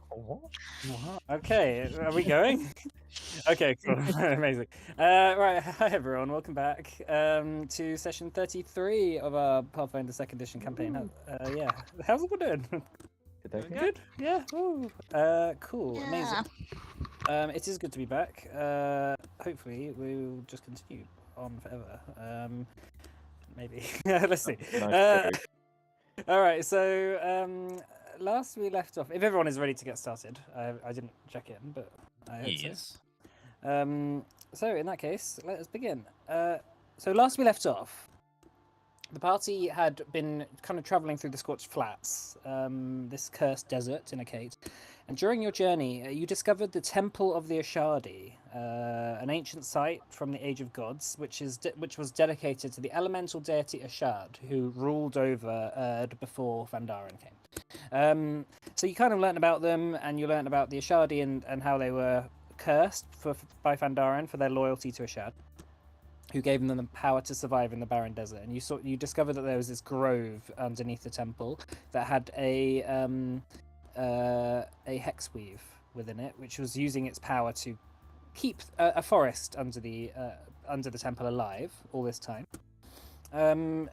What? Okay, are we going? Okay, cool. Amazing. Right, hi everyone, welcome back to session 33 of our Pathfinder 2nd edition campaign. Yeah, how's everyone doing? Doing Good? Yeah, ooh. Cool, amazing. It is good to be back. Hopefully we'll just continue on forever. Maybe. Let's see. Nice theory. All right, so last we left off, if everyone is ready to get started, I didn't check in, but I hope Yes. so. So in that case, let us begin. So last we left off, the party had been kind of traveling through the Scorched Flats, this cursed desert in a cave. And during your journey, you discovered the Temple of the Ashadi, an ancient site from the Age of Gods, which was dedicated to the elemental deity Ashad, who ruled over Erd before Vandaren came. So you kind of learnt about them, and you learnt about the Ashadi and how they were cursed by Vandaren for their loyalty to Ashad, who gave them the power to survive in the barren desert. And you discovered that there was this grove underneath the temple that had a hex weave within it, which was using its power to keep a forest under the temple alive all this time. And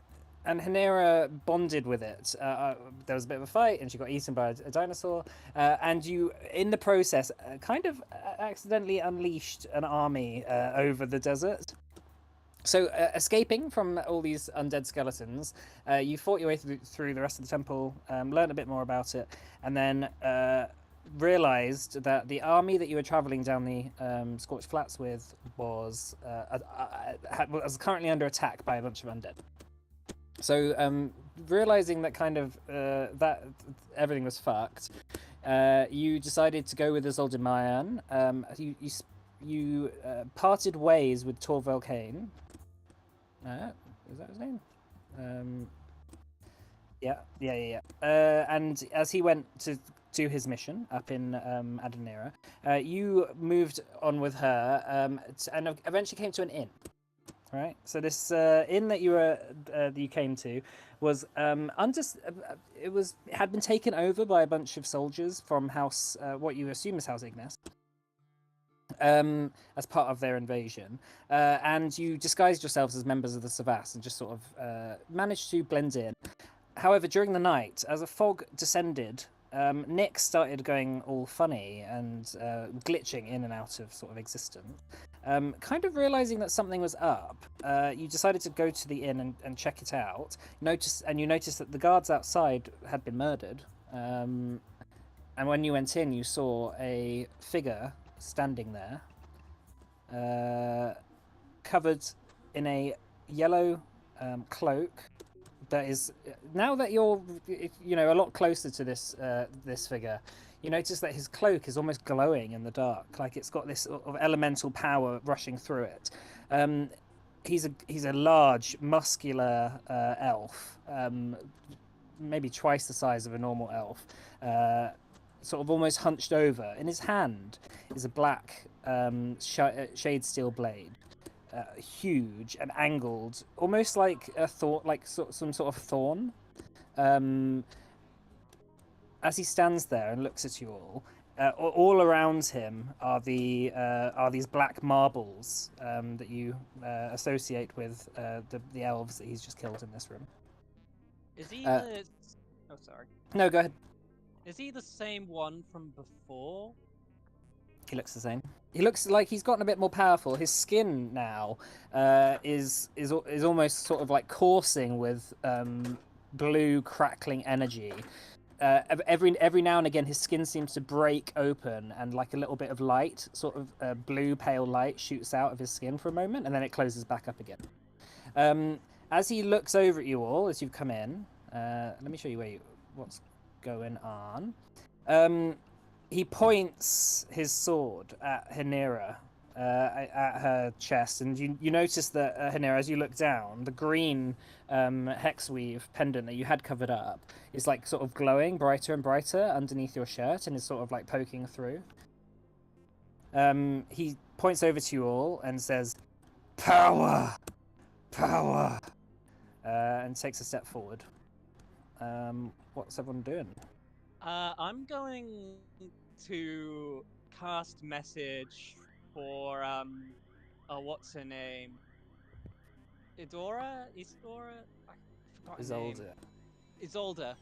Hanera bonded with it. There was a bit of a fight, and she got eaten by a dinosaur. And you, in the process, kind of accidentally unleashed an army over the desert. So, escaping from all these undead skeletons, you fought your way through the rest of the temple, learned a bit more about it, and then realized that the army that you were traveling down the Scorched Flats with was currently under attack by a bunch of undead. So, realizing that kind of that everything was fucked, you decided to go with Isolde Mayan. You parted ways with Torvel Kane. Is that his name? Yeah. And as he went to do his mission up in Adenira, you moved on with her, and eventually came to an inn. Right. So this inn that you came to was it had been taken over by a bunch of soldiers from House what you assume is House Ignis. As part of their invasion, and you disguised yourselves as members of the Savas and just sort of managed to blend in. However, during the night, as a fog descended, Nick started going all funny and glitching in and out of sort of existence. Kind of realizing that something was up, you decided to go to the inn and check it out. You noticed that the guards outside had been murdered. And when you went in, you saw a figure standing there, covered in a yellow cloak. That is, now that you're a lot closer to this figure, you notice that his cloak is almost glowing in the dark, like it's got this sort of elemental power rushing through it. He's a large, muscular elf, maybe twice the size of a normal elf. Sort of almost hunched over. In his hand is a black shade steel blade, huge and angled, almost like a some sort of thorn. As he stands there and looks at you all around him are these black marbles that you associate with the elves that he's just killed in this room. Is he the... Oh, sorry. No, go ahead. Is he the same one from before? He looks the same. He looks like he's gotten a bit more powerful. His skin now is almost sort of like coursing with blue crackling energy. Every now and again, his skin seems to break open, and like a little bit of light, sort of blue pale light, shoots out of his skin for a moment, and then it closes back up again. As he looks over at you all as you've come in, let me show you what's going on. He points his sword at Hanera, at her chest, and you notice that Hanera, as you look down, the green hex weave pendant that you had covered up is like sort of glowing brighter and brighter underneath your shirt, and is sort of like poking through. He points over to you all and says, "Power, power," and takes a step forward. What's everyone doing? I'm going to cast message for what's her name? Isidora? I forgot her Is name. older. Isolda.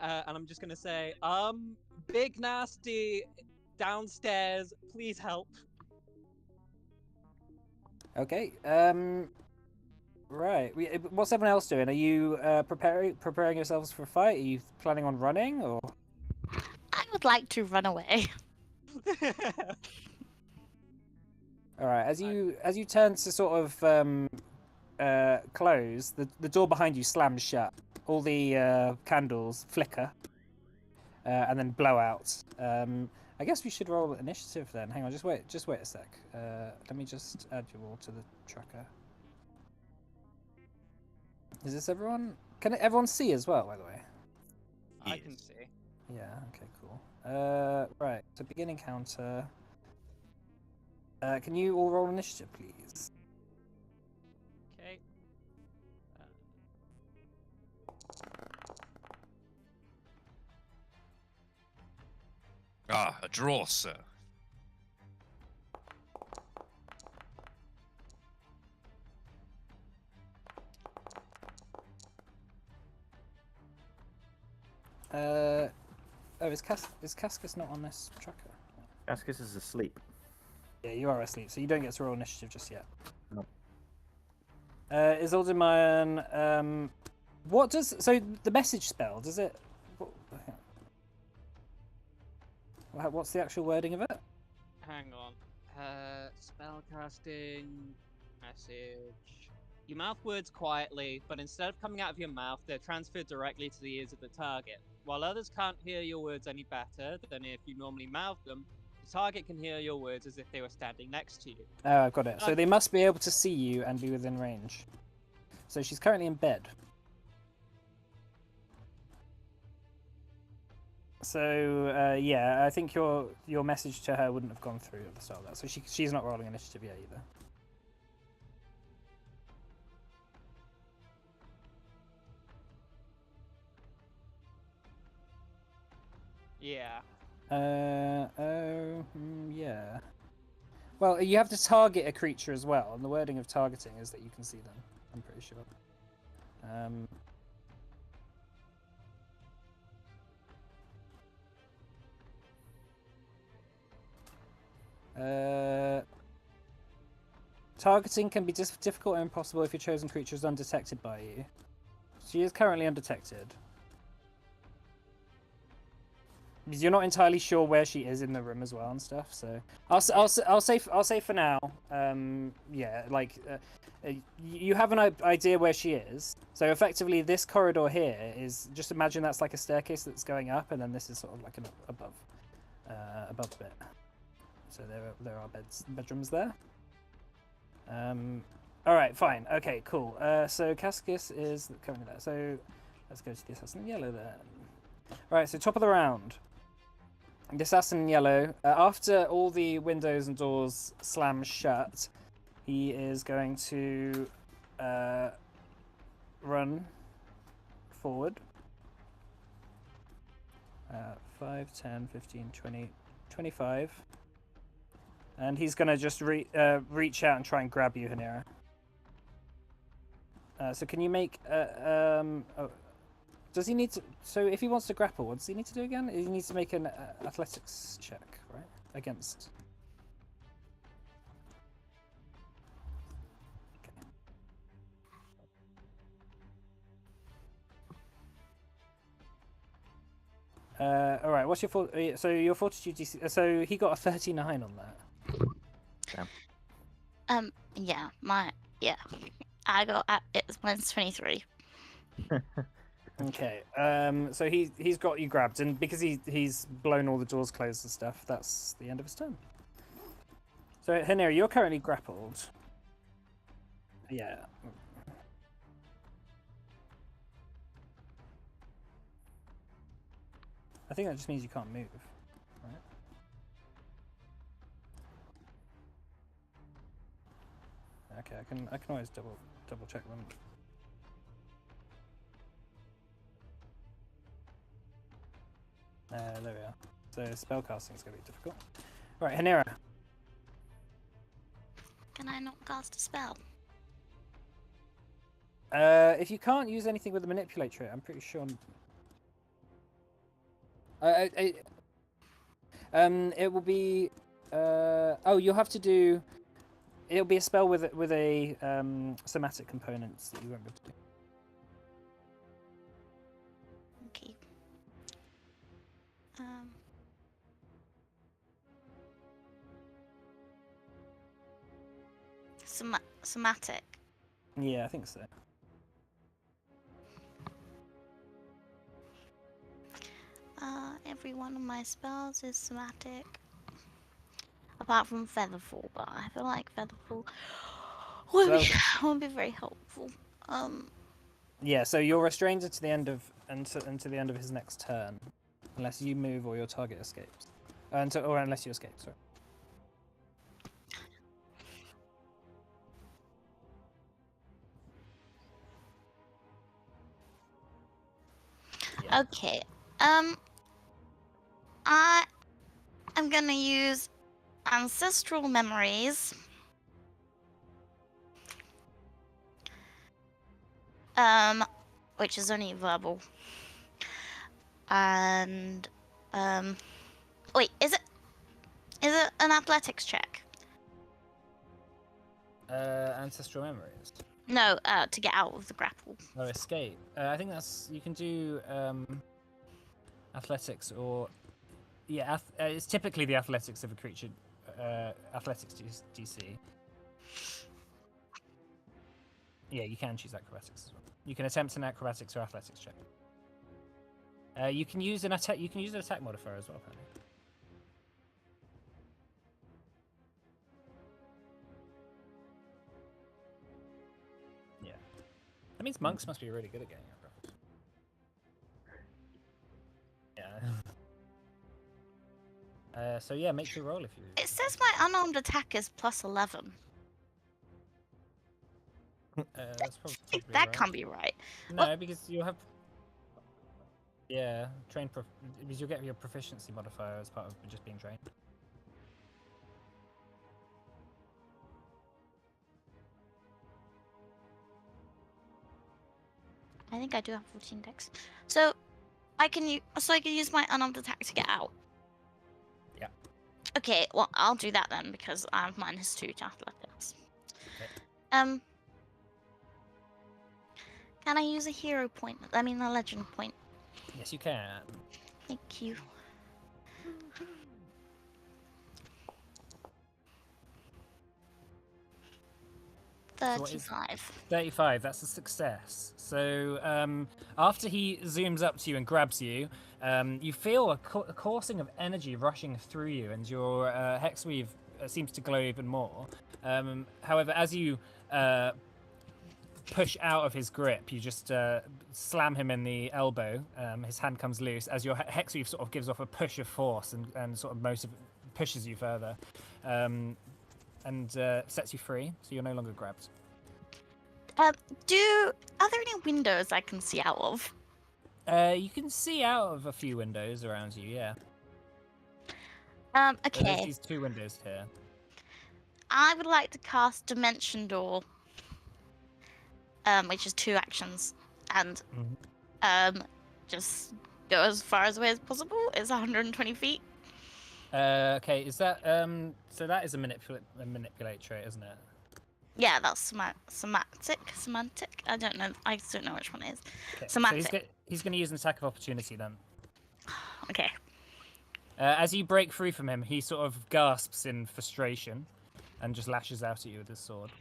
And I'm just gonna say, big nasty downstairs, please help. Okay. Right. What's everyone else doing? Are you preparing yourselves for a fight? Are you planning on running or? I would like to run away. All right. As you turn to sort of close, the door behind you slams shut. All the candles flicker and then blow out. I guess we should roll initiative then. Hang on, just wait a sec. Let me just add you all to the tracker. Is this everyone? Can everyone see as well, by the way? I can see. Yeah, okay, cool. Right, so begin encounter. Can you all roll initiative, please? Okay. A draw, sir. Is Cascus not on this tracker? Cascus is asleep. Yeah, you are asleep, so you don't get to roll initiative just yet. No. Is Alderman, what does... So, the message spell, does it... What's the actual wording of it? Hang on. Spellcasting message. You mouth words quietly, but instead of coming out of your mouth, they're transferred directly to the ears of the target. While others can't hear your words any better than if you normally mouth them, the target can hear your words as if they were standing next to you. Oh, I've got it. So they must be able to see you and be within range. So she's currently in bed. So yeah, I think your message to her wouldn't have gone through at the start of that. So she's not rolling initiative yet either. Yeah. Yeah. Well, you have to target a creature as well, and the wording of targeting is that you can see them. I'm pretty sure. Targeting can be difficult or impossible if your chosen creature is undetected by you. She is currently undetected. Because you're not entirely sure where she is in the room as well and stuff. So I'll say for now, yeah, like you have an idea where she is. So effectively, this corridor here is just imagine that's like a staircase that's going up, and then this is sort of like an above bit. So there are bedrooms there. All right, fine. Okay, cool. So Cascus is currently there. So let's go to the assassin in yellow then. Right, so top of the round. The assassin in yellow. After all the windows and doors slam shut, he is going to run forward. 5, 10, 15, 20, 25. And he's going to just reach out and try and grab you, Hanera. So can you make... does he need to... So if he wants to grapple, what does he need to do again? He needs to make an athletics check, right? Against... Okay. All right, what's your... So your fortitude DC... So he got a 39 on that. Yeah, I got it was 23. Okay. So he's got you grabbed, and because he's blown all the doors closed and stuff, that's the end of his turn. So Hanera, you're currently grappled. Yeah. I think that just means you can't move, right? Okay, I can always double check them. There we are. So spellcasting is going to be difficult. Right, Hanera. Can I not cast a spell? If you can't use anything with the manipulate trait, I'm pretty sure. It will be. Oh, you'll have to do. It'll be a spell with a somatic components that you won't be able to do. Okay. Somatic. Yeah, I think so. Every one of my spells is somatic. Apart from Featherfall, but I feel like Featherfall won't be very helpful. Yeah, so you're restrained until the end of until the end of his next turn, unless you move or your target escapes, or unless you escape. Sorry. Yeah. Okay. I'm gonna use ancestral memories. Which is only verbal. And wait, is it an athletics check? Ancestral memories. No, to get out of the grapple. Oh, escape. I think that's you can do athletics or it's typically the athletics of a creature. Athletics DC. Yeah, you can choose acrobatics as well. You can attempt an acrobatics or athletics check. You can use an attack. You can use an attack modifier as well, apparently. Yeah, that means monks must be really good at getting out of grapples. Yeah. So yeah, make your roll if you. It says my unarmed attack is +11. That's probably That right. can't be right. No, because you'll have. Yeah, because you'll get your proficiency modifier as part of just being trained. I think I do have 14 dex. So I can use my unarmed attack to get out. Yeah. Okay, well I'll do that then because I have -2 to athletics. Okay. Can I use a hero point? I mean a legend point. Yes, you can. Thank you. So what is- 35. 35, that's a success. So after he zooms up to you and grabs you, you feel a coursing of energy rushing through you, and your hexweave seems to glow even more. However, as you push out of his grip, you just slam him in the elbow. His hand comes loose as your hexweave sort of gives off a push of force and sort of pushes you further. And sets you free, so you're no longer grabbed. Are there any windows I can see out of? You can see out of a few windows around you, yeah. Okay. There's these 2 windows here. I would like to cast Dimension Door, which is 2 actions, and just go as far away as possible. It's 120 feet. Okay, is that so that is a manipulate trait, isn't it? Yeah, that's semantic. I don't know which one it is. Okay. Semantic. So he's going to use an attack of opportunity then. Okay. As you break free from him, he sort of gasps in frustration and just lashes out at you with his sword.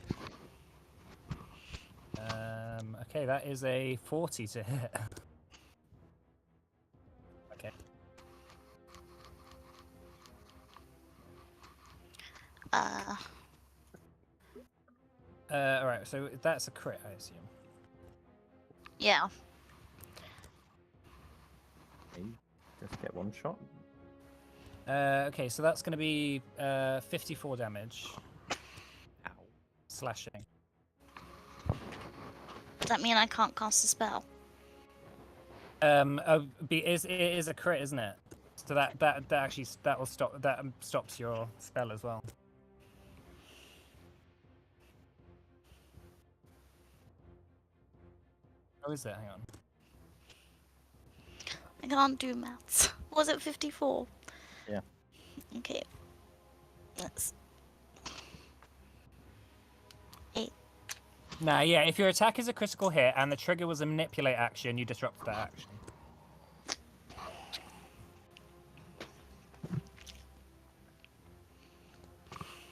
Okay, that is a 40 to hit. Okay. Alright, so that's a crit, I assume. Yeah. Okay, just get one shot. Okay, so that's going to be 54 damage. Ow. Slashing. Does that mean I can't cast a spell? It is a crit, isn't it? So that actually that will stop that stops your spell as well. Oh, is it? Hang on. I can't do maths. Was it 54? Yeah. Okay. That's 8. Nah, yeah. If your attack is a critical hit and the trigger was a manipulate action, you disrupt that action.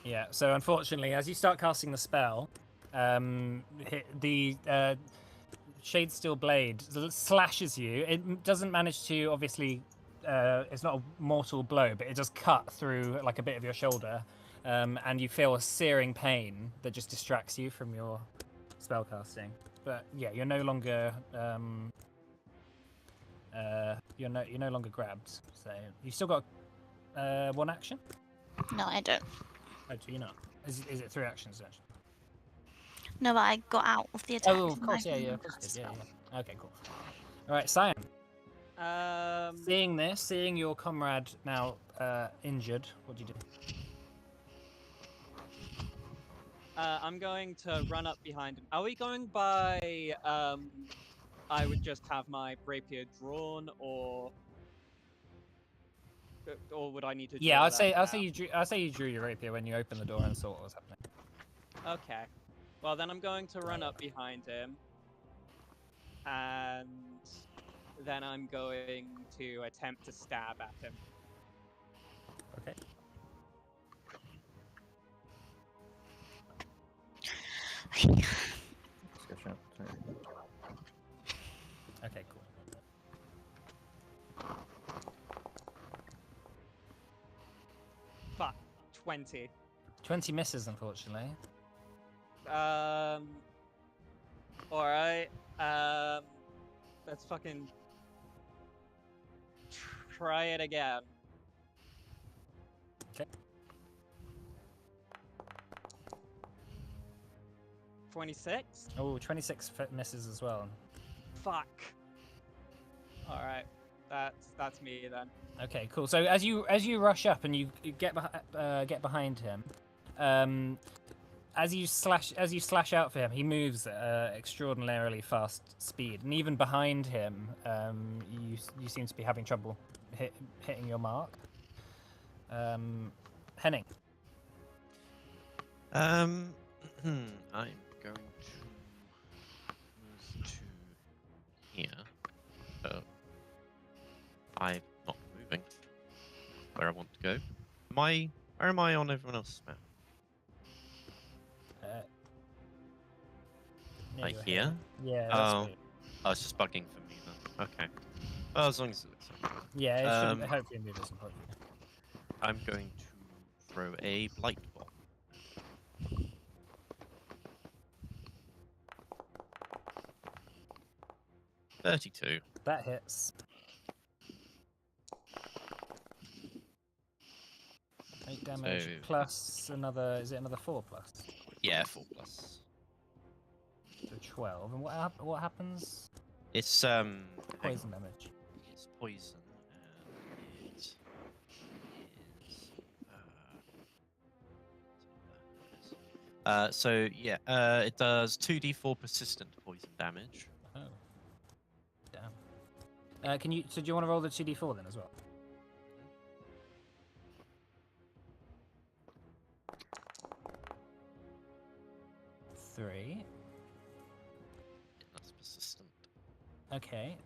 Yeah. So unfortunately, as you start casting the spell, the Shade Steel Blade slashes you. It doesn't manage to, obviously, it's not a mortal blow, but it does cut through like a bit of your shoulder, and you feel a searing pain that just distracts you from your spell casting. But yeah, you're no longer you're no longer grabbed. So you've still got one action. No, I don't. Oh, do you not? Is it 3 actions actually? No, but I got out of the attack. Oh, of and course, I yeah, can of course you cast did, a yeah, spell. yeah. Okay, cool. All right, Cyan. Um, Seeing your comrade now injured, what do you do? I'm going to run up behind him. Are we going by? I would just have my rapier drawn, or would I need to? Yeah, draw I'd say that I'd say you drew your rapier when you opened the door and saw what was happening. Okay. Well, then I'm going to run up behind him, and then I'm going to attempt to stab at him. Okay. Discussion. Okay, cool. Fuck. 20. 20 misses, unfortunately. Alright. Let's fucking try it again. Okay. 26? Oh, 26 misses as well. Fuck. Alright. That's me then. Okay, cool. So as you rush up and you get behind him, as you slash out for him, he moves at extraordinarily fast speed, and even behind him, you seem to be having trouble hitting your mark. Henning. I'm going to move to here. So I'm not moving where I want to go. Where am I on everyone else's map? Near Like your here? head. Yeah. Oh. That's Oh, it's just bugging for me then. Okay. Well, as long as it looks okay. yeah, it should hopefully move at some point. I'm going to throw a blight bomb. $32. That hits. 8 damage So- plus another. Is it another 4 plus? Yeah, 4+. So 12. And what happens? It's hang on. Poison damage. It's poison, and it is. So yeah, it does 2d4 persistent poison damage. Oh. Damn. Can you? So do you want to roll the 2d4 then as well? Three. That's persistent. Okay.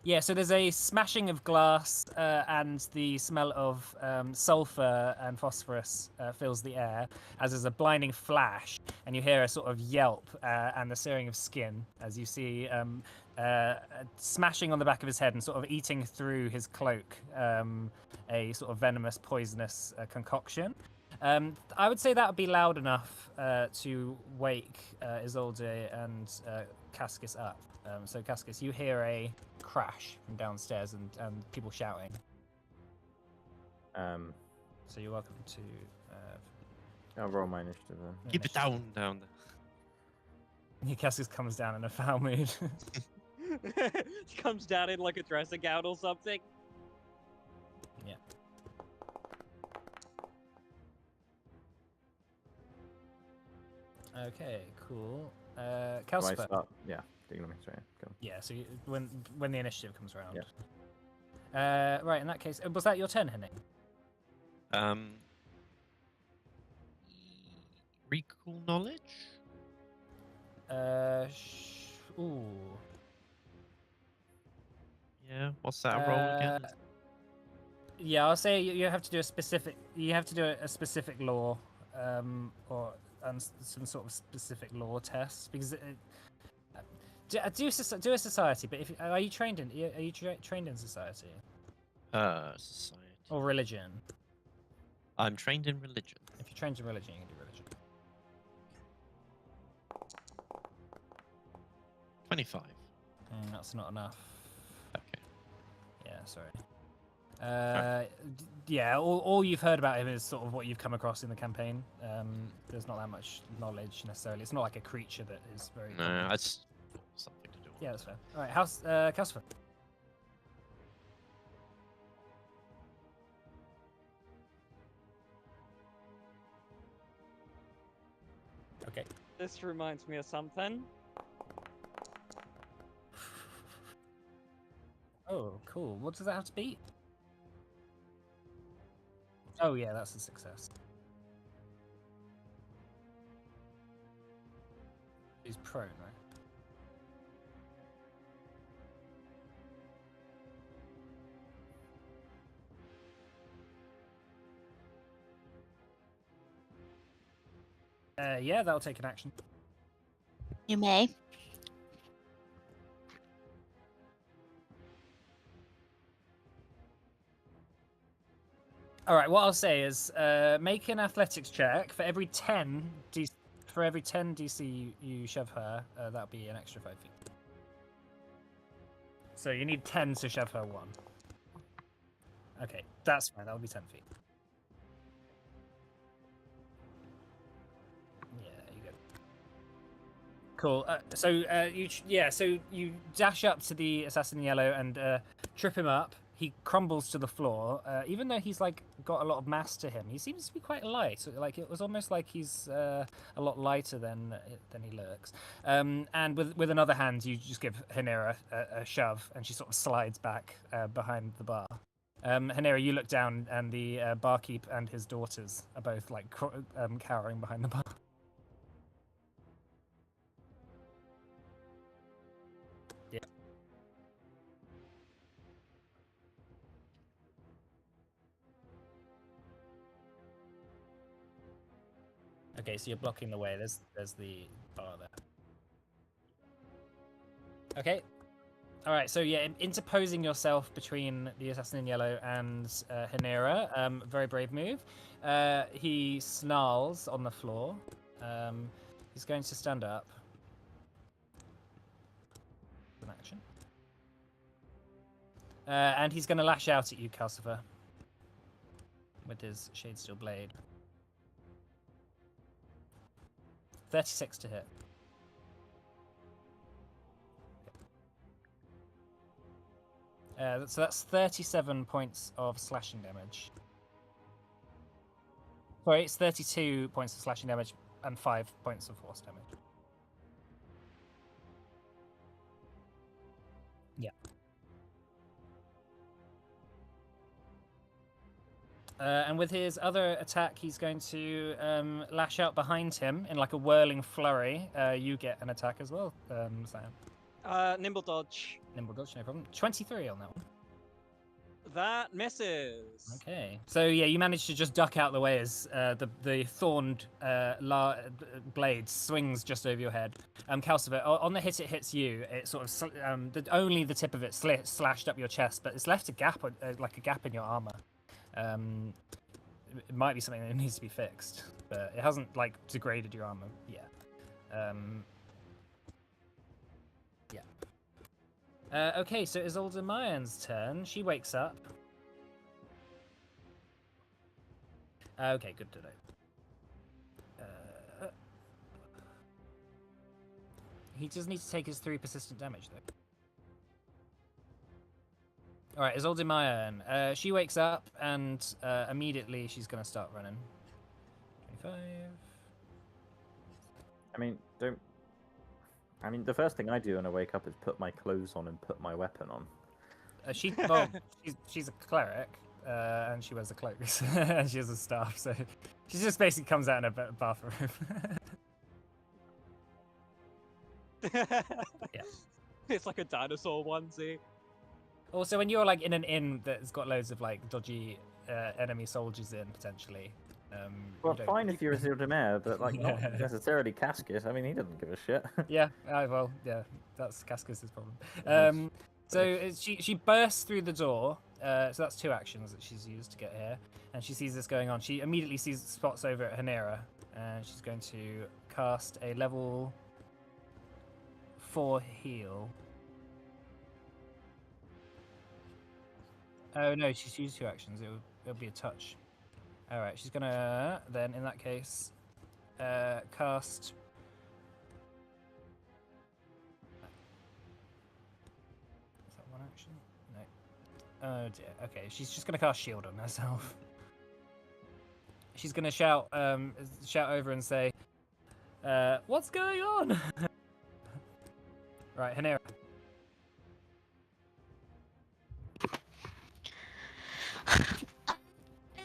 Yeah, so there's a smashing of glass and the smell of sulfur and phosphorus fills the air as there's a blinding flash, and you hear a sort of yelp and the searing of skin as you see smashing on the back of his head and sort of eating through his cloak a sort of venomous, poisonous concoction. I would say that would be loud enough to wake Isolde and Cascus up. So Cascus, you hear a crash from downstairs and people shouting. So you're welcome to. I'll roll my initiative then. Keep it down there. Cascus comes down in a foul mood. She comes down in like a dressing gown or something. Yeah. Okay, cool. Do I Calcifer. start? Yeah, digging me. Sorry. Go. Yeah, so when the initiative comes around. Yeah. Right, in that case, was that your turn, Henning? Recall knowledge. Ooh. Yeah. What's that roll again? Yeah, I'll say you have to do a specific. You have to do a specific law, or some sort of specific law test because do a society. But if are you trained in trained in society Society. or religion? I'm trained in religion. If you're trained in religion, you can do religion. 25. That's not enough. Okay. Yeah, sorry. Yeah, all you've heard about him is sort of what you've come across in the campaign. There's not that much knowledge necessarily. It's not like a creature that is very. No, common. that's something to do. Yeah, that's fair. All right, how's Calcifer? Okay. This reminds me of something. Oh, cool. What does that have to beat? Oh yeah, that's a success. He's prone, right? Yeah, that'll take an action. You may. All right. What I'll say is, make an athletics check for every 10 DC. For every 10 DC you shove her, that'll be an extra 5 feet. So you need 10 to shove her 1. Okay, that's fine. That'll be 10 feet. Yeah, you go. Cool. So you dash up to the assassin in yellow and trip him up. He crumbles to the floor. Even though he's like got a lot of mass to him, he seems to be quite light. Like it was almost like he's a lot lighter than he looks. And with another hand, you just give Hanera a shove, and she sort of slides back behind the bar. Hanera, you look down, and the barkeep and his daughters are both like cowering behind the bar. Okay, so you're blocking the way. There's the bar there. Okay. All right. So yeah, interposing yourself between the assassin in yellow and Hanera. Very brave move. He snarls on the floor. He's going to stand up. An action. And he's going to lash out at you, Calcifer, with his Shadesteel blade. 36 to hit. So that's 37 points of slashing damage. Sorry, it's 32 points of slashing damage and 5 points of force damage. Yeah. And with his other attack, he's going to lash out behind him in like a whirling flurry. You get an attack as well, Sam. Nimble dodge. Nimble dodge, no problem. 23 on that one. That misses. Okay. So yeah, you manage to just duck out the way as the thorned blade swings just over your head. Calcifer, on the hit it hits you. It sort of only the tip of it slashed up your chest, but it's left a gap, like a gap in your armor. It might be something that needs to be fixed, but it hasn't like degraded your armor yet. Okay, so Isolde Mayan's turn. She wakes up. Okay, good to know. He does need to take his 3 persistent damage, though. Alright, Isolde Mayan. She wakes up, and immediately she's going to start running. 25. I mean, don't. I mean, the first thing I do when I wake up is put my clothes on and put my weapon on. Well, she's a cleric, and she wears a cloak, and she has a staff, so she just basically comes out in a bathroom. Yeah. It's like a dinosaur onesie. Also, when you're like in an inn that's got loads of like dodgy enemy soldiers in potentially. Well, you don't- fine if you're a Zildjimer, but like not necessarily Cascus. I mean, he doesn't give a shit. Yeah, well, yeah, that's Cascus's problem. Yes. So she bursts through the door. So that's 2 actions that she's used to get here, and she sees this going on. She immediately spots over at Hanera, and she's going to cast a level 4 heal. Oh no, she's used 2 actions. It'll be a touch. All right, she's gonna then in that case cast. Is that 1 action? No. Oh dear. Okay, she's just gonna cast shield on herself. She's gonna shout over and say, "What's going on?" Right, Hanera.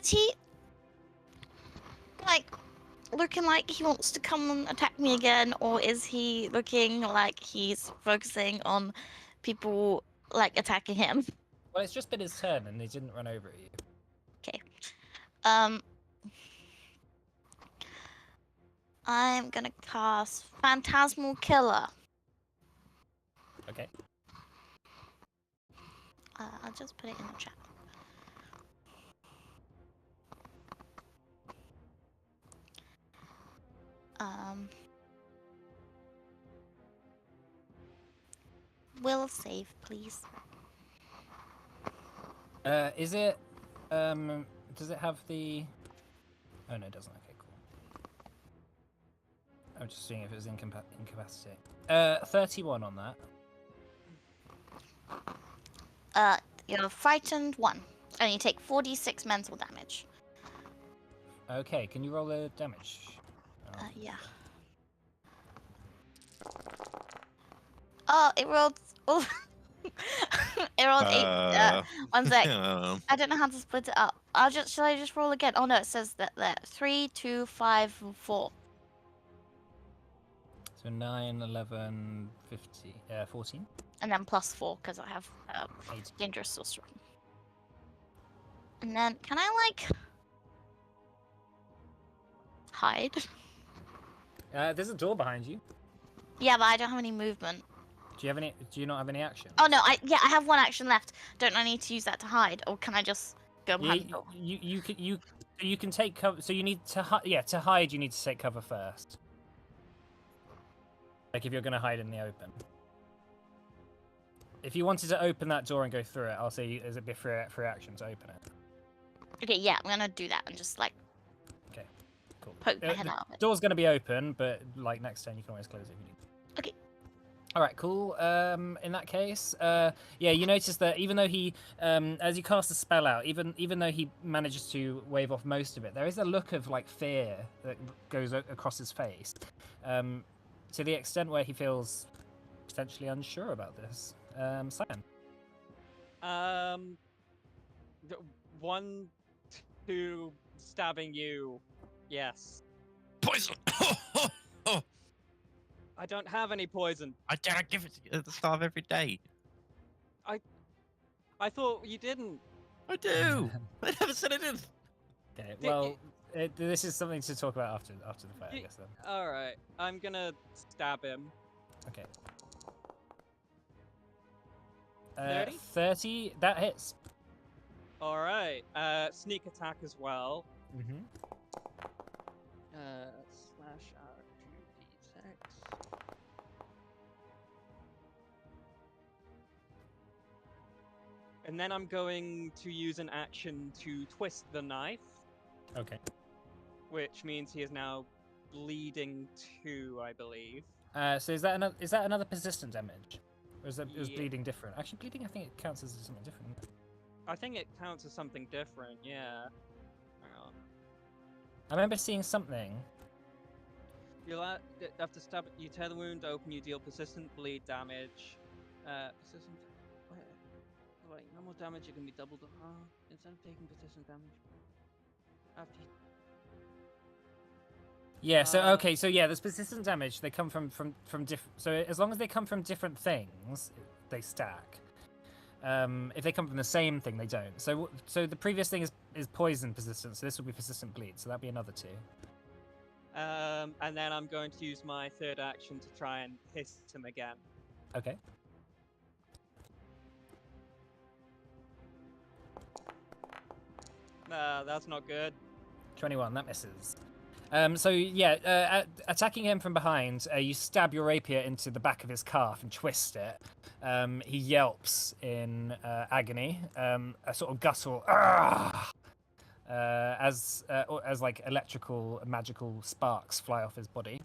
Is he like looking like he wants to come and attack me again, or is he looking like he's focusing on people like attacking him? Well, it's just been his turn, and he didn't run over at you. Um, I'm gonna cast Phantasmal Killer. Okay. I'll just put it in the chat. Will save, please. Is it? Does it have the? Oh no, it doesn't. Okay, cool. I'm just seeing if it was incapacity. 31 on that. You're frightened 1, and you take 46 mental damage. Okay, can you roll the damage? Oh, Yeah. Oh, it rolled. Oh, it rolled 8. 1 sec. I don't know how to split it up. Shall I just roll again? Oh no, it says that there. 3, 2, 5, 4. So 9, 11, 50, 14. And then plus 4 because I have 18. dangerous sorcerer. And then can I like hide? There's a door behind you. Yeah, but I don't have any movement. Do you not have any action? Oh no, I have 1 action left. Don't I need to use that to hide, or can I just go behind the door? You can take cover. So you need to to hide. You need to take cover first. Like if you're going to hide in the open. If you wanted to open that door and go through it, I'll say there's a bit free action to open it. Okay, yeah, I'm gonna do that and just like Cool. poke my head The out of it. door's going to be open, but like next turn you can always close it if you need. Okay. All right, cool. In that case, yeah, you notice that even though he, as you cast the spell out, even though he manages to wave off most of it, there is a look of like fear that goes across his face, to the extent where he feels potentially unsure about this. Simon. 1, 2, stabbing you. Yes. Poison! I don't have any poison. I dare give it at the start of every day. I thought you didn't. I do! I never said I did! Okay, well, this is something to talk about after the fight, I guess then. All right, I'm gonna stab him. Okay. 30? 30. That hits. All right. Sneak attack as well. Mm-hmm. Slash out 2d6. And then I'm going to use an action to twist the knife, Okay. which means he is now bleeding 2, I believe. So is that another persistent damage, or is Yeah. bleeding different? Actually, bleeding I think it counts as something different. I think it counts as something different. Yeah. Hang on. I remember seeing something. You'll have to stab. You tear the wound open. You deal persistent bleed damage. Persistent. Wait, no more damage. It can be doubled. Instead of taking persistent damage. After you... Yeah. So okay. So yeah, there's persistent damage. They come from different. So as long as they come from different things, they stack. If they come from the same thing, they don't. So the previous thing is poison persistent. So this will be persistent bleed. So that'd be another 2. And then I'm going to use my third action to try and hit him again. Okay. That's not good. 21. That misses. So yeah, attacking him from behind, you stab your rapier into the back of his calf and twist it. He yelps in agony, a sort of guttural as like electrical magical sparks fly off his body.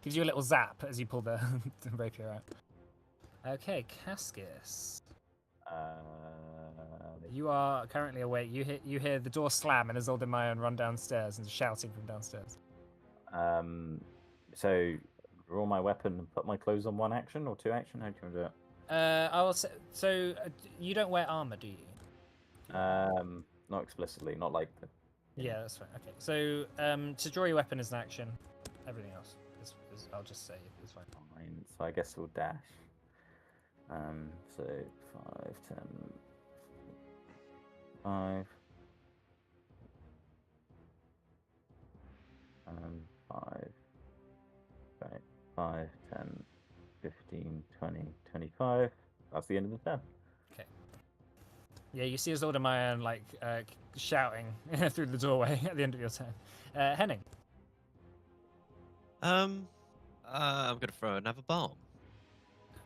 Gives you a little zap as you pull the, the rapier out. Okay, Cascus. You are currently awake. You hear the door slam and Isolde Mayon run downstairs and shouting from downstairs. So roll my weapon and put my clothes on 1 action or 2 action? How do you want to do it? I will say, so you don't wear armor, do you? Not explicitly, not like the... Yeah, that's fine. Okay, so to draw your weapon is an action. Everything else is I'll just say is fine. Fine. So I guess we'll dash. So 5, 10, 5. 5. Right. 5, 10, 15, 20, 25. That's the end of the turn. Okay. Yeah, you see Isolde Mayon like shouting through the doorway at the end of your turn. Henning. I'm gonna throw another bomb.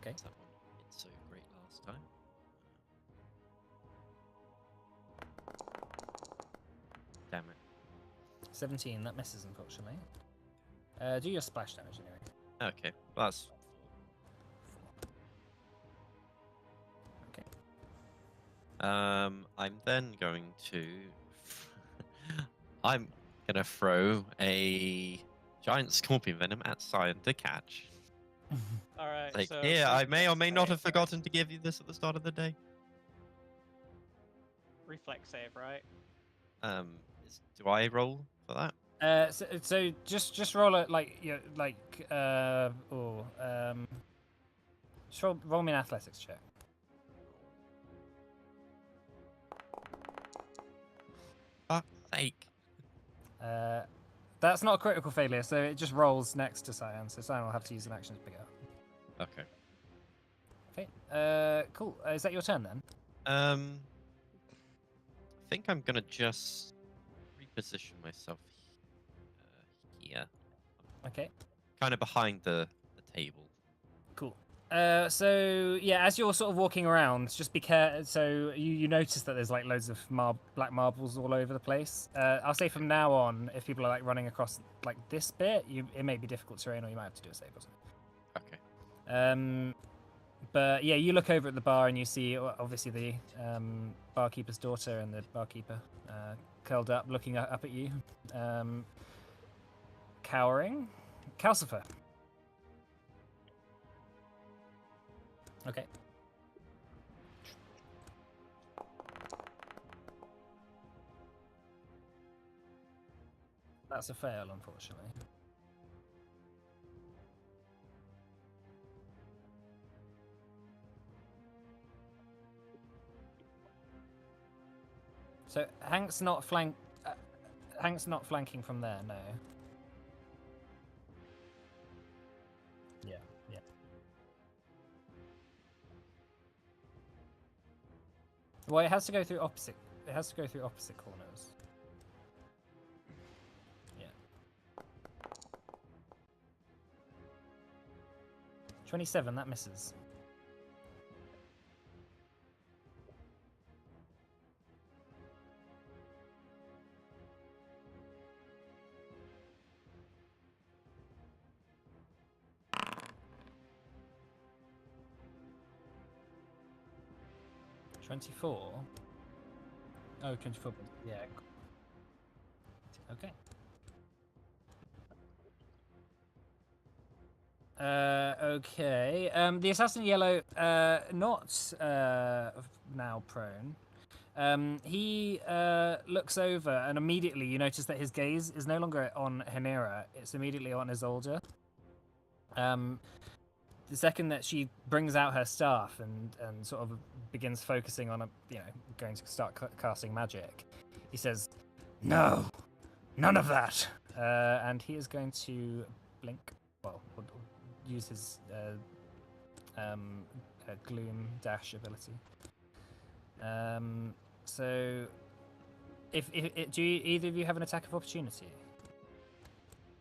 Okay. That one did so great last time. 17. That misses, unfortunately. Do your splash damage anyway. Okay, well, that's 4. Okay. I'm then going to. I'm gonna throw a giant scorpion venom at Cyan to catch. All right. Like, so here, I may or may not have forgotten to give you this at the start of the day. reflex save, right? Do I roll for that? So just roll it like just roll me an athletics check. Fuck's sake. That's not a critical failure, so it just rolls next to Cyan, so Cyan will have to use an action to pick it up. Okay. Okay, cool. Is that your turn then? I think I'm gonna just reposition myself here, Okay, kind of behind the table. cool. So yeah, as you're sort of walking around, just be careful. So you notice that there's like loads of black marbles all over the place. I'll say from now on, if people are like running across like this bit, it may be difficult terrain, or you might have to do a save or something. Okay. But yeah, you look over at the bar and you see obviously the barkeeper's daughter and the barkeeper curled up, looking up at you, cowering. Calcifer. Okay. That's a fail, unfortunately. So Hank's not flanking from there, no. Yeah, yeah. Well, it has to go through opposite. It has to go through opposite corners. Yeah. 27. That misses. $24. Oh, 24. Yeah. Okay. Okay. The assassin in yellow, not now prone. He looks over, and immediately you notice that his gaze is no longer on Hanera; it's immediately on Isolde. The second that she brings out her staff and sort of begins focusing on going to start casting magic, he says, "No, none of that," and he is going to blink. Well, use his gloom dash ability. So, if do either of you have an attack of opportunity?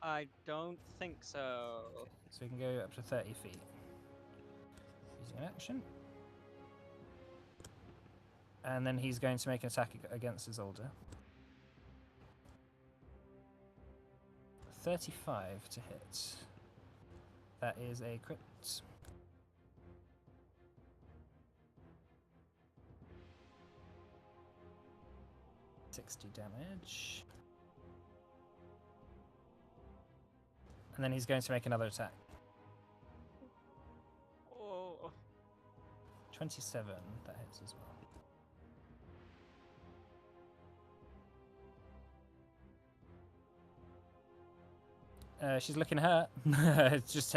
I don't think so. So we can go up to 30 feet. Using an action. And then he's going to make an attack against Isolde. 35 to hit. That is a crit. 60 damage. And then he's going to make another attack. Oh. 27, that hits as well. She's looking hurt. just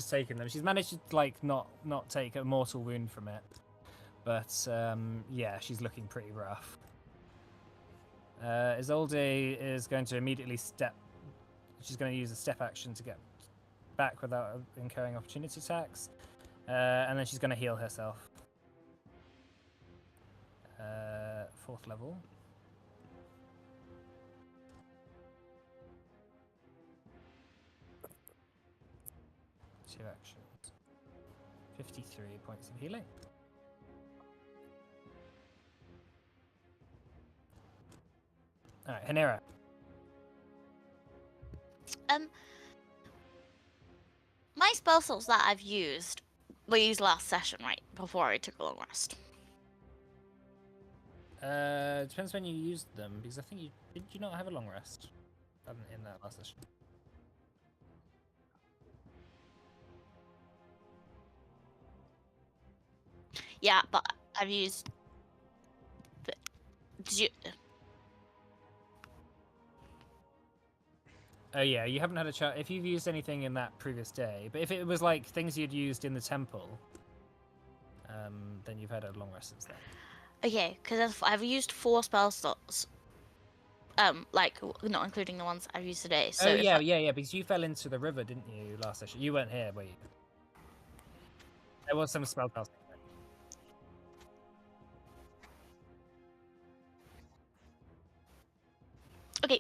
taking them. She's managed to not take a mortal wound from it, but yeah, she's looking pretty rough. Isolde is going to immediately step. She's going to use a step action to get back without incurring opportunity attacks, and then she's going to heal herself. 4th level. Two actions. 53 points of healing. Alright, Hanera. My spell slots that I've used were used last session, right? Before I took a long rest. Depends when you used them, because I think did you not have a long rest in that last session? Yeah, but I've used. Did you? Oh yeah, you haven't had a chance. If you've used anything in that previous day, but if it was like things you'd used in the temple, then you've had a long rest since then. Okay, because I've used 4 spell slots. Like not including the ones I've used today. So yeah, because you fell into the river, didn't you, last session? You weren't here, were you? There was some spell casting. Okay.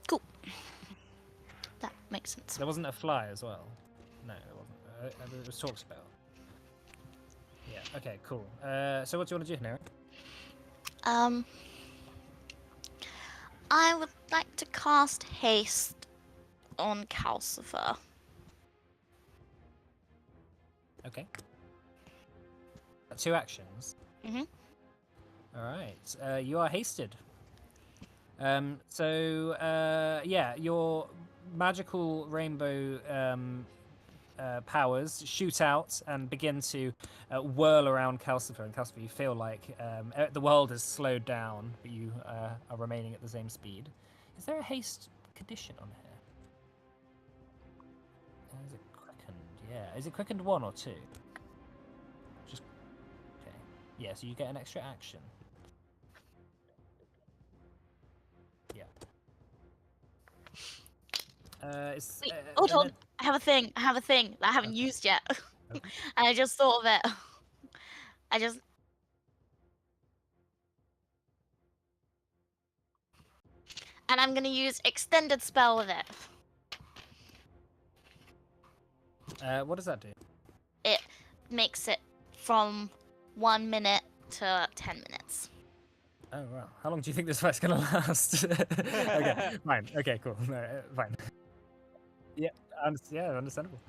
Cool. That makes sense. There wasn't a fly as well. No, there wasn't. It was talked about. Yeah. Okay. Cool. So what do you want to do, Hanera? I would like to cast haste on Calcifer. Okay. 2 actions. Mhm. All right. You are hasted. Yeah, your magical rainbow powers shoot out and begin to whirl around Calcifer. And Calcifer, you feel like the world has slowed down, but you are remaining at the same speed. Is there a haste condition on here? Is it quickened? Yeah. Is it quickened 1 or 2? Just okay. Yeah. So you get an extra action. Yeah. Wait, hold on. I have a thing that I haven't used yet. Okay. And I just thought of it. And I'm gonna use extended spell with it. What does that do? It makes it from 1 minute to 10 minutes. Oh wow! How long do you think this fight's gonna last? Okay, fine. Okay, cool. No, fine. Yeah, understandable.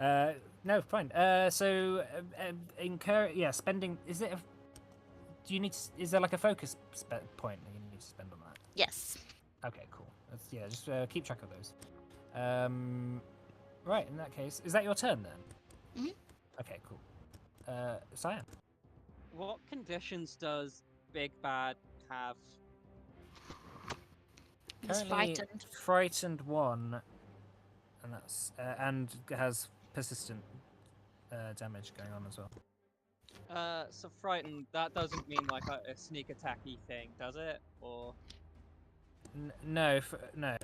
No, fine. So spending. Is it? Do you need? Is there like a focus point that you need to spend on that? Yes. Okay, cool. Just keep track of those. Right, in that case, is that your turn then? Mhm. Okay, cool. Cyan. What conditions does Big Bad have? He's Currently frightened. frightened 1, and that's and has persistent damage going on as well. So frightened, that doesn't mean like a sneak attacky thing, does it? Or No, no.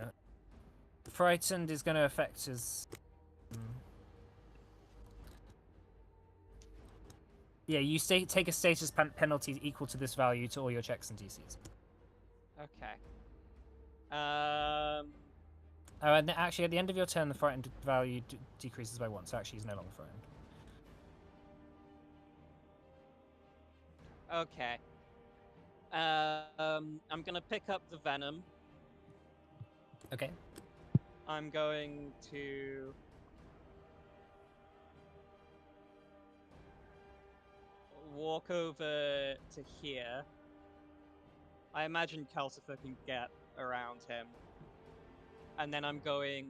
Frightened is going to affect his. Yeah, you take a status penalty equal to this value to all your checks and DCs. okay. Oh, and actually, at the end of your turn, the frightened value decreases by 1, so actually he's no longer frightened. Okay. I'm gonna pick up the venom. Okay. I'm going to walk over to here. I imagine Calcifer can get around him. And then I'm going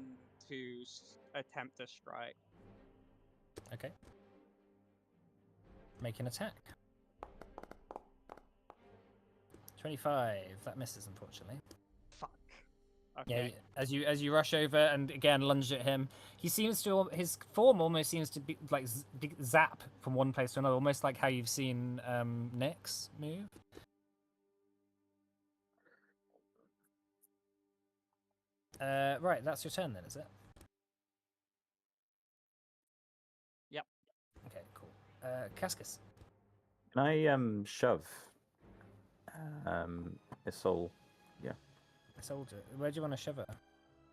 to attempt a strike. Okay. Make an attack. 25. That misses, unfortunately. Fuck. Yeah, Okay. as you rush over and again lunge at him, he seems to his form almost seems to be like zap from one place to another, almost like how you've seen Nyx move. Right, that's your turn then, is it? Yep. Okay, cool. Cascus. Can I shove Isol? Yeah. Soldier. Where do you want to shove her?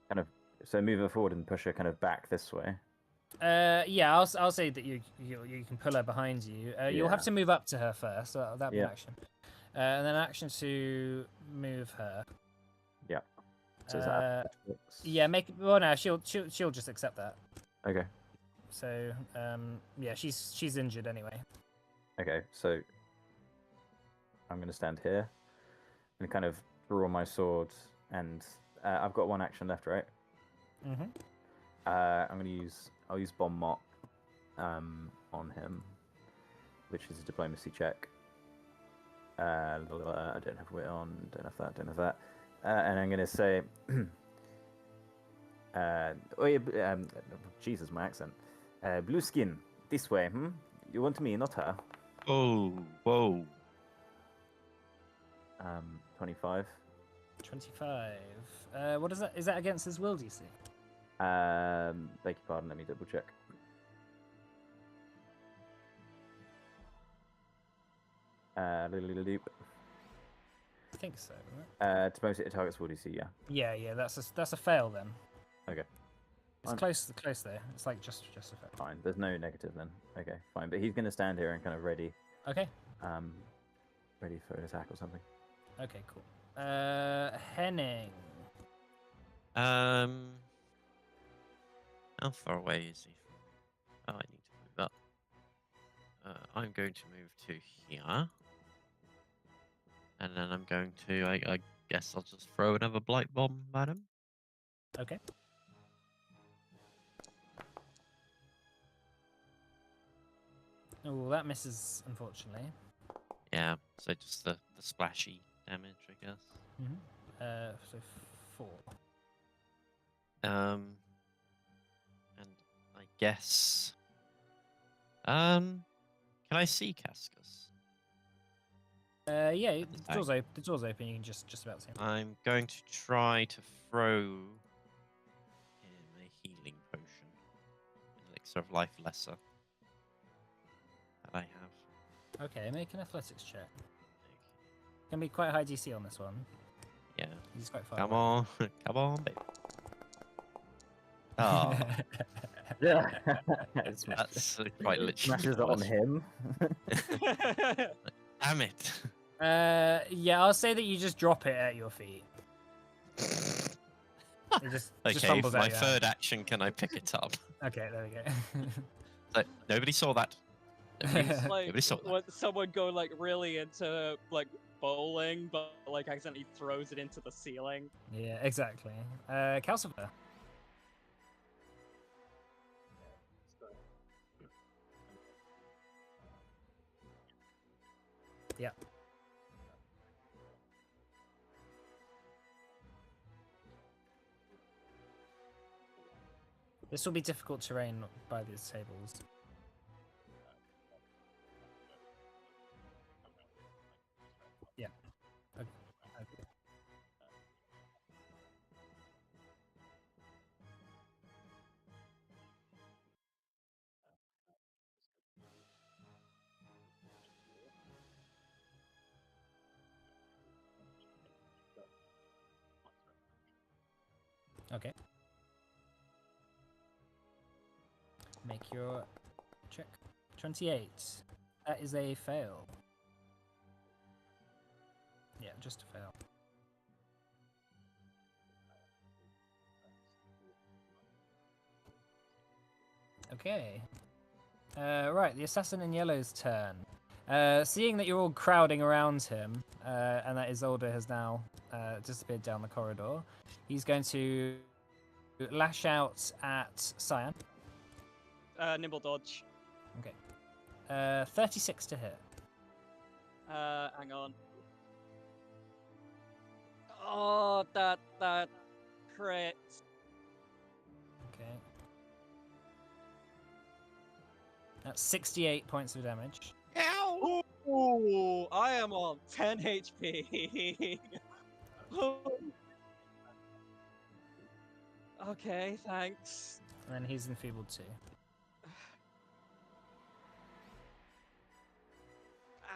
Kind of. So move her forward and push her kind of back this way. Yeah, I'll say that you can pull her behind you. You'll have Yeah. to move up to her first. So that'll be an Yeah. action. And then action to move her. Yeah. So is that Yeah, well no, she'll just accept that. Okay. So yeah, she's injured anyway. Okay. So I'm going to stand here and kind of draw my sword, and I've got 1 action left, right? Mhm. I'll use bomb mop on him, which is a diplomacy check. I don't have wit on, don't have that. And I'm gonna say, Jesus, my accent. Blue skin, this way. You want me, not her. Oh, whoa. 25. 25. What is that? Is that against his will DC? Beg your pardon. Let me double check. I think so. Right? To most hit target's will DC, yeah. Yeah, that's a fail then. Okay. It's Fine. close there. It's like just a fail. Fine. There's no negative then. Okay, fine. But he's gonna stand here and kind of ready. Okay. Ready for an attack or something. Okay, cool. Henning. How far away is he? Oh, I need to move up. I'm going to move to here. And then I'm going to, I guess I'll just throw another blight bomb at him. Okay. Oh, that misses, unfortunately. Yeah, so just the splashy damage, I guess. So 4. And I guess, can I see Cascus? Yeah, At the the door's open. You can just about see him. I'm going to try to throw him a healing potion, elixir of life lesser that I have. Okay, make an athletics check. Can be quite high DC on this one. Yeah. He's quite far. Come away. on, come on, baby. Oh, Yeah. that's quite literally. Smashes it on him. Damn it. Yeah, I'll say that you just drop it at your feet. It just Okay, fumbles for out my your third action, can I pick it up? hand. Okay, there we go. So, nobody saw that. It's like Nobody saw that. when someone go like really into like bowling, but like accidentally throws it into the ceiling. Yeah, exactly. Calcifer. Yeah. This will be difficult terrain by these tables. Yeah. Okay. Okay. Make your check. 28. That is a fail. Yeah, just a fail. Okay. Right, the assassin in yellow's turn. Seeing that you're all crowding around him, and that Isolde has now disappeared down the corridor, he's going to lash out at Cyan. Nimble dodge. Okay. 36 to hit. Hang on. Oh, that crit. Okay. That's 68 points of damage. Ow! Ooh, I am on 10 HP. Okay, thanks. And then he's enfeebled too.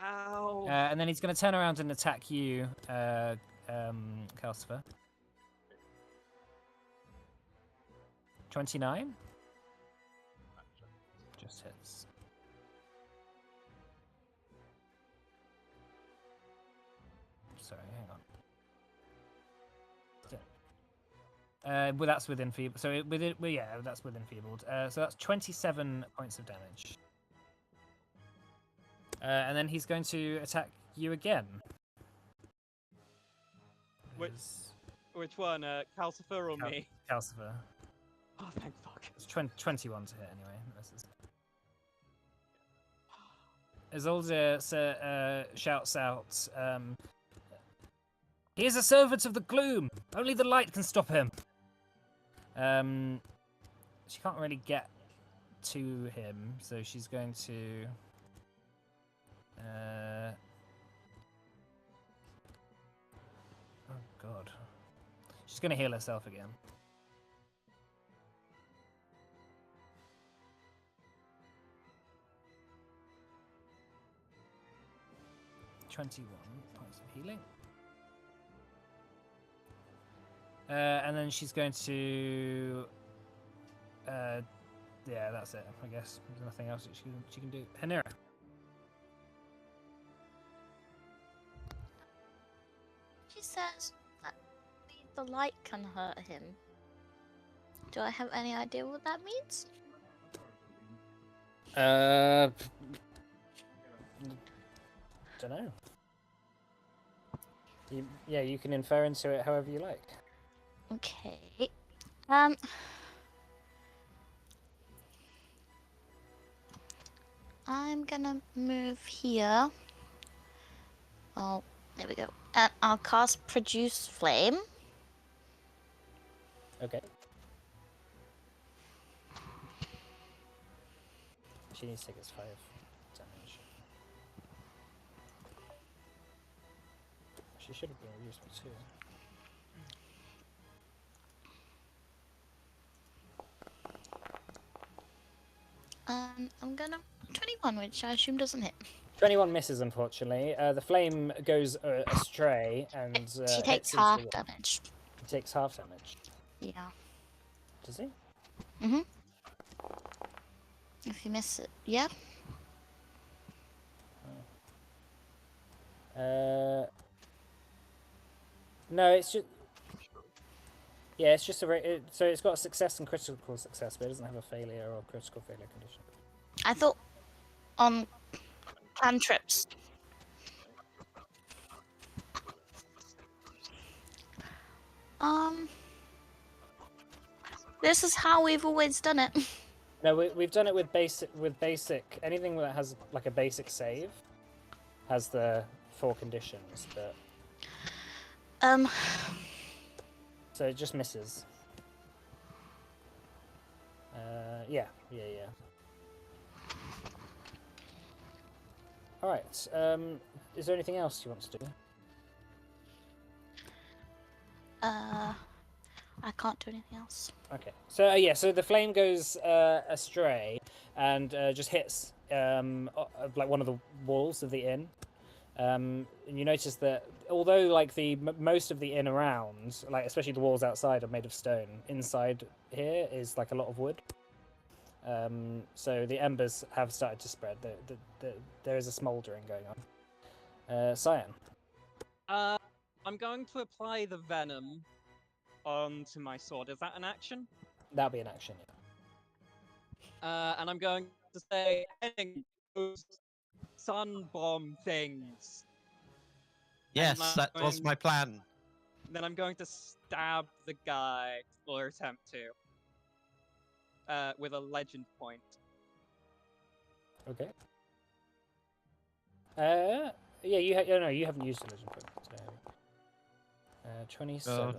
Ow. And then he's going to turn around and attack you, Calcifer. 29? Just hits. Sorry, hang on. Well, that's with enfeebled. So yeah, that's with enfeebled. So that's 27 points of damage. And then he's going to attack you again. Which one, Calcifer or me? Calcifer. Oh, thank fuck. It's 21 to hit anyway. Isolde shouts out, "He is a servant of the gloom! Only the light can stop him!" She can't really get to him, so she's going to... Oh god. She's going to heal herself again. £21 points of healing. And then she's going to... yeah, that's it, I guess. There's nothing else that she can do. Hanira. She says that the light can hurt him. Do I have any idea what that means? Don't know. You can infer into it however you like. Okay. I'm gonna move here. Oh, there we go. And I'll cast Produce Flame. Okay. She needs to take us 5 damage. She should have been reduced by 2. I'm gonna 21, which I assume doesn't hit. 21 misses, unfortunately. The flame goes astray and She takes hits half into damage. He takes half damage. Yeah. Does he? Mhm. If you miss it, yeah. No, it's just... Yeah, it's just so it's got a success and critical success, but it doesn't have a failure or critical failure condition. I thought on cantrips. This is how we've always done it. No, we've done it with basic anything that has like a basic save. has the 4 conditions, but so it just misses. Yeah. All right. Is there anything else you want to do? I can't do anything else. Okay. So yeah. So the flame goes astray and just hits like one of the walls of the inn. And you notice that although like most of the inn around, like especially the walls outside, are made of stone, inside here is like a lot of wood. So the embers have started to spread. There is a smouldering going on. Cyan. I'm going to apply the venom onto my sword. Is that an action? That'll be an action. Yeah. And I'm going to say, "Henning, those sun bomb things." Yes, that was my plan. Then I'm going to stab the guy, or attempt to, with a legend point. Okay. Yeah. You haven't used the legend point. So, 27. Oh,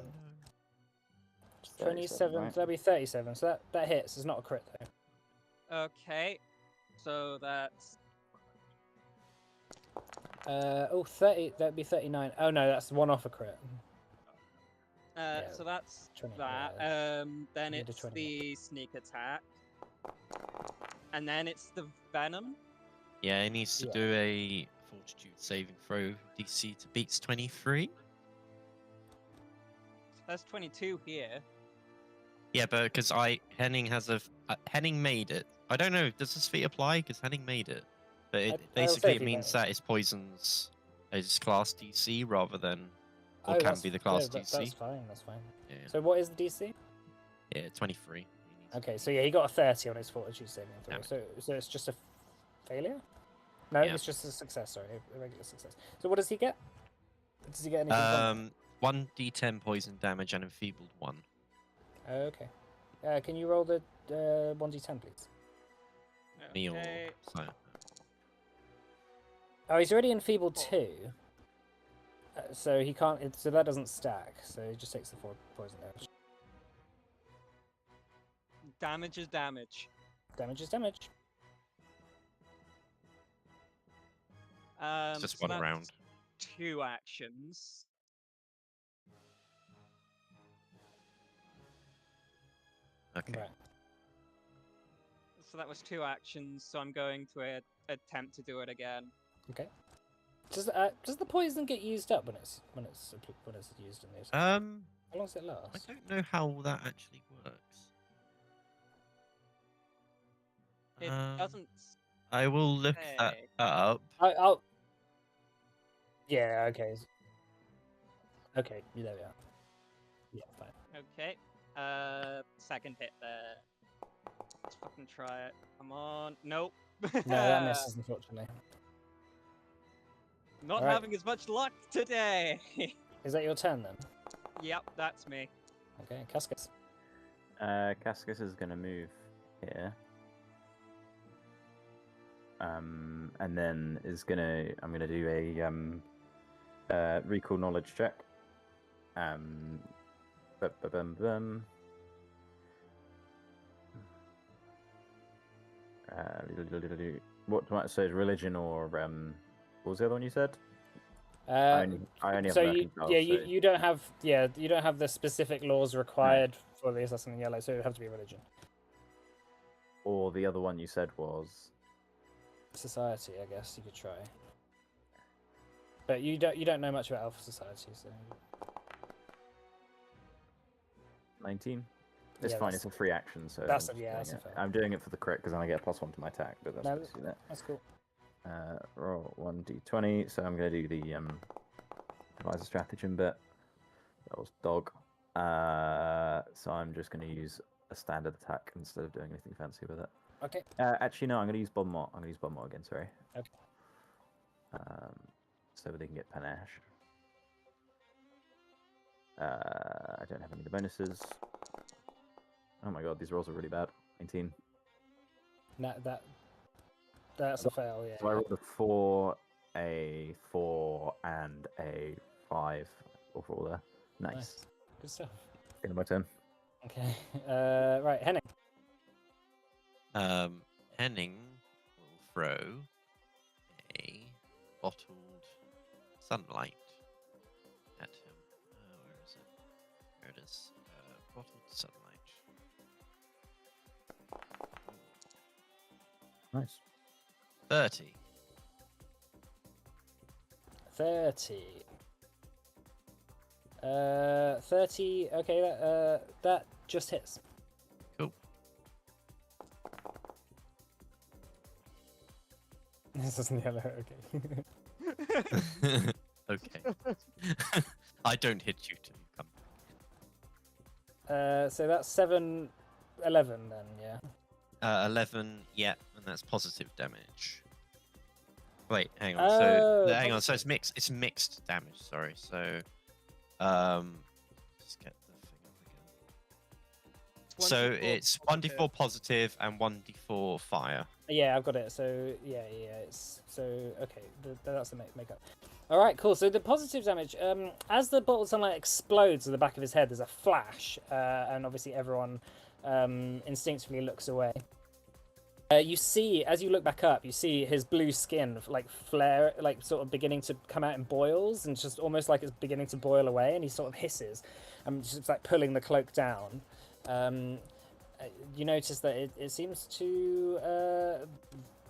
27. right? That'll be 37. So that hits. It's not a crit though. Okay, so that's 30. That'd be 39. Oh no, that's one off a crit. so that's 20, that. yeah. Then You did it's 20. the sneak attack, and then it's the venom. Yeah, he needs to Yeah. do a fortitude saving throw DC to beats 23. That's 22 here. Yeah, but because Henning has Henning made it. I don't know. Does this feat apply? Because Henning made it, but I'll basically say it if he means made it. that his poisons is class DC rather than or Oh, can that's- be the class yeah, DC. That's fine. That's fine. Yeah, So what is the DC? yeah, 23. Okay, so yeah, he got a 30 on his fortitude saving throw. Damn it. So it's just a failure? No, Yeah. it's just a success. Sorry, a regular success. So what does he get? Does he get anything? From 1d10 poison damage and enfeebled 1. Okay. Can you roll the 1d10, please? Me or Okay. so. Oh, he's already enfeebled 2. So he can't. So that doesn't stack. So he just takes the 4 poison damage. Damage is damage. Damage is damage. It's just So one that's round. 2 actions. Okay. Right. So that was 2 actions. So I'm going to attempt to do it again. Okay. Does the poison get used up when it's used in this? I How long does it last? don't know how that actually works. It Um, doesn't. I will look that say. up. I'll. Yeah. Okay. Okay. There we are. Yeah. Fine. Okay. Second hit there. Let's fucking try it. Come on. Nope. No, that misses unfortunately. Not Alright. having as much luck today. Is that your turn then? Yep, that's me. Okay, Cascus. Cascus is going to move here. And then I'm gonna do a recall knowledge check. What so religion or what was the other one you said? I only have So mercantile, you don't have the specific laws required for the assassin in yellow, so it would have to be religion. Or the other one you said was Society, I guess you could try. But you don't know much about Alpha Society, so 19. It's Yeah, fine. that's- It's a free action, so that's I'm a- just yeah, doing that's a it. fair. I'm doing it for the crit because then I get a +1 to my attack. But that's No, basically that. that's cool. Roll 1d20. So I'm going to do the devise a stratagem bit. That was dog. So I'm just going to use a standard attack instead of doing anything fancy with it. Okay. Actually, no. I'm going to use Bon Mot. I'm going to use Bon Mot again. Sorry. Okay. So they can get panache. I don't have any of the bonuses. Oh my god, these rolls are really bad. 19. That's a fail. Yeah. So I rolled a 4, a 4 and a 5 overall there. Nice. Good stuff. End of my turn. Okay. Right, Henning. Henning will throw a bottled sunlight at him. Where is it? There it is. Bottled sunlight. Nice. 30. 30. 30. Okay, that just hits. Cool. This isn't yellow. Okay. Okay. I don't hit you till you come. So that's 7, 11 then, yeah. 11, yeah, and that's positive damage. Wait, hang on. Oh, Hang on. So positive. it's mixed damage. Sorry. So, just get the thing up again. So 24 it's positive. 1d4 positive and 1d4 fire. Yeah, I've got it. So yeah, it's so okay. That's the makeup. All right, cool. So the positive damage, as the bottle of sunlight explodes at the back of his head, there's a flash, and obviously everyone instinctively looks away. You see, as you look back up, you see his blue skin like flare, like sort of beginning to come out in boils, and just almost like it's beginning to boil away, and he sort of hisses, and just like pulling the cloak down. You notice that it seems to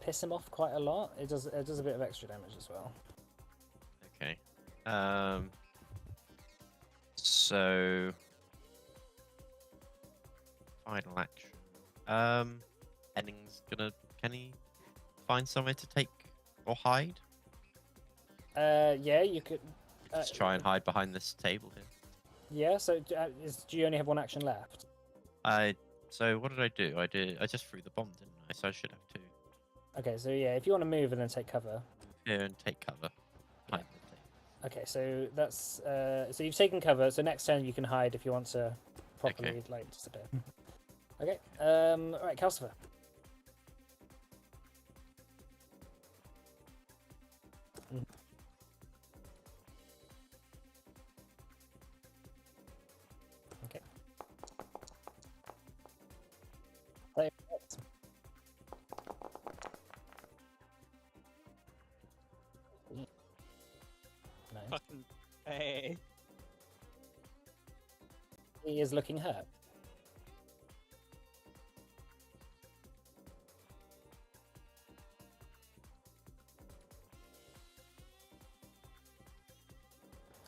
piss him off quite a lot. It does a bit of extra damage as well. Okay. So final action. Henning's gonna. Can he find somewhere to take or hide? Yeah, you could. Just try and hide behind this table here. Yeah. So do you only have one action left? So what did I do? I just threw the bomb, didn't I? So I should have 2. Okay. So yeah, if you want to move and then take cover. Here and take cover. Behind the table. Okay. So that's so you've taken cover. So next turn you can hide if you want to properly like disappear. Okay. All right, Calcifer. Okay. Play it. Nice. Fucking hey. He is looking hurt.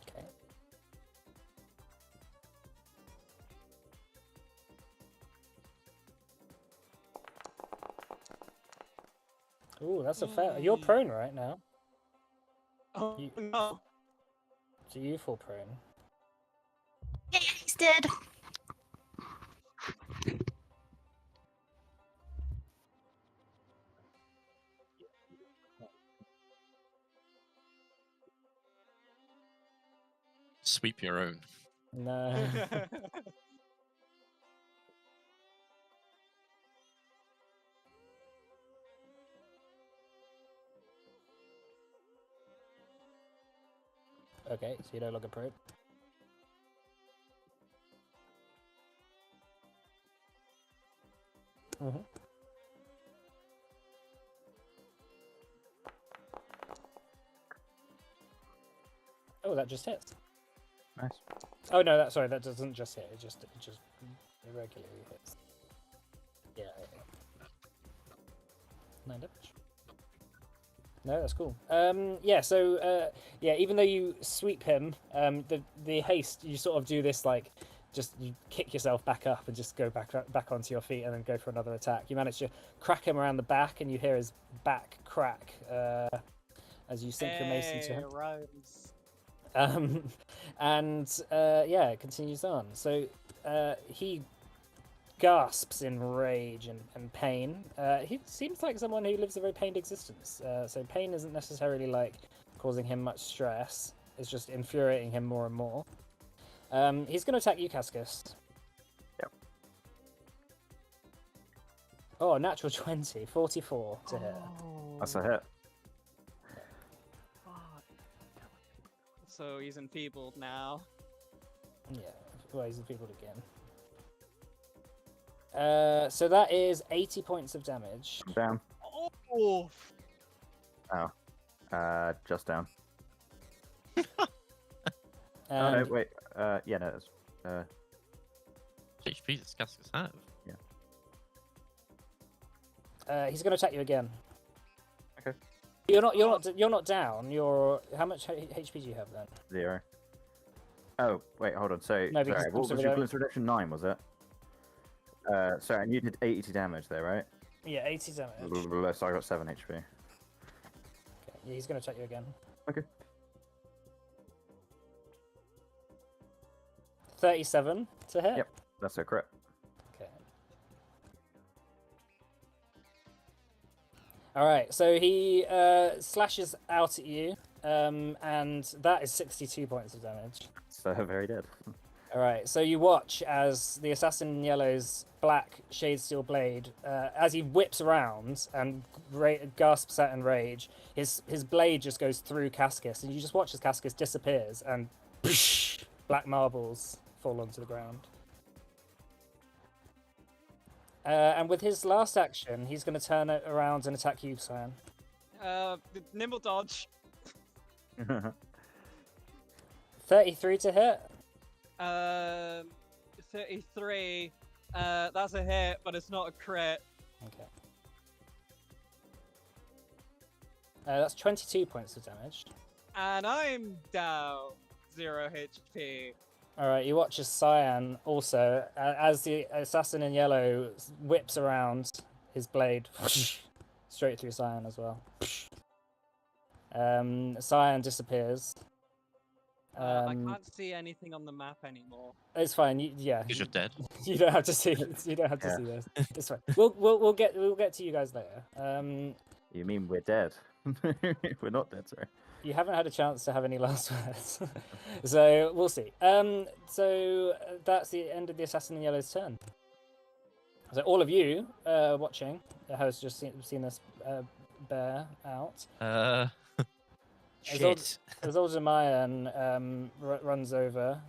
Okay. Ooh, that's a fair. You're prone right now. Oh You- no. So you fall prone. Yeah, he's dead. Sweep your own. No. Okay, so you no longer prone. Mm-hmm. Oh, that just hits. Nice. Oh no, that doesn't just hit. It just irregularly hits. Yeah. 9 damage. No, that's cool. Yeah. So yeah, even though you sweep him, the haste, you sort of do this like, just you kick yourself back up and just go back onto your feet and then go for another attack. You manage to crack him around the back, and you hear his back crack as you sink your mace into him. Rose. And yeah, it continues on. So he gasps in rage and pain. He seems like someone who lives a very pained existence. So pain isn't necessarily like causing him much stress. It's just infuriating him more and more. He's going to attack you, Cascus. Yep. Oh, natural 20, 44 to hit. That's a hit. so he's enfeebled now. Yeah, well, he's enfeebled again. So that is 80 points of damage. Down. Oh! Just down. Oh And no, wait. Yeah, no, that's HP does Cascus have? he's going to attack you again. Okay. You're not down. You're how much HP do you have then? 0. Oh, wait, hold on. So, No, because sorry, what also was we your don't- balance reduction? 9, was it? Sorry, and you did 80 damage there, right? Yeah, 80 damage. So I got 7 HP. Okay. Yeah, he's going to attack you again. Okay. 37 to hit. Yep. That's a crit. Okay. All right. So he slashes out at you, and that is 62 points of damage. So very dead. All right. So you watch as the assassin in yellow's black shade steel blade, as he whips around and gasps out in rage, his blade just goes through Cascus, and you just watch as Cascus disappears and black marbles fall onto the ground. And with his last action, he's going to turn it around and attack you, Cyan. Nimble dodge. 33 to hit. 33. That's a hit, but it's not a crit. Okay. That's 22 points of damage. And I'm down 0 HP. All right, you watch as Cyan also, as the assassin in yellow whips around his blade straight through Cyan as well. Cyan disappears. I can't see anything on the map anymore. It's fine. Yeah, Because you're dead. you don't have to see. You don't have to see this. It's fine. We'll get to you guys later. You mean we're dead? We're not dead, sorry. You haven't had a chance to have any last words, so we'll see. So that's the end of the Assassin in Yellow's turn. So all of you watching, has just seen this bear out. Shit. As Mayan runs over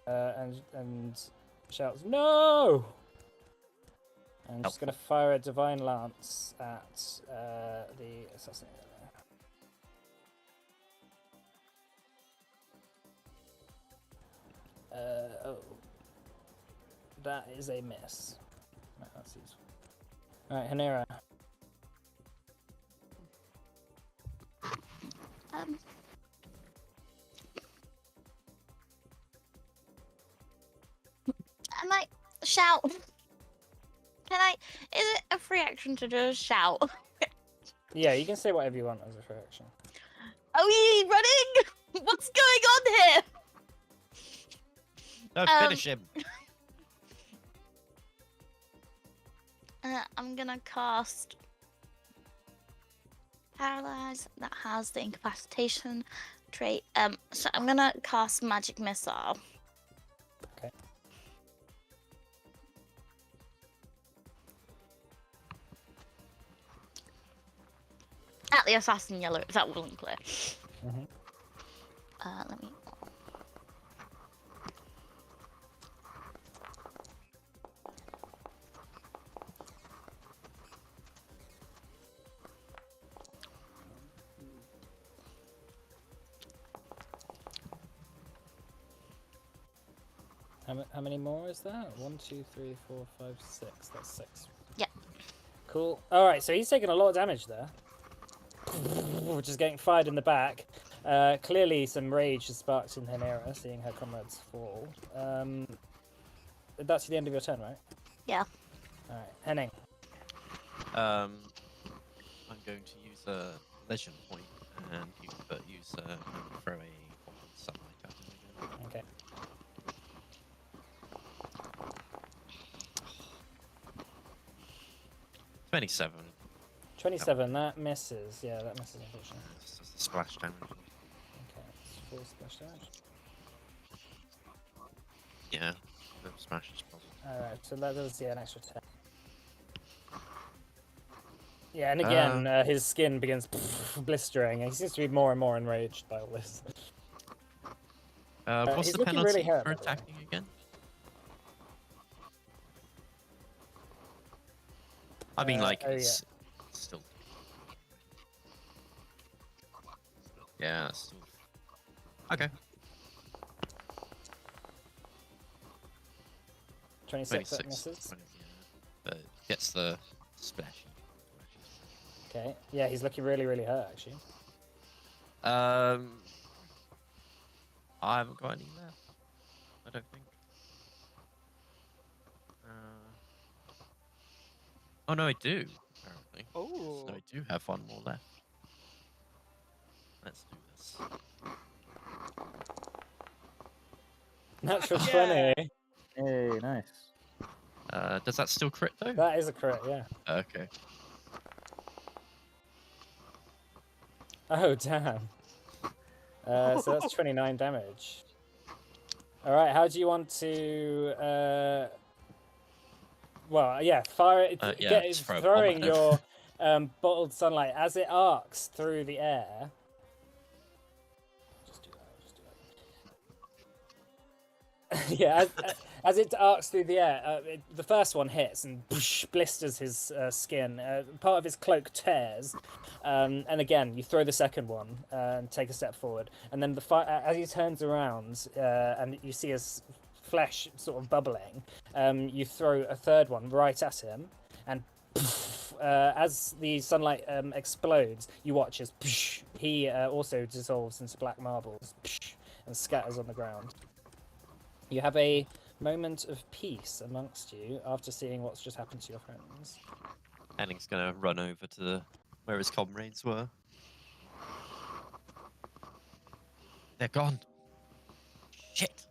and shouts, "No!" And just going to fire a Divine Lance at the Assassin in Yellow. That is a miss. Right, that's useful. Alright, Hanera. I might shout. Is it a free action to just shout? Yeah, you can say whatever you want as a free action. Are we running? What's going on here? No, finish him. I'm gonna cast Paralyze. That has the incapacitation trait. So I'm gonna cast Magic Missile. Okay. At the assassin yellow, if that wasn't clear. Mhm. Let me. How many more is that? 1, 2, 3, 4, 5, 6. That's 6. Yeah. Cool. All right, so he's taking a lot of damage there. Just getting fired in the back. Clearly, some rage has sparked in Hanera, seeing her comrades fall. That's the end of your turn, right? Yeah. All right, Henning. I'm going to use a legend point and throw a sunlight at him again. Okay. $27. 27. That misses. Yeah, that misses, unfortunately. It's just a splash damage. Okay, it's full splash damage. Yeah, the smash is positive. Alright, so that does an extra 10. Yeah, and again, his skin begins blistering, and he seems to be more and more enraged by all this. What's he's the looking penalty really hurt, for by the way. attacking again? I mean, like, oh, it's still. Yeah, it's still. Okay. 26 that 26. misses. 20, yeah. But gets the splashy. Okay. Yeah, he's looking really, really hurt, actually. I haven't got any left. I don't think. Oh no, I do. Apparently. Oh. So I do have one more left. Let's do this. Natural Yeah. 20. Hey, nice. Does that still crit though? That is a crit, yeah. Okay. Oh, damn. So that's 29 damage. Alright, how do you want to... Well, yeah, fire it. Yeah, just throw a bomb throwing at him. your bottled sunlight as it arcs through the air. Just do that. Yeah, as it arcs through the air, the first one hits and blisters his skin. Part of his cloak tears, and again you throw the second one and take a step forward. And then as he turns around and you see his flesh sort of bubbling, you throw a third one right at him, and as the sunlight explodes, you watch as he also dissolves into black marbles and scatters on the ground. You have a moment of peace amongst you after seeing what's just happened to your friends. Henning's gonna run over to where his comrades were. They're gone. Shit.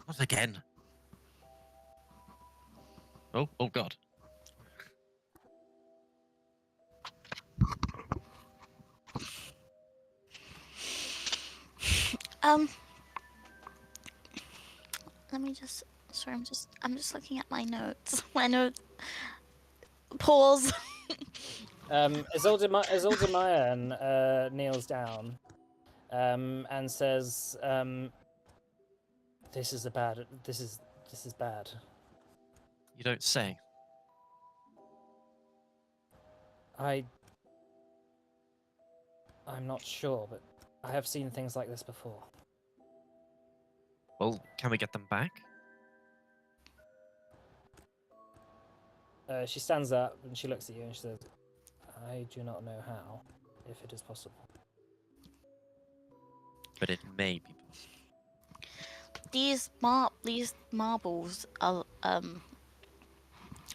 Not again. Oh god. Let me just. Sorry, I'm just looking at my notes. My note. Pause. Isolde Mayan kneels down and says, "This is bad. This is bad. You don't say. I'm not sure, but I have seen things like this before." Well, can we get them back? She stands up and she looks at you and she says, "I do not know how, if it is possible." But it may be possible. These marbles are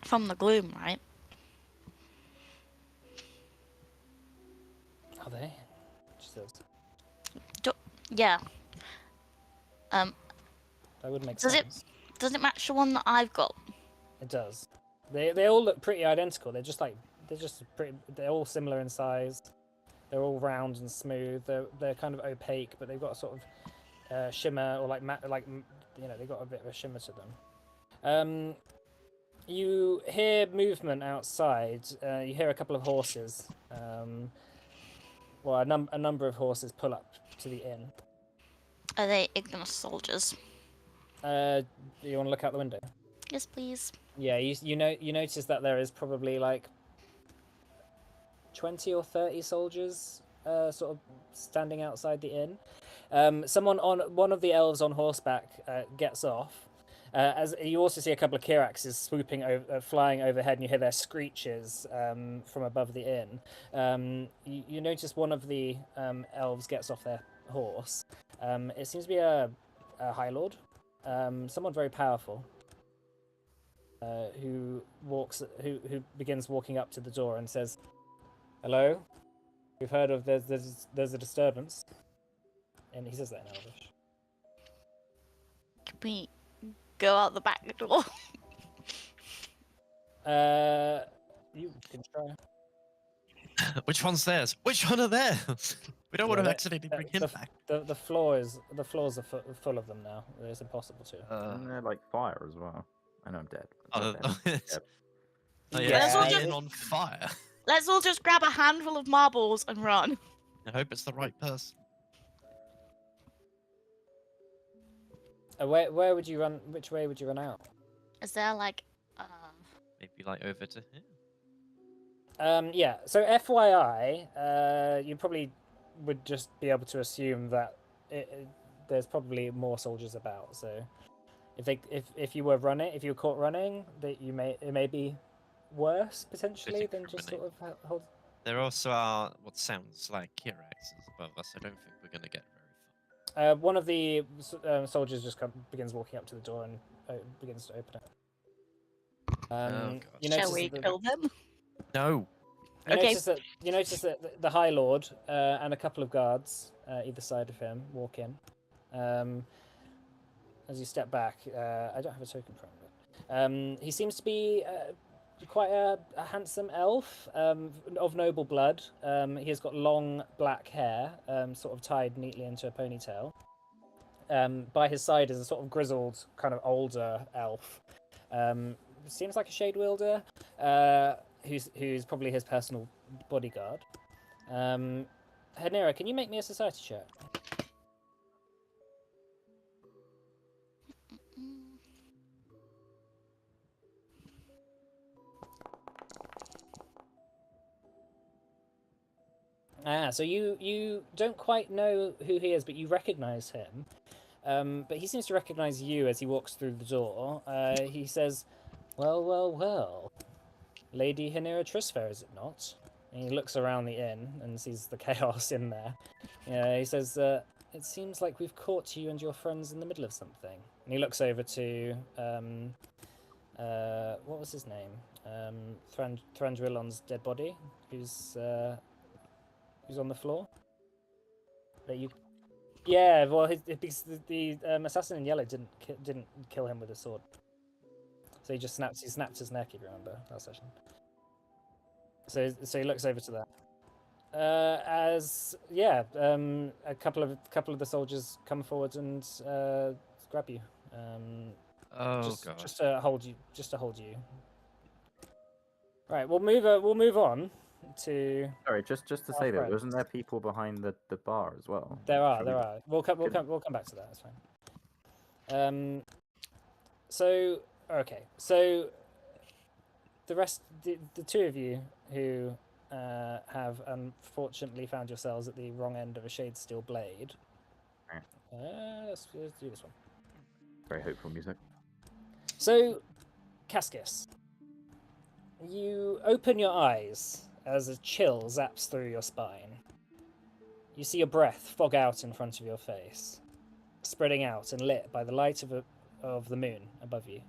from the gloom, right? Are they? She says. Yeah. That would make Does it- sense. Does it match the one that I've got? It does. They all look pretty identical. They're all similar in size. They're all round and smooth. They're kind of opaque, but they've got a sort of shimmer or they've got a bit of a shimmer to them. You hear movement outside. You hear a couple of horses. A number of horses pull up to the inn. Are they Ignis soldiers? You want to look out the window? Yes, please. Yeah, you notice that there is probably like 20 or 30 soldiers sort of standing outside the inn. One of the elves on horseback gets off. As you also see a couple of Kiraxes flying overhead, and you hear their screeches from above the inn. You notice one of the elves gets off their horse. It seems to be a High Lord, someone very powerful, who begins walking up to the door and says, "Hello, we've heard of there's a disturbance," and he says that in Elvish. Can we go out the back door? You can try. Which one's theirs? Which one are theirs? We don't want to Yeah, accidentally bring him back. The floors are full of them now. It's impossible to. And they're like fire as well. I know I'm dead. Oh, I'm dead. Yep. Oh, Yeah, yeah, Let's all it's just- on fire. Let's all just grab a handful of marbles and run. I hope it's the right person. Where would you run? Which way would you run out? Is there like Maybe like over to here. Yeah. So FYI, you probably would just be able to assume that there's probably more soldiers about. So if you were caught running, that it may be worse potentially than just sort of hold. There also are what sounds like Kirexes above us. I don't think we're going to get very far. One of the soldiers just begins walking up to the door and begins to open it. God. shall we kill them? No. Okay. You notice that the High Lord and a couple of guards either side of him walk in. As you step back, I don't have a token for him. He seems to be quite a handsome elf of noble blood. He has got long black hair, sort of tied neatly into a ponytail. By his side is a sort of grizzled, kind of older elf. Seems like a shade wielder, who's probably his personal bodyguard. Hanera, can you make me a society check? So you don't quite know who he is, but you recognise him. But he seems to recognise you as he walks through the door. He says, well, Lady Hanera Trisfair, is it not? And he looks around the inn and sees the chaos in there. He says, it seems like we've caught you and your friends in the middle of something. And he looks over to, what was his name? Thranduilon's dead body, who's on the floor. That you, yeah. Well, because the assassin in yellow didn't kill him with a sword, so he snapped his neck. If you remember that session. So he looks over to that. A couple of the soldiers come forward and grab you. God. Just to hold you. Right, we'll move on to. Sorry, just to say that, wasn't there people behind the bar as well? There are. We'll come back to that. That's fine. So the rest, the two of you who have unfortunately found yourselves at the wrong end of a shade steel blade. Right. Let's do this one. Very hopeful music. So, Cascus, you open your eyes as a chill zaps through your spine. You see your breath fog out in front of your face, spreading out and lit by the light of the moon above you.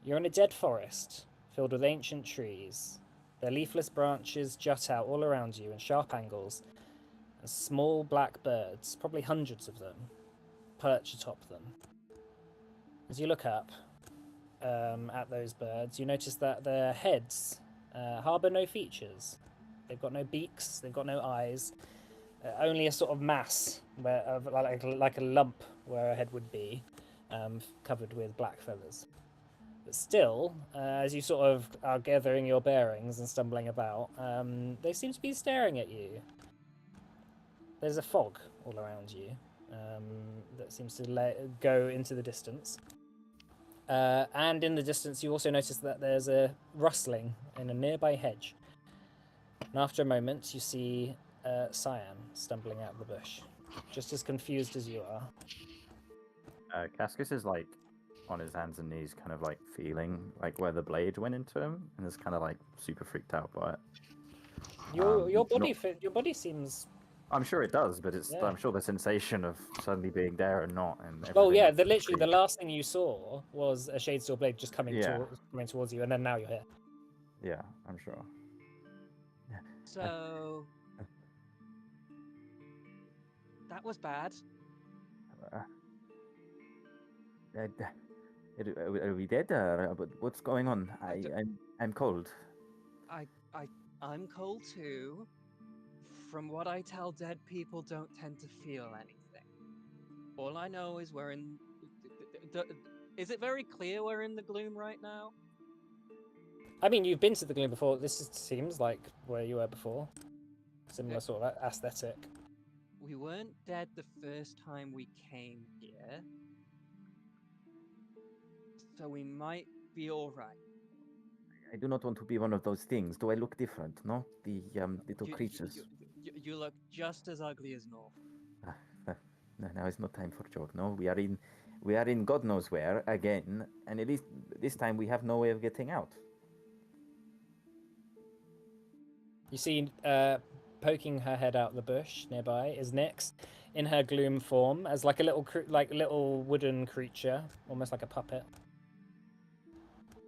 You're in a dead forest filled with ancient trees. Their leafless branches jut out all around you in sharp angles, and small black birds, probably hundreds of them, perch atop them. As you look up at those birds, you notice that their heads harbour no features. They've got no beaks, they've got no eyes, only a sort of mass like a lump where a head would be, covered with black feathers. But still, as you sort of are gathering your bearings and stumbling about, they seem to be staring at you. There's a fog all around you that seems to go into the distance. And in the distance, you also notice that there's a rustling in a nearby hedge. And after a moment, you see Cyan stumbling out of the bush, just as confused as you are. Cascus is like on his hands and knees, kind of like feeling like where the blade went into him, and is kind of like super freaked out by it. Your body seems. I'm sure it does, but it's. Yeah. I'm sure the sensation of suddenly being there and not, and Oh yeah, everything the last thing you saw was a shadesteel blade just coming towards you, and then now you're here. Yeah, I'm sure. So that was bad. Are we dead? But what's going on? I'm cold. I'm cold too. From what I tell, dead people don't tend to feel anything. All I know is we're in. Is it very clear we're in the gloom right now? I mean, you've been to the gloom before. Seems like where you were before. Similar sort of aesthetic. We weren't dead the first time we came here. so we might be all right. I do not want to be one of those things. Do I look different? No, the little You, creatures. you look just as ugly as North. No, now is not time for joke. No, we are in God knows where again, and at least this time we have no way of getting out. You see, poking her head out the bush nearby is Nyx, in her gloom form, as like a little wooden creature, almost like a puppet.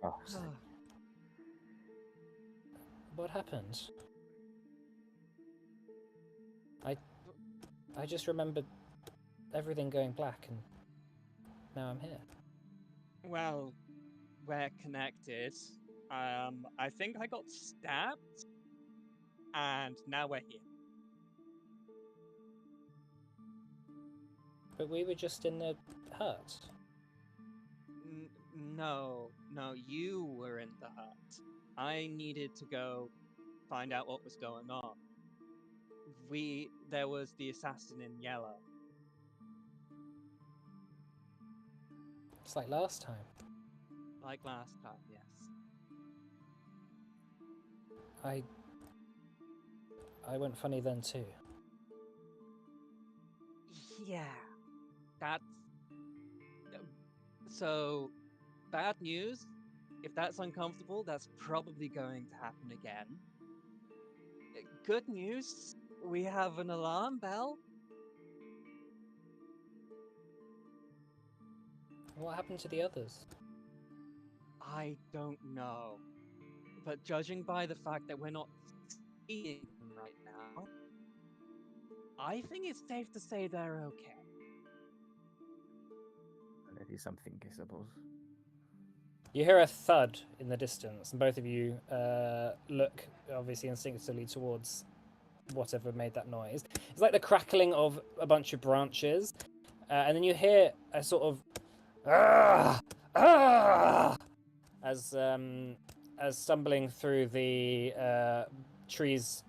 Oh, What happened? I just remembered everything going black, and now I'm here. Well, we're connected. I think I got stabbed, and now we're here. But we were just in the hut. No, you were in the hut. I needed to go find out what was going on. There was the assassin in yellow. It's like last time. Like last time, yes. I went funny then too. Yeah. That's... So, bad news. If that's uncomfortable, that's probably going to happen again. Good news. We have an alarm bell. What happened to the others? I don't know. But judging by the fact that we're not seeing them right now, I think it's safe to say they're okay. that is something, I suppose. You hear a thud in the distance, and both of you look, obviously instinctively, towards whatever made that noise. It's like the crackling of a bunch of branches, and then you hear a sort of "Ah! Ah!" as stumbling through the trees,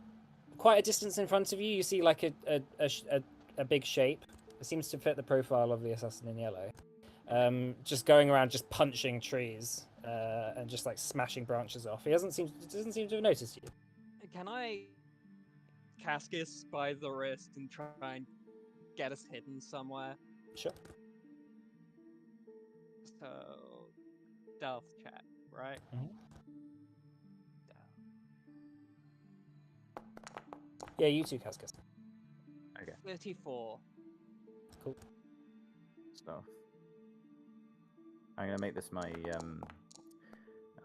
quite a distance in front of you. You see like a big shape. It seems to fit the profile of the assassin in yellow. Just going around, just punching trees and just like smashing branches off. He doesn't seem to have noticed you. Can I Cascus by the wrist and try and get us hidden somewhere? Sure. So, stealth check, right? Mhm. Yeah, you too, Cascus. Okay. 34. Cool. So I'm gonna make this my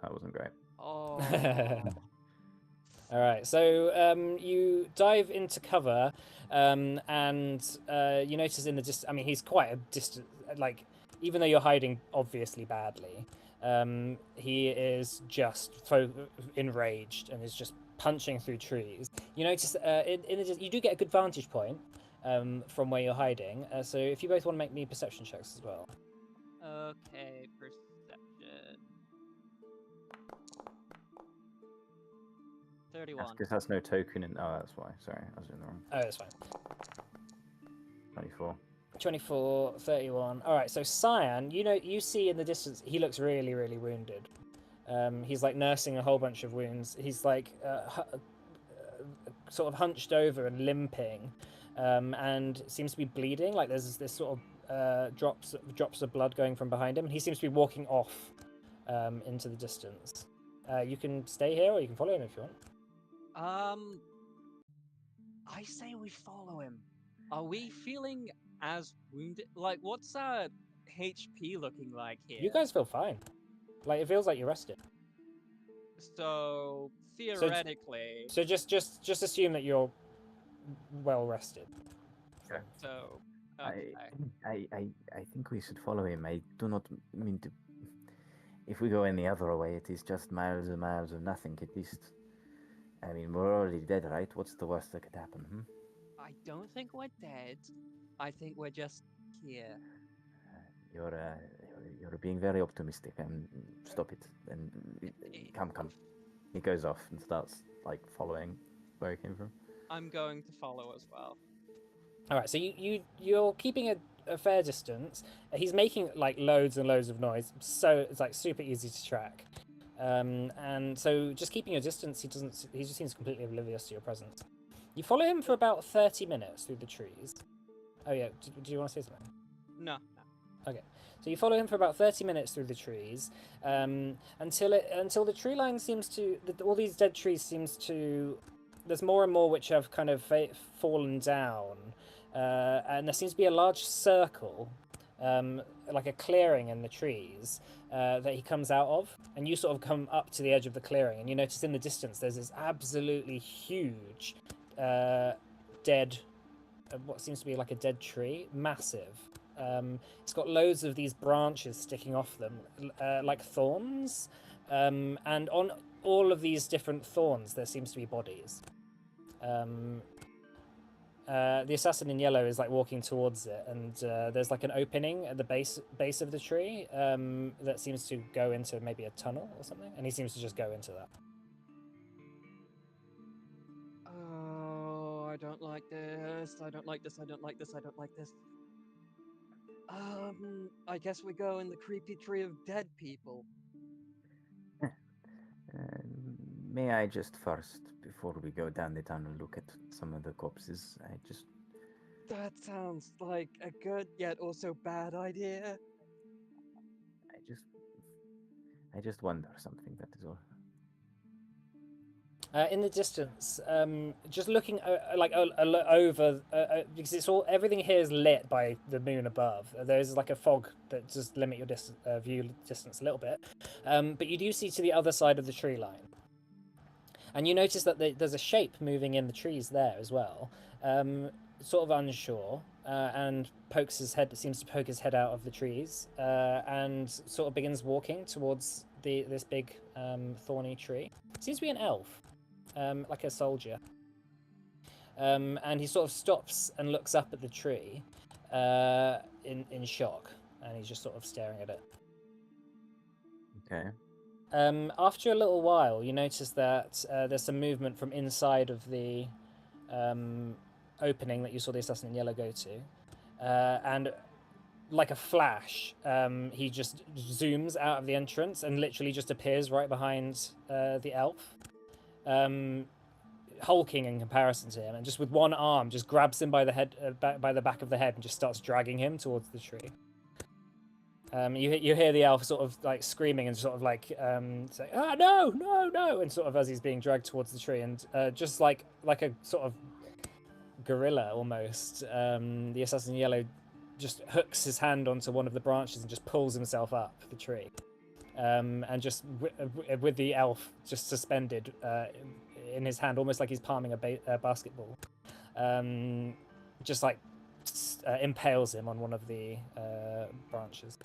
that wasn't great. Oh. All right, so you dive into cover, and you notice in the distance. I mean, he's quite a distant. Like, even though you're hiding obviously badly, he is just enraged and is just punching through trees. You notice you do get a good vantage point from where you're hiding. So if you both want to make me perception checks as well. Okay, perception. 31. Because that's no token in. Oh, that's why. Sorry, I was doing the wrong. Oh, that's fine. 24. 24, 31. All right, so Cyan, you see in the distance, he looks really, really wounded. He's like nursing a whole bunch of wounds. He's like sort of hunched over and limping, and seems to be bleeding. Like there's this sort of drops of blood going from behind him. And he seems to be walking off into the distance. You can stay here, or you can follow him if you want. I say we follow him. Are we feeling as wounded? Like, what's our HP looking like here? You guys feel fine. Like, it feels like you're rested. So theoretically. So just assume that you're well rested. Okay. So okay. I think we should follow him. I do not mean to. If we go any other way, it is just miles and miles of nothing. At least, I mean, we're already dead, right? What's the worst that could happen? I don't think we're dead. I think we're just here. You're being very optimistic. Stop it. And come. He goes off and starts like following where he came from. I'm going to follow as well. All right, so you're keeping a a fair distance. He's making like loads and loads of noise, so it's like super easy to track. And so just keeping your distance, he just seems completely oblivious to your presence. You follow him for about 30 minutes through the trees. Oh yeah, do you want to say something? No. Okay, so you follow him for about 30 minutes through the trees, until the tree line seems to, all these dead trees seems to, there's more and more which have kind of fallen down, and there seems to be a large circle, like a clearing in the trees, that he comes out of, and you sort of come up to the edge of the clearing, and you notice in the distance there's this absolutely huge, dead, what seems to be like a dead tree, massive. It's got loads of these branches sticking off them, like thorns, and on all of these different thorns there seems to be bodies. The assassin in yellow is like walking towards it, and there's like an opening at the base of the tree, that seems to go into maybe a tunnel or something, and he seems to just go into that. Oh, I don't like this. I don't like this. I don't like this. I don't like this. I guess we go in the creepy tree of dead people. May I just first, before we go down the tunnel, look at some of the corpses? That sounds like a good yet also bad idea. I just wonder something. That is all. In the distance, just looking over, because it's all, everything here is lit by the moon above. There's like a fog that just limit your view distance a little bit, but you do see to the other side of the tree line, and you notice that there's a shape moving in the trees there as well, sort of unsure, and seems to poke his head out of the trees, and sort of begins walking towards this big thorny tree. Seems to be an elf. Like a soldier, and he sort of stops and looks up at the tree, in shock, and he's just sort of staring at it. Okay. After a little while, you notice that there's some movement from inside of the opening that you saw the assassin in yellow go to, and like a flash, he just zooms out of the entrance and literally just appears right behind the elf. Hulking in comparison to him, and just with one arm just grabs him by the head, by the back of the head, and just starts dragging him towards the tree. You hear the elf sort of like screaming and sort of like saying, "Ah, no, no, no!" and sort of as he's being dragged towards the tree, and just like a sort of gorilla almost, the assassin in yellow just hooks his hand onto one of the branches and just pulls himself up the tree. And just with the elf just suspended in his hand, almost like he's palming a basketball, just like impales him on one of the branches.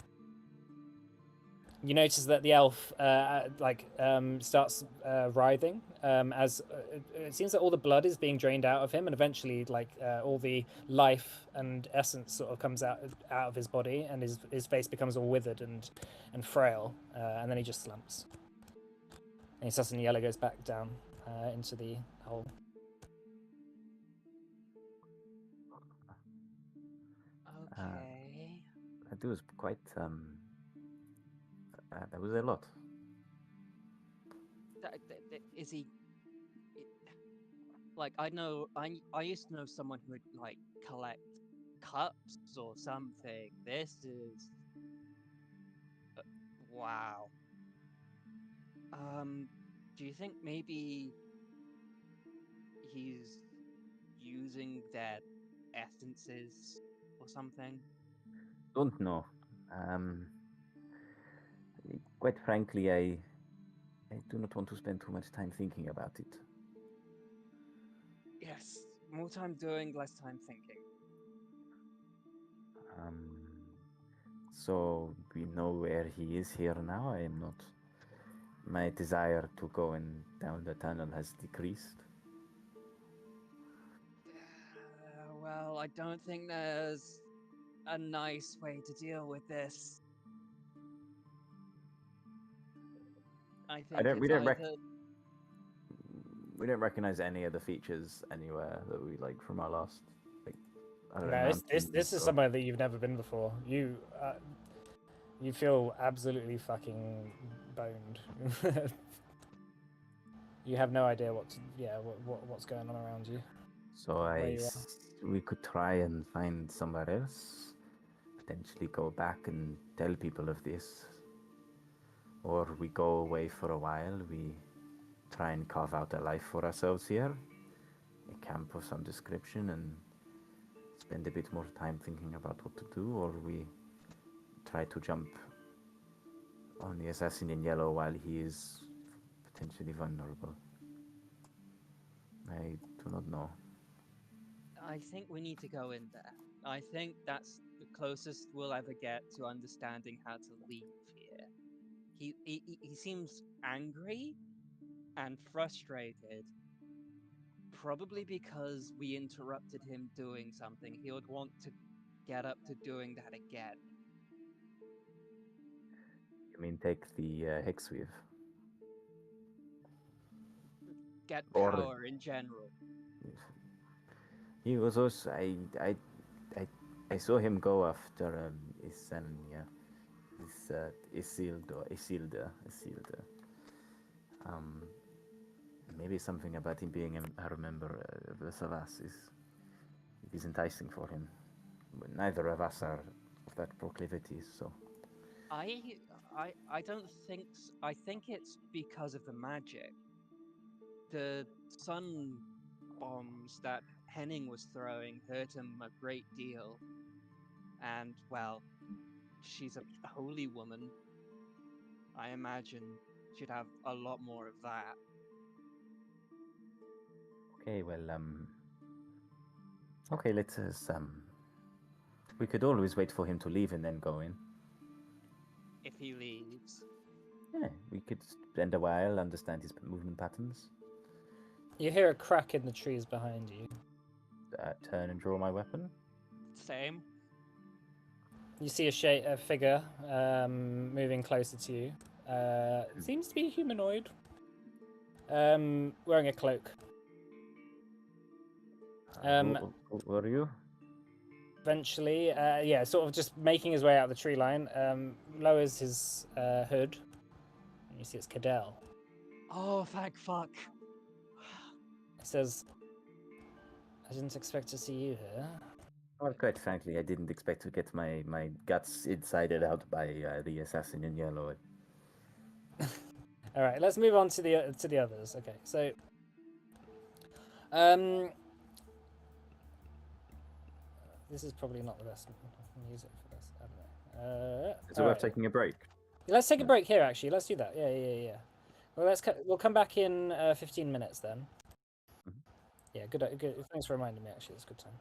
You notice that the elf starts writhing, as it seems that all the blood is being drained out of him, and eventually all the life and essence sort of comes out of his body, and his face becomes all withered and frail, and then he just slumps. And assassin yellow goes back down into the hole. Okay. That was quite. That was a lot. Is he? Like, I know, I used to know someone who would like collect cups or something. This is wow. Do you think maybe he's using their essences or something? Don't know. Quite frankly, I do not want to spend too much time thinking about it. Yes, more time doing, less time thinking. So we know where he is here now. I am not. My desire to go down the tunnel has decreased. Well, I don't think there's a nice way to deal with this. I think we don't recognize any of the features anywhere that we like from our last Are No, this mountains is or- somewhere that you've never been before. You feel absolutely fucking boned. You have no idea what's going on around you. So Where you are. we could try and find somewhere else. Potentially go back and tell people of this. Or we go away for a while. We try and carve out a life for ourselves here. A camp of some description and spend a bit more time thinking about what to do. Or we try to jump on the assassin in yellow while he is potentially vulnerable. I do not know. I think we need to go in there. I think that's the closest we'll ever get to understanding how to leave here. He seems angry and frustrated, probably because we interrupted him doing something. He would want to get up to doing that again. You mean take the Hexweave? Get Or- power in general. He was also I saw him go after Isenia, Isilda. Maybe something about him being a member of the Savas is enticing for him. But neither of us are of that proclivity, so I don't think I think it's because of the magic. The sun bombs that Henning was throwing hurt him a great deal. And well, she's a holy woman. I imagine she'd have a lot more of that. okay. Well, okay. Let's we could always wait for him to leave and then go in. If he leaves. Yeah, we could spend a while, understand his movement patterns, You hear a crack in the trees behind you. turn and draw my weapon. Same. You see a figure moving closer to you. Seems to be humanoid. Wearing a cloak. Who are you? Eventually, sort of just making his way out of the tree line, lowers his hood, and you see it's Cadell. Oh, thank fuck. He says, "I didn't expect to see you here." Well, quite frankly, I didn't expect to get my guts insided out by the assassin in yellow. All right, let's move on to the others. Okay, so this is probably not the best music for this. I don't know. Is it worth taking a break? Let's take a break here. Actually, let's do that. Yeah. Well, we'll come back in 15 minutes then. Mhm. Yeah, good. Thanks for reminding me. Actually, it's a good time.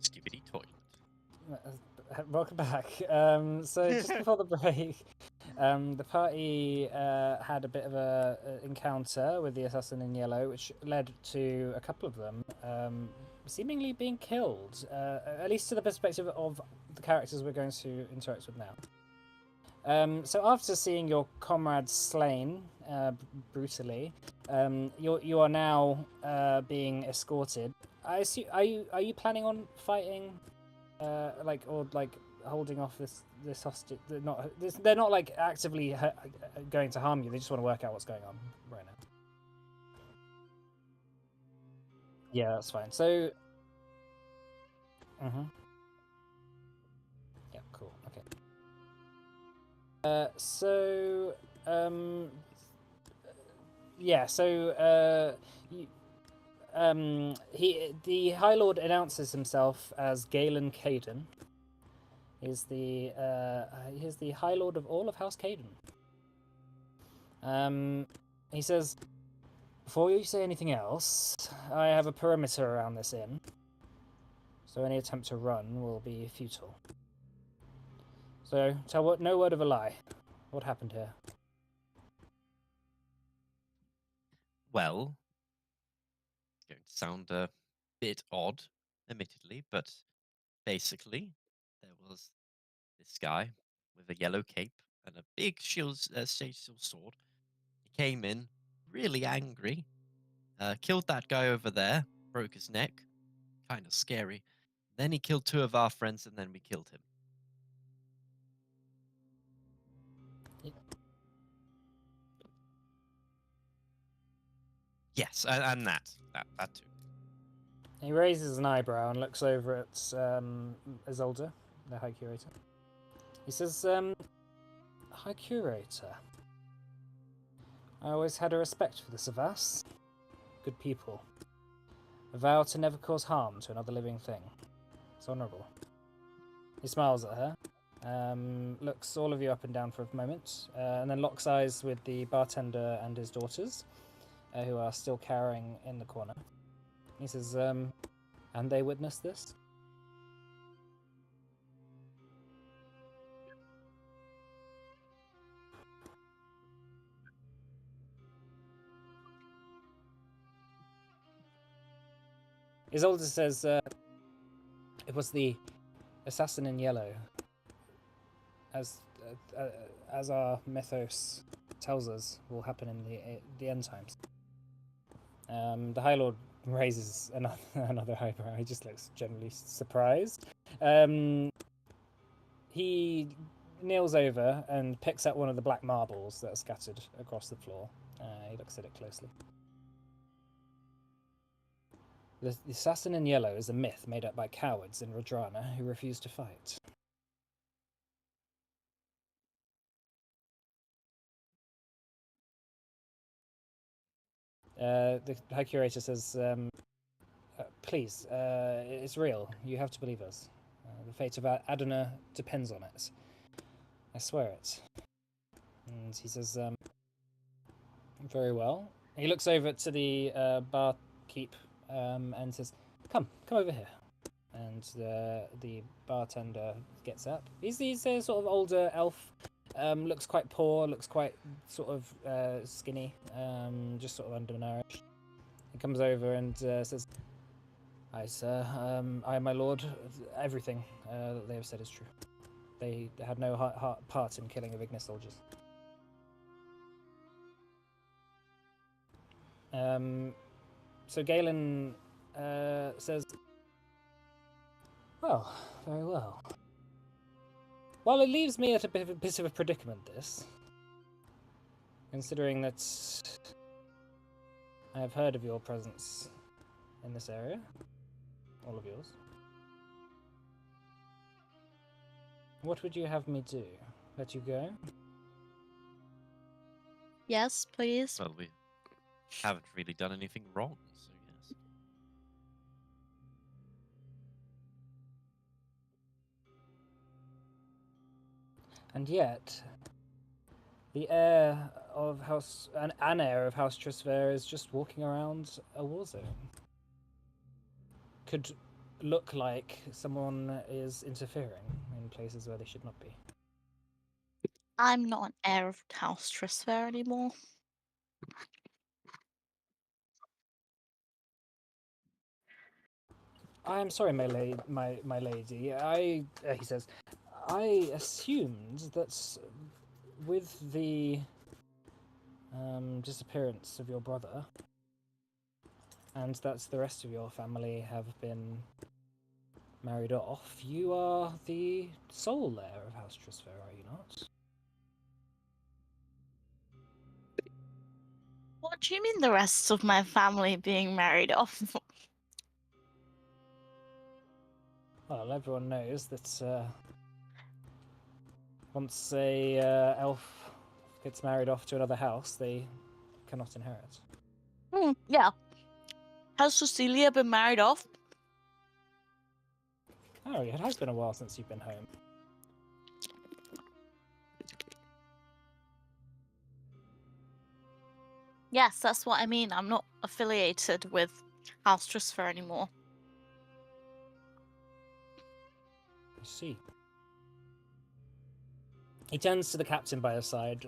Skibbity toilet. Welcome back. So just before the break, the party had a bit of a encounter with the assassin in yellow, which led to a couple of them seemingly being killed. At least to the perspective of the characters we're going to interact with now. So after seeing your comrades slain brutally, you are now being escorted. I assume, are you planning on fighting? Holding off this hostage. They're not like actively going to harm you. They just want to work out what's going on right now. Yeah, that's fine. So, yeah, cool. Okay. The High Lord announces himself as Galen Caden. He's the High Lord of all of House Caden. He says, before you say anything else, I have a perimeter around this inn, so any attempt to run will be futile. So no word of a lie. What happened here? Well, it's going to sound a bit odd, admittedly, but basically, there was this guy with a yellow cape and a big stage sword. He came in really angry, killed that guy over there, broke his neck, kind of scary. Then he killed two of our friends, and then we killed him. Yes, and that too. He raises an eyebrow and looks over at Isolde, the High Curator. He says, High Curator, I always had a respect for the Savas. Good people. A vow to never cause harm to another living thing. It's honourable. He smiles at her, looks all of you up and down for a moment, and then locks eyes with the bartender and his daughters, who are still cowering in the corner. He says, and they witnessed this? Isolde says, it was the assassin in yellow, as our mythos tells us will happen in the end times. The High Lord raises another eyebrow. He just looks generally surprised. He kneels over and picks up one of the black marbles that are scattered across the floor. He looks at it closely. The assassin in yellow is a myth made up by cowards in Rodrana who refuse to fight. The High Curator says, please, it's real. You have to believe us. The fate of Adana depends on it. I swear it. And he says, very well. He looks over to the barkeep and says, come over here. And the bartender gets up. He's a sort of older elf. Looks quite poor, looks quite sort of skinny, just sort of undernourished. He comes over and says, "Hi, sir. I, my lord, everything that they have said is true. They had no part in killing of Ignis soldiers." So Galen says, "Well, very well. Well, it leaves me at a bit of a predicament, this. Considering that I have heard of your presence in this area. All of yours. What would you have me do? Let you go?" Yes, please. Well, we haven't really done anything wrong, so yes. And yet, the heir of an heir of House Trisver is just walking around a war zone. Could look like someone is interfering in places where they should not be. I'm not an heir of House Trisfair anymore. I am sorry, my lady. I he says, I assumed that with the disappearance of your brother, and that the rest of your family have been married off, you are the sole heir of House Trisfair, are you not? What do you mean the rest of my family being married off? Well, everyone knows that once a elf gets married off to another house, they cannot inherit. Yeah. Has Cecilia been married off? Oh, it has been a while since you've been home. Yes, that's what I mean. I'm not affiliated with House Trisfair anymore. I see. He turns to the captain by his side.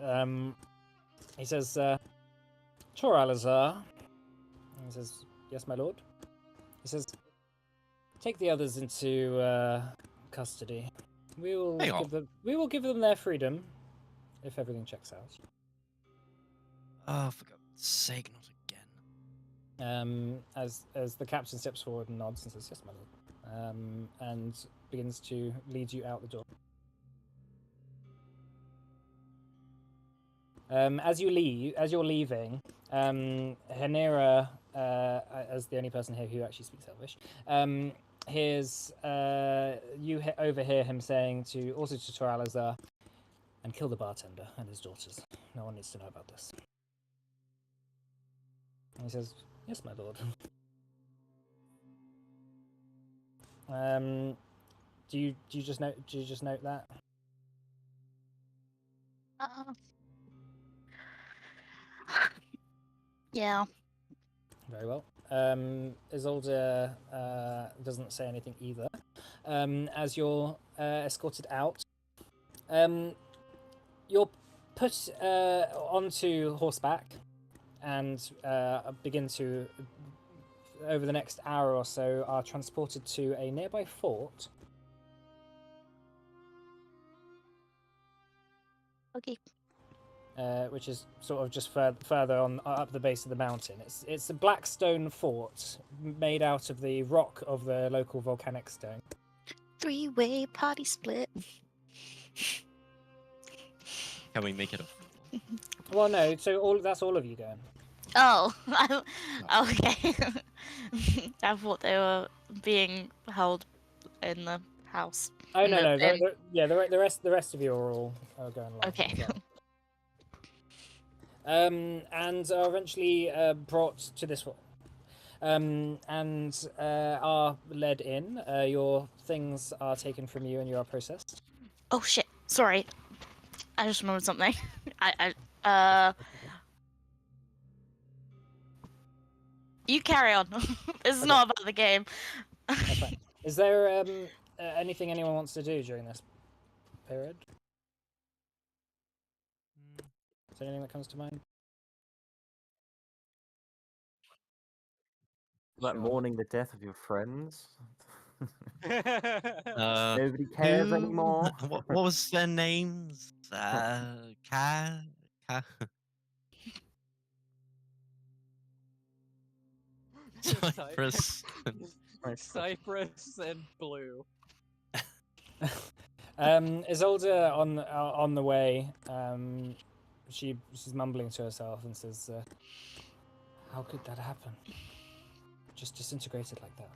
He says, Tor Alazar. He says, yes, my lord. He says, take the others into custody. We will give them their freedom if everything checks out. Oh, for God's sake, not again. As the captain steps forward and nods and says, yes, my lord, and begins to lead you out the door. As you're leaving, Hanera, as the only person here who actually speaks Elvish, hears you overhear him saying to Tor Alazar, and kill the bartender and his daughters. No one needs to know about this. And he says, yes, my lord. Do you just note that? Yeah. Very well. Isolde doesn't say anything either. As you're escorted out, you're put onto horseback and begin to, over the next hour or so, are transported to a nearby fort. Okay. Which is sort of just further on up the base of the mountain. It's a black stone fort made out of the rock of the local volcanic stone. 3-way party split. Can we make it a... Well, no. So that's all of you going. Oh, okay. I thought they were being held in the house. Oh no. In- The rest of you are all going along. Okay. as well. And are eventually brought to this fort. And are led in. Your things are taken from you and you are processed. Oh shit! Sorry, I just remembered something. You carry on. This is Okay. not about the game. That's fine. Is there anything anyone wants to do during this period? Is there anything that comes to mind? Like mourning the death of your friends. Uh, Nobody cares who- anymore. What was their names? Cypress. Cypress and Blue. Isolde on the way, she's mumbling to herself and says, "How could that happen? Just disintegrated like that.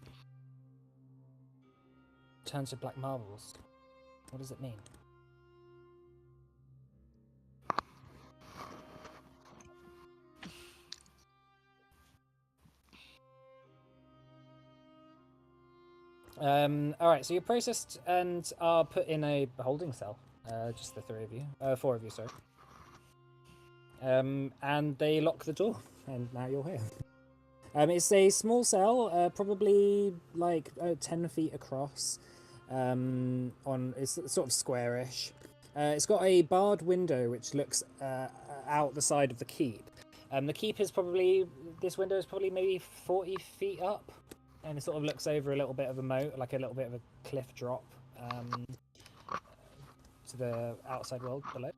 Turned to black marbles. What does it mean?" All right, so you're processed and are put in a holding cell. Just the three of you, 4 of you, sorry. And they lock the door, and now you're here. It's a small cell, probably like 10 feet across. It's sort of squarish. It's got a barred window which looks out the side of the keep. The keep is probably, this window is probably maybe 40 feet up, and it sort of looks over a little bit of a moat, like a little bit of a cliff drop to the outside world below.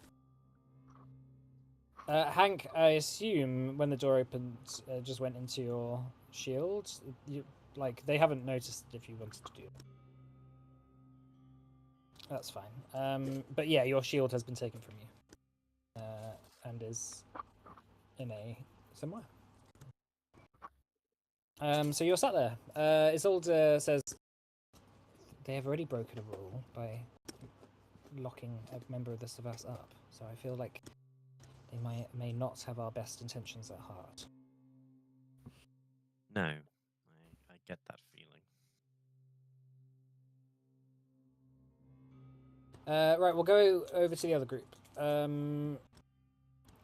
Hank, I assume when the door opened, just went into your shield. They haven't noticed if you wanted to do it. That's fine. But yeah, your shield has been taken from you, and is in a somewhere. So you're sat there. Isolde says they have already broken a rule by locking a member of the Savas up. So I feel like they may not have our best intentions at heart. No, I get that feeling. Right, we'll go over to the other group.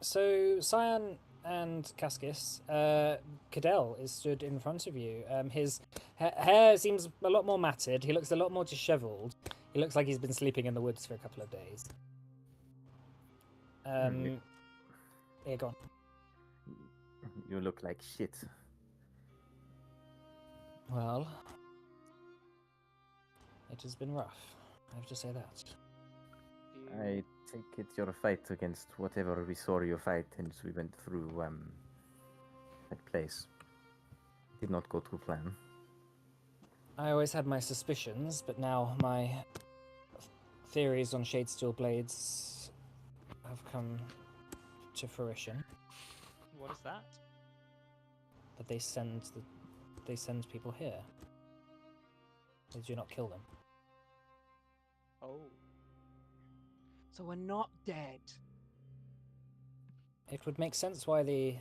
So Cyan and Cascus, Cadell is stood in front of you. His hair seems a lot more matted. He looks a lot more dishevelled. He looks like he's been sleeping in the woods for a couple of days. Yeah, go on. You look like shit. Well, it has been rough. I have to say that. I take it your fight against whatever we saw you fight and we went through that place did not go to plan. I always had my suspicions, but now my theories on Shadesteel blades have come to fruition. What is that? That they send people here. They do not kill them. Oh. So we're not dead. It would make sense why the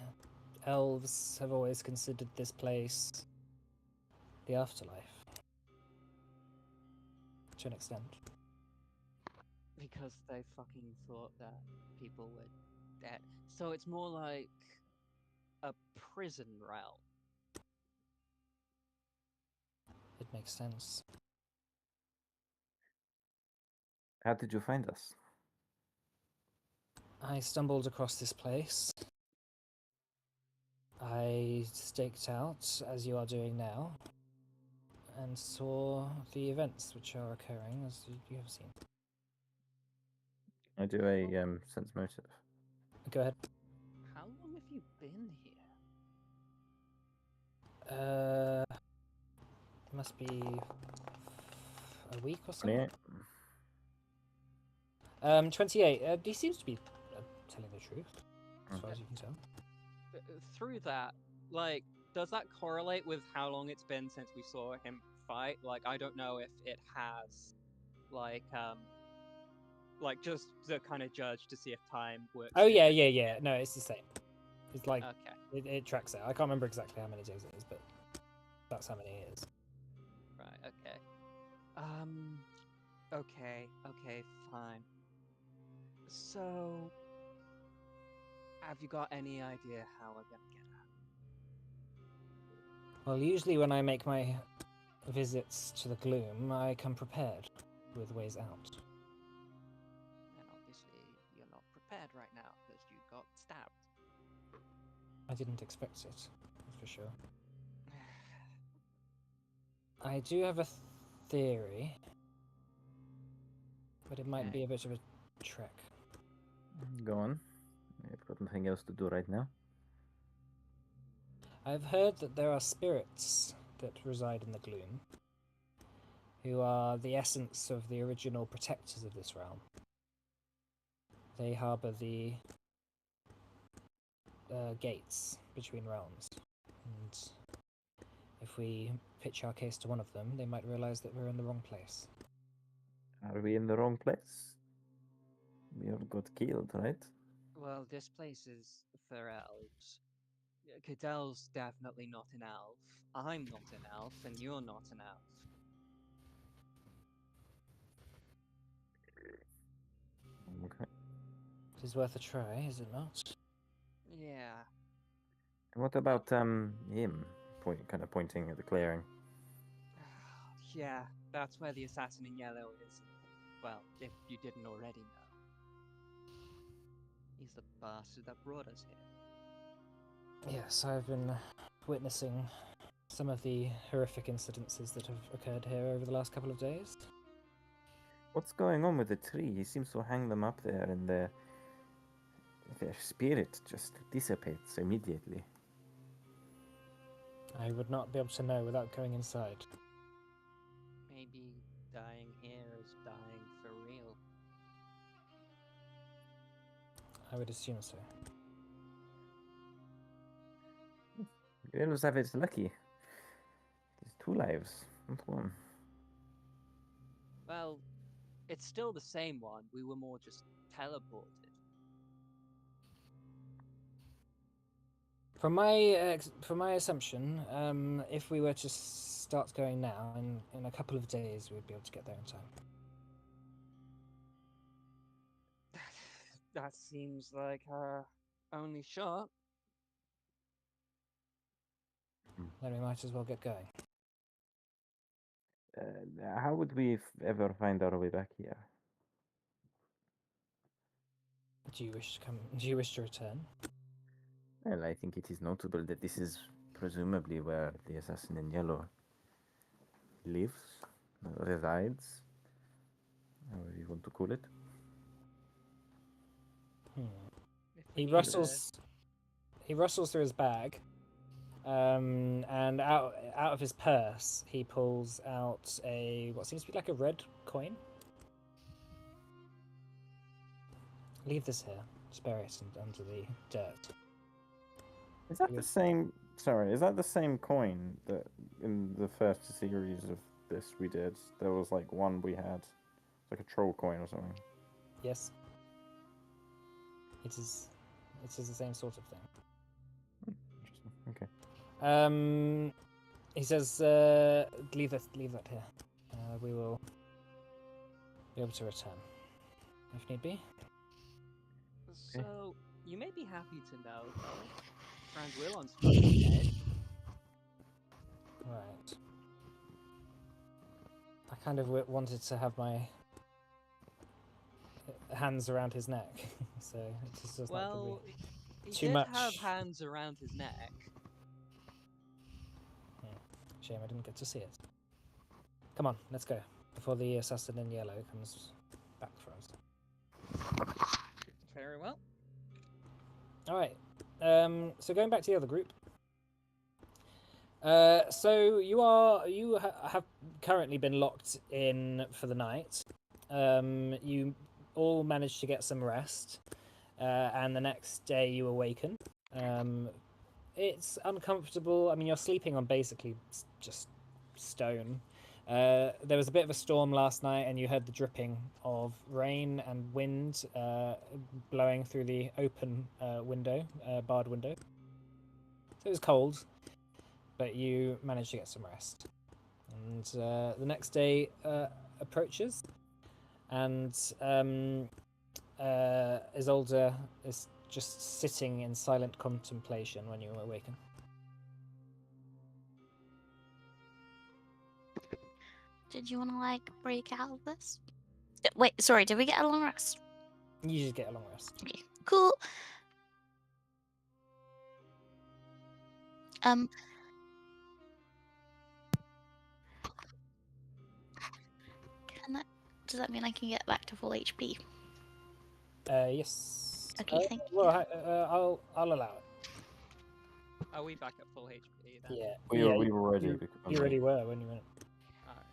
elves have always considered this place the afterlife. To an extent. Because they fucking thought that people were dead. So it's more like a prison realm. It makes sense. How did you find us? I stumbled across this place. I staked out, as you are doing now, and saw the events which are occurring, as you have seen. I do a sense motive. Go ahead. How long have you been here? It must be a week or something. 28. 28. He seems to be telling the truth, as far as you can tell. Through that, like, does that correlate with how long it's been since we saw him fight? Like, I don't know if it has, like just to kind of judge to see if time works. Oh yeah. No, it's the same. It's like okay. it tracks out. I can't remember exactly how many days it is, but that's how many it is. Right. Okay. Okay. Fine. So, have you got any idea how we're gonna get out? Well, usually when I make my visits to the gloom, I come prepared with ways out. And obviously, you're not prepared right now because you got stabbed. I didn't expect it, that's for sure. I do have a theory, but it might be a bit of a trek. Go on. I've got nothing else to do right now. I've heard that there are spirits that reside in the gloom, who are the essence of the original protectors of this realm. They harbour the gates between realms, and if we pitch our case to one of them, they might realise that we're in the wrong place. Are we in the wrong place? We all got killed, right? Well, this place is for elves. Cadell's definitely not an elf. I'm not an elf, and you're not an elf. Okay. It is worth a try, is it not? Yeah. And what about him? kind of pointing at the clearing. Yeah, that's where the assassin in yellow is. Well, if you didn't already know. He's the bastard that brought us here. Yes, I've been witnessing some of the horrific incidences that have occurred here over the last couple of days. What's going on with the tree? He seems to hang them up there, and their spirit just dissipates immediately. I would not be able to know without going inside. Maybe dying here is dying for real. I would assume so. Elves have it lucky. There's 2 lives, not 1. Well, it's still the same one. We were more just teleported. From my assumption, if we were to start going now, in a couple of days, we'd be able to get there in time. That seems like our only shot. Then we might as well get going. How would we ever find our way back here? Do you wish to come? Do you wish to return? Well, I think it is notable that this is presumably where the assassin in yellow lives, resides, however you want to call it. He rustles. He rustles through his bag, and out of his purse, he pulls out what seems to be like a red coin. Leave this here. Just bury it under the dirt. Is that the same? Sorry, is that the same coin that in the first series of this we did? There was like one we had, like a troll coin or something. Yes. It is the same sort of thing. Interesting. Okay. He says, leave that here. We will be able to return if need be. So, you may be happy to know, though, Frank Willon's dead. Right. I kind of wanted to have my hands around his neck, so it just does not Well, he too did much. have hands around his neck. Shame I didn't get to see it. Come on, let's go before the assassin in yellow comes back for us. Very well. All right. So going back to the other group. So you have currently been locked in for the night. You all managed to get some rest, and the next day you awaken. It's uncomfortable. I mean, you're sleeping on basically just stone. There was a bit of a storm last night, and you heard the dripping of rain and wind blowing through the open barred window. So it was cold, but you managed to get some rest. And the next day approaches, and Isolde is just sitting in silent contemplation when you awaken. Did you want to break out of this? Wait, sorry. Did we get a long rest? You just get a long rest. Okay, cool. Does that mean I can get back to full HP? Yes. Okay, thank you. Well, I'll allow it. Are we back at full HP then? Yeah. We were ready. You already were when you went. Alright.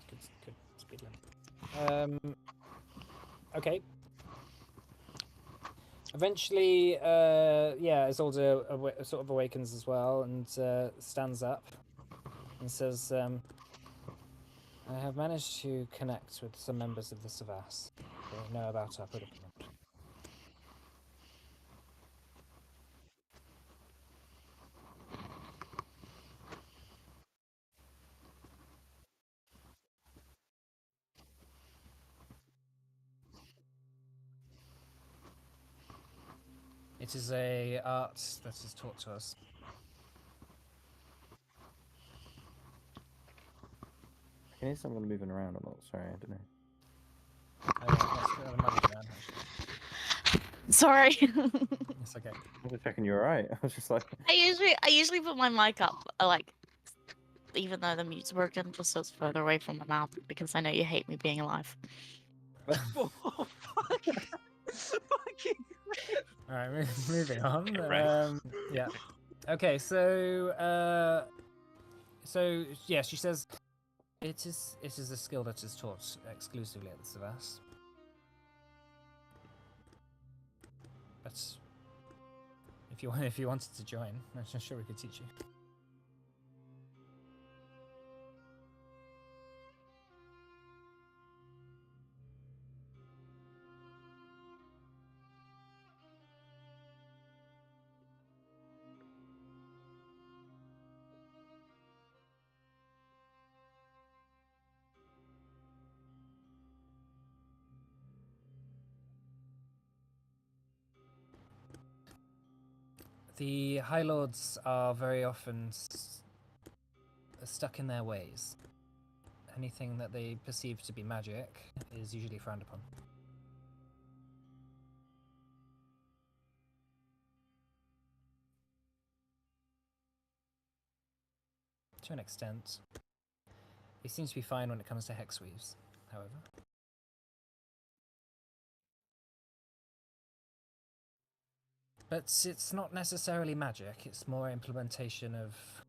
Good speed limit. Okay. Eventually, Isolde sort of awakens as well and stands up and says, I have managed to connect with some members of the Savas. They know about our predicament. It is a art that is taught to us. I can hear someone moving around or not. Sorry, I don't know. That might be down, actually. Sorry. It's okay. I was checking you're right. I was just like, I usually put my mic up, like, even though the mute's broken, just so it's further away from my mouth, because I know you hate me being alive. Oh, fuck. Fucking great. All right, moving on. Right. Yeah. Okay, so yeah, she says it is a skill that is taught exclusively at the Savas. But if you wanted to join, I'm sure we could teach you. The High Lords are very often stuck in their ways. Anything that they perceive to be magic is usually frowned upon. To an extent. They seem to be fine when it comes to hex weaves, however. But it's not necessarily magic, it's more implementation of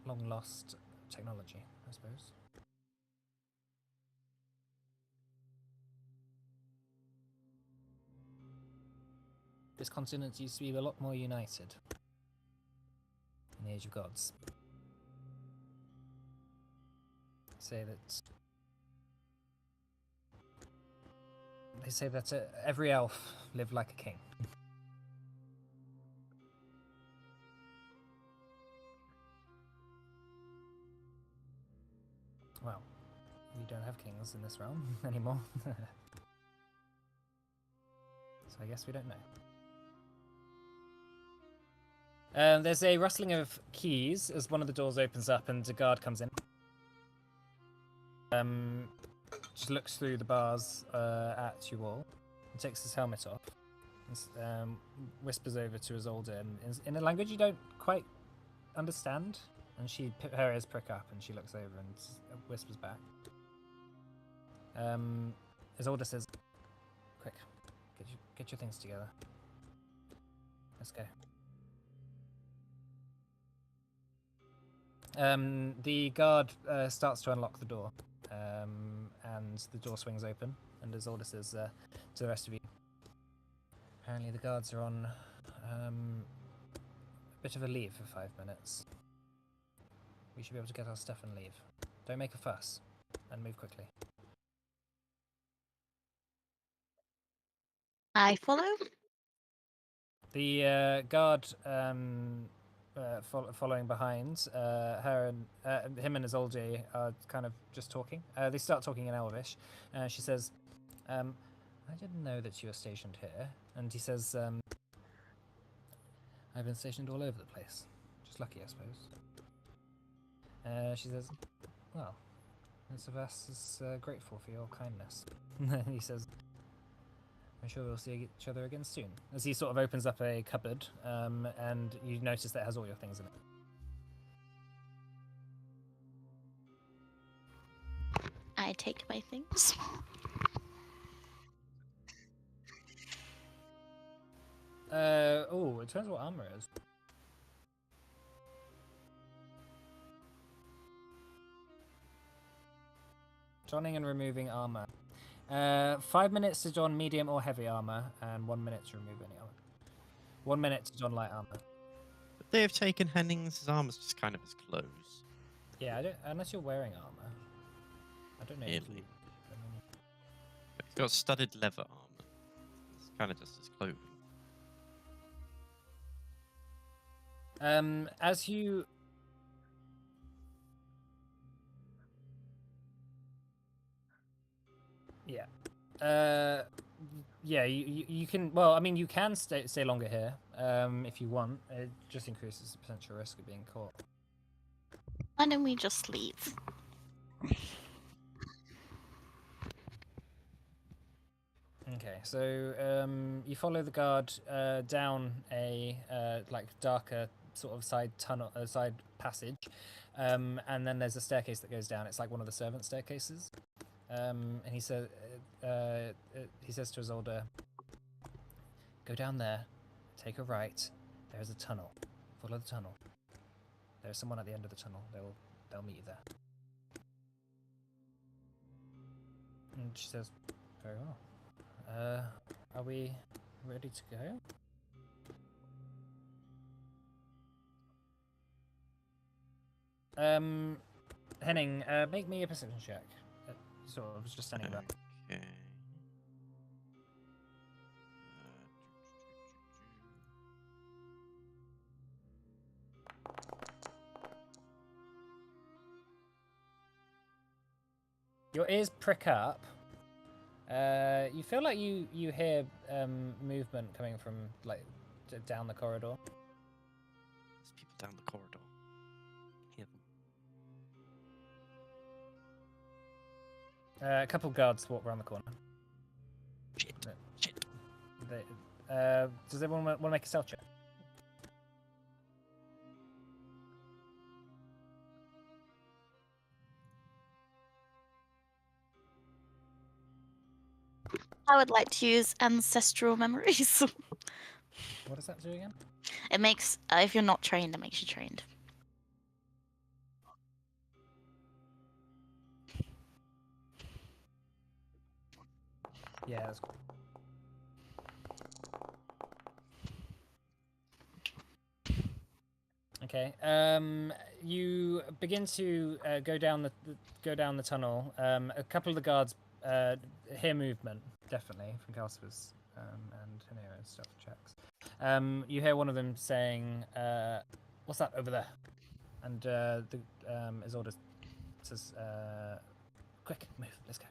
long-lost technology, I suppose. This continent used to be a lot more united in the Age of Gods. They say that every elf lived like a king. Well, we don't have kings in this realm anymore. So I guess we don't know. There's a rustling of keys as one of the doors opens up and a guard comes in. Just looks through the bars at you all and takes his helmet off and whispers over to Isolde in a language you don't quite understand. And her ears prick up and she looks over and whispers back. Isolde says, "Quick, get your things together. Let's go." The guard starts to unlock the door, and the door swings open, and Isolde says to the rest of you, apparently the guards are on a bit of a leave for 5 minutes. We should be able to get our stuff and leave. Don't make a fuss, and move quickly. I follow. The guard following behind her and him and Isolde are kind of just talking. They start talking in Elvish. She says, "I didn't know that you were stationed here." And he says, "I've been stationed all over the place. Just lucky, I suppose." She says, "Well, Savas is grateful for your kindness." He says, "I'm sure we'll see each other again soon." As he sort of opens up a cupboard, and you notice that it has all your things in it. I take my things. It depends what armor is. Donning and removing armor. 5 minutes to don medium or heavy armor, and 1 minute to remove any armor. 1 minute to don light armor. But they have taken Henning's armors just kind of as clothes. Yeah, I don't, unless you're wearing armor. I don't know. Really? He's got studded leather armor. It's kind of just his clothing. As you... Yeah. yeah, you can. Well, I mean, you can stay longer here if you want. It just increases the potential risk of being caught. Why don't we just leave? Okay, so you follow the guard down a like darker sort of side tunnel, side passage, and then there's a staircase that goes down. It's like one of the servant staircases. And he says to Isolde, "Go down there, take a right. There is a tunnel. Follow the tunnel. There's someone at the end of the tunnel. They'll meet you there." And she says, "Very well. Are we ready to go?" Henning, make me a perception check. Sort of, I was just standing back. Okay. Your ears prick up. You feel like you hear movement coming from like down the corridor. There's people down the corridor. Hear them. A couple guards walk around the corner. Shit. Shit. Does everyone want to make a stealth check? I would like to use ancestral memories. What does that do again? It makes, if you're not trained, it makes you trained. Yeah, that's cool. Okay. You begin to go down the tunnel. A couple of the guards hear movement, definitely from Calcifer's and Hanero's stealth checks. You hear one of them saying, "What's that over there?" And Isolde says, "Quick, move, let's go."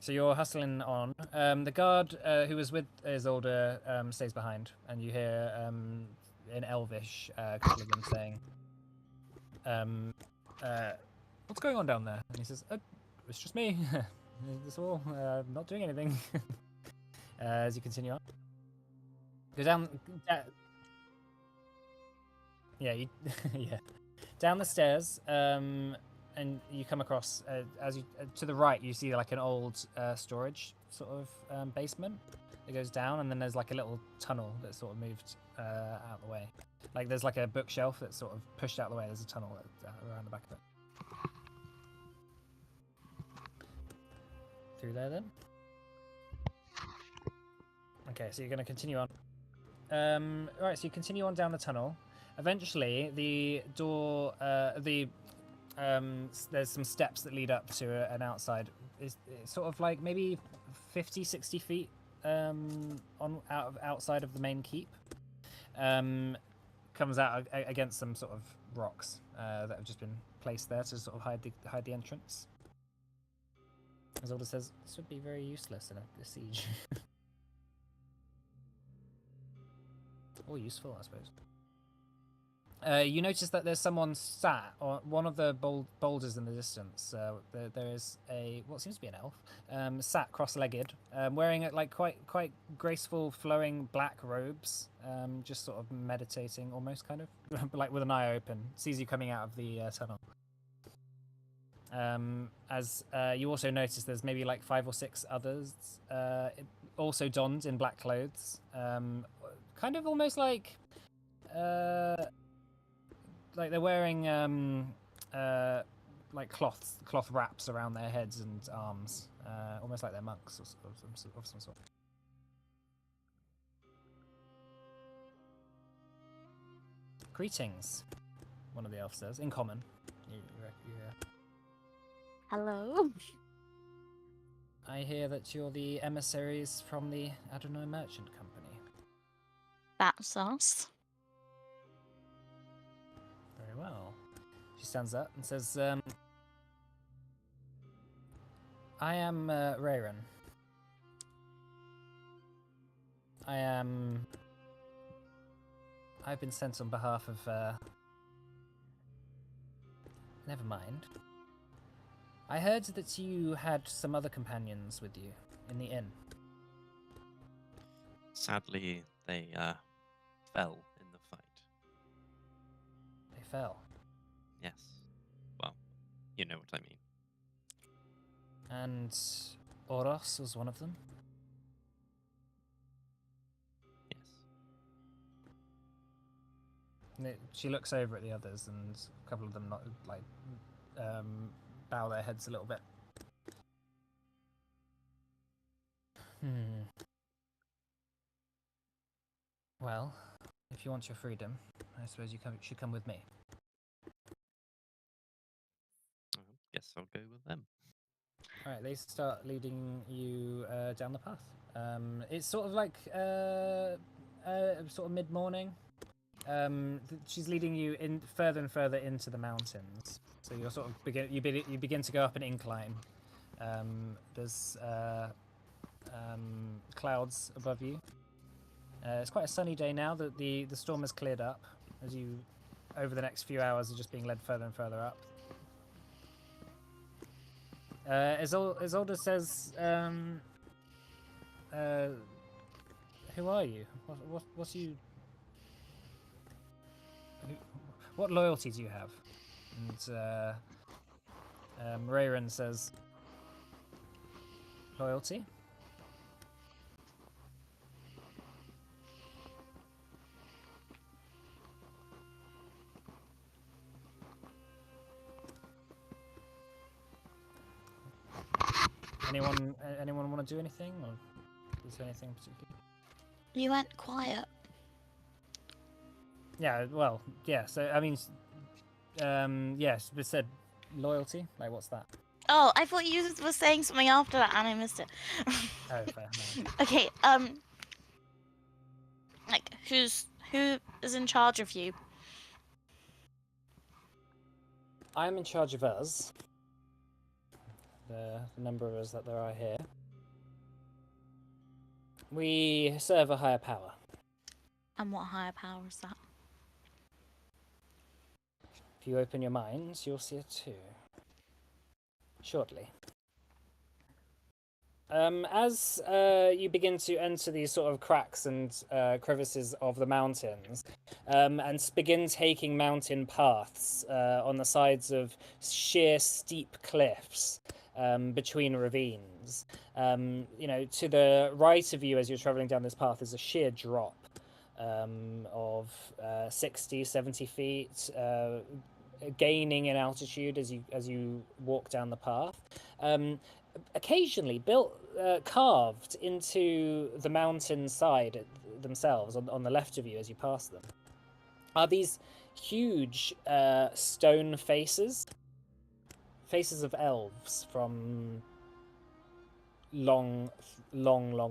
So you're hustling on. The guard who was with Isolde stays behind, and you hear in Elvish a couple of them saying, "What's going on down there?" And he says, "It's just me. That's all. Not doing anything." As you continue on, go down. Yeah, yeah, down the stairs. And you come across as you to the right, you see like an old storage sort of basement that goes down, and then there's like a little tunnel that's sort of moved out the way. Like there's like a bookshelf that's sort of pushed out the way. There's a tunnel around the back of it. Through there then. Okay, so you're going to continue on. Right, so you continue on down the tunnel. Eventually, the door, there's some steps that lead up to an outside. It's sort of like maybe 50, 60 feet outside of the main keep. Comes out against some sort of rocks that have just been placed there to sort of hide the entrance. Isolde says, "This would be very useless in a siege." Or useful, I suppose. You notice that there's someone sat on one of the boulders in the distance. There is what seems to be an elf, sat cross-legged, wearing like quite graceful, flowing black robes, just sort of meditating, almost kind of like with an eye open. Sees you coming out of the tunnel. As you also notice, there's maybe like 5 or 6 others, also donned in black clothes, kind of almost like they're wearing like cloth wraps around their heads and arms, almost like they're monks of some sort. "Greetings," one of the elves says, in common. You hear. Hello. "I hear that you're the emissaries from the Adonai Merchant Company." That's us. "Very well." She stands up and says, I am Rayron. I've been sent on behalf of. Never mind. I heard that you had some other companions with you in the inn. Sadly, they fell in the fight. They fell. Yes. Well, you know what I mean. And Oros was one of them. Yes. She looks over at the others, and a couple of them not like bow their heads a little bit. Well, if you want your freedom, I suppose you should come with me. Guess I'll go with them. All right, they start leading you down the path. It's sort of like sort of mid-morning. She's leading you in further and further into the mountains. So you're sort of begin to go up an incline. There's clouds above you. It's quite a sunny day now that the storm has cleared up. As you, over the next few hours, are just being led further and further up. Isolde says, "Who are you? What's you? What loyalty do you have?" And Rayron says, "Loyalty? Anyone want to do anything, or is there anything particular?" You went quiet. Yeah, well, yeah. So I mean, yes, but said loyalty. Like, what's that? Oh, I thought you were saying something after that, and I missed it. Oh, fair. No. Okay. Like, who is in charge of you? I'm in charge of us. The number of us that there are here. We serve a higher power. And what higher power is that? If you open your minds, you'll see it too. Shortly. As you begin to enter these sort of cracks and crevices of the mountains, and begin taking mountain paths on the sides of sheer steep cliffs between ravines, to the right of you as you're traveling down this path is a sheer drop of 60, 70 feet, gaining in altitude as you walk down the path. Occasionally carved into the mountain side themselves on the left of you as you pass them are these huge stone faces of elves from long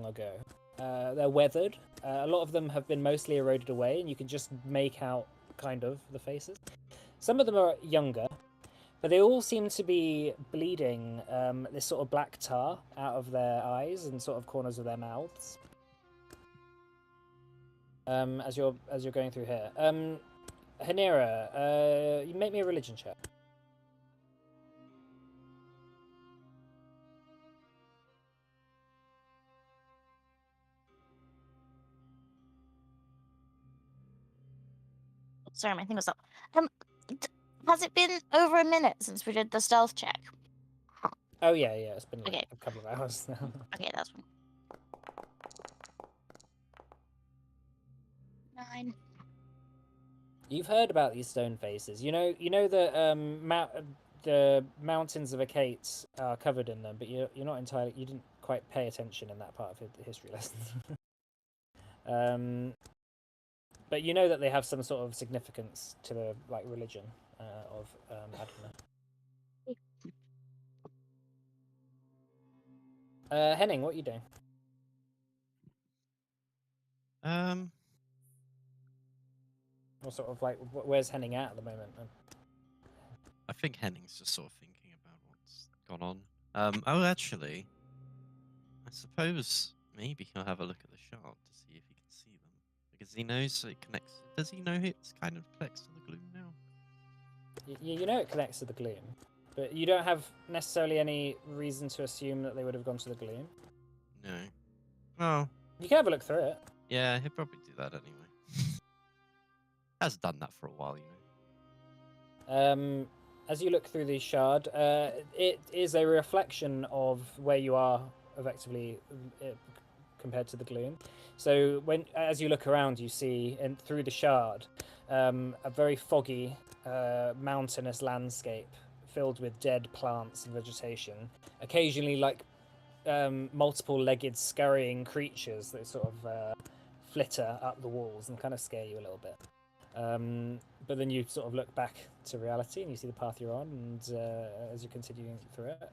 ago. They're weathered. A lot of them have been mostly eroded away, and you can just make out kind of the faces. Some of them are younger, but they all seem to be bleeding this sort of black tar out of their eyes and sort of corners of their mouths. As you're going through here, Hanira, you make me a religion check. Sorry, my thing was up. Has it been over a minute since we did the stealth check? Oh yeah, it's been like Okay. a couple of hours now. Okay, that's one. 9. You've heard about these stone faces. You know that the mountains of Akate are covered in them, but you're not entirely. You didn't quite pay attention in that part of the history lessons. But you know that they have some sort of significance to the religion of Adana. Henning, what are you doing? Or sort of where's Henning at the moment? I think Henning's just sort of thinking about what's gone on. Oh, actually, I suppose maybe he'll have a look at the shard to see if he can see them. Because he knows it connects. Does he know it's kind of connects to the gloom now? You know it connects to the gloom, but you don't have necessarily any reason to assume that they would have gone to the gloom. No. Well, You can have a look through it. yeah, he'll probably do that anyway. Has done that for a while, you know. As you look through the shard, it is a reflection of where you are effectively compared to the gloom. So as you look around, you see through the shard a very foggy, mountainous landscape filled with dead plants and vegetation. Occasionally, like multiple-legged, scurrying creatures that sort of flitter up the walls and kind of scare you a little bit. But then you sort of look back to reality and you see the path you're on, and as you're continuing through it,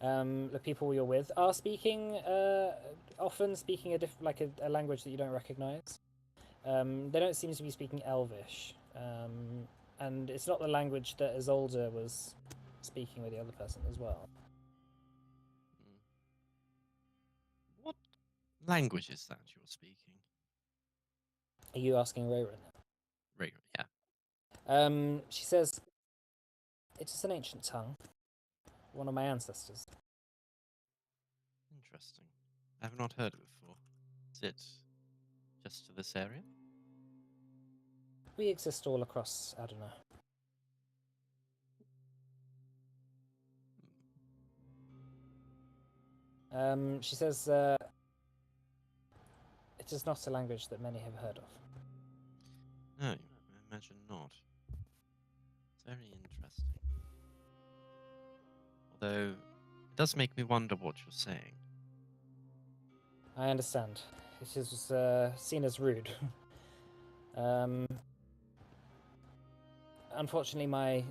the people you're with are speaking, often speaking a language that you don't recognize. They don't seem to be speaking Elvish, and it's not the language that Isolde was speaking with the other person as well. What language is that you're speaking? Are you asking Rayron? Right, yeah. She says, "It is an ancient tongue, one of my ancestors." Interesting. I have not heard it before. Is it just to this area? We exist all across Adana. She says, "It is not a language that many have heard of." No, I imagine not. It's very interesting. Although, it does make me wonder what you're saying. I understand. It is seen as rude. Unfortunately, my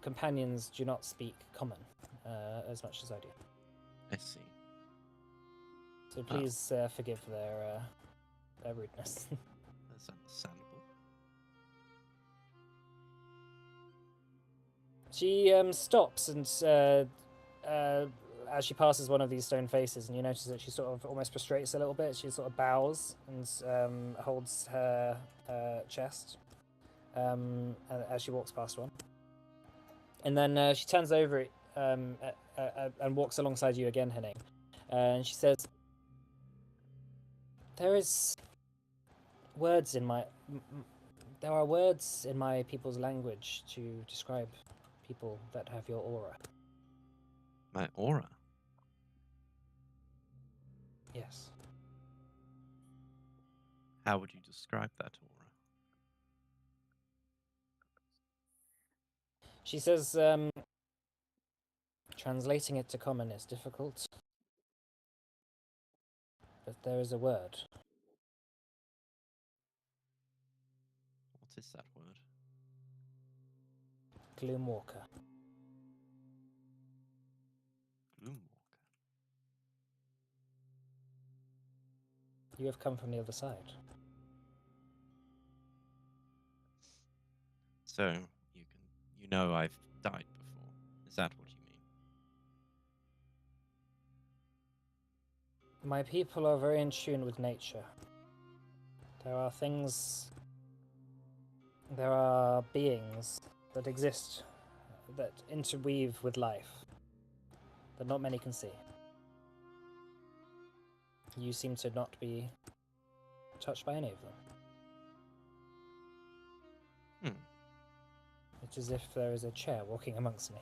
companions do not speak common as much as I do. I see. So please forgive their rudeness. That's understandable. She stops and as she passes one of these stone faces, and you notice that she sort of almost prostrates a little bit. She sort of bows and holds her chest as she walks past one. And then she turns over and walks alongside you again, Henning. And she says, there are words in my people's language to describe people that have your aura. My aura? Yes. How would you describe that aura? She says, translating it to common is difficult, but there is a word. What is that word? Gloomwalker. Gloomwalker. You have come from the other side. So, you know I've died before. Is that what you mean? My people are very in tune with nature. There are beings that exist, that interweave with life, that not many can see. You seem to not be touched by any of them. It's as if there is a chair walking amongst me,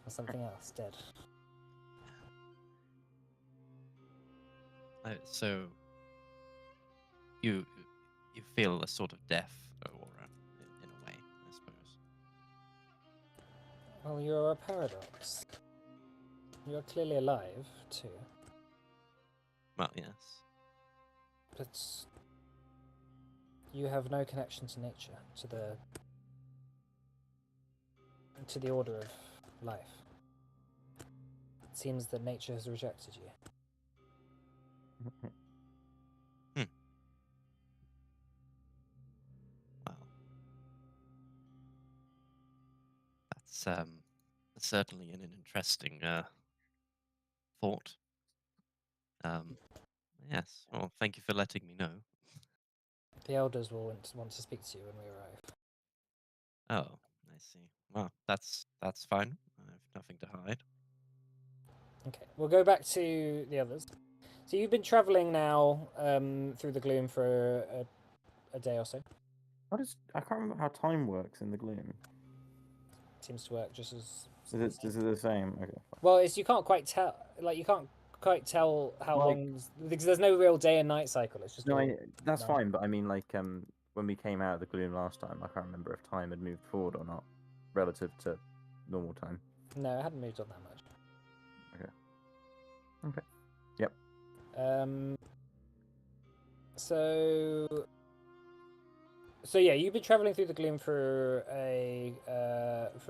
or something else dead. So, you feel a sort of death aura, in a way, I suppose. Well, you're a paradox. You're clearly alive, too. Well, yes. But you have no connection to nature, to the order of life. It seems that nature has rejected you. Well, that's certainly an interesting fort. Yes. Well, thank you for letting me know. The elders will want to speak to you when we arrive. Oh, I see. Well, that's fine. I have nothing to hide. Okay, we'll go back to the others. So you've been travelling now through the gloom for a day or so. I can't remember how time works in the gloom. Seems to work just as. Is it the same? Okay. Well, it's you can't quite tell. Like you can't quite tell how Like- long because there's no real day and night cycle. It's just No, all that's night. fine. But I mean, like, when we came out of the gloom last time, I can't remember if time had moved forward or not, relative to normal time. No, it hadn't moved on that much. Okay. Yep. So yeah, you've been traveling through the gloom for a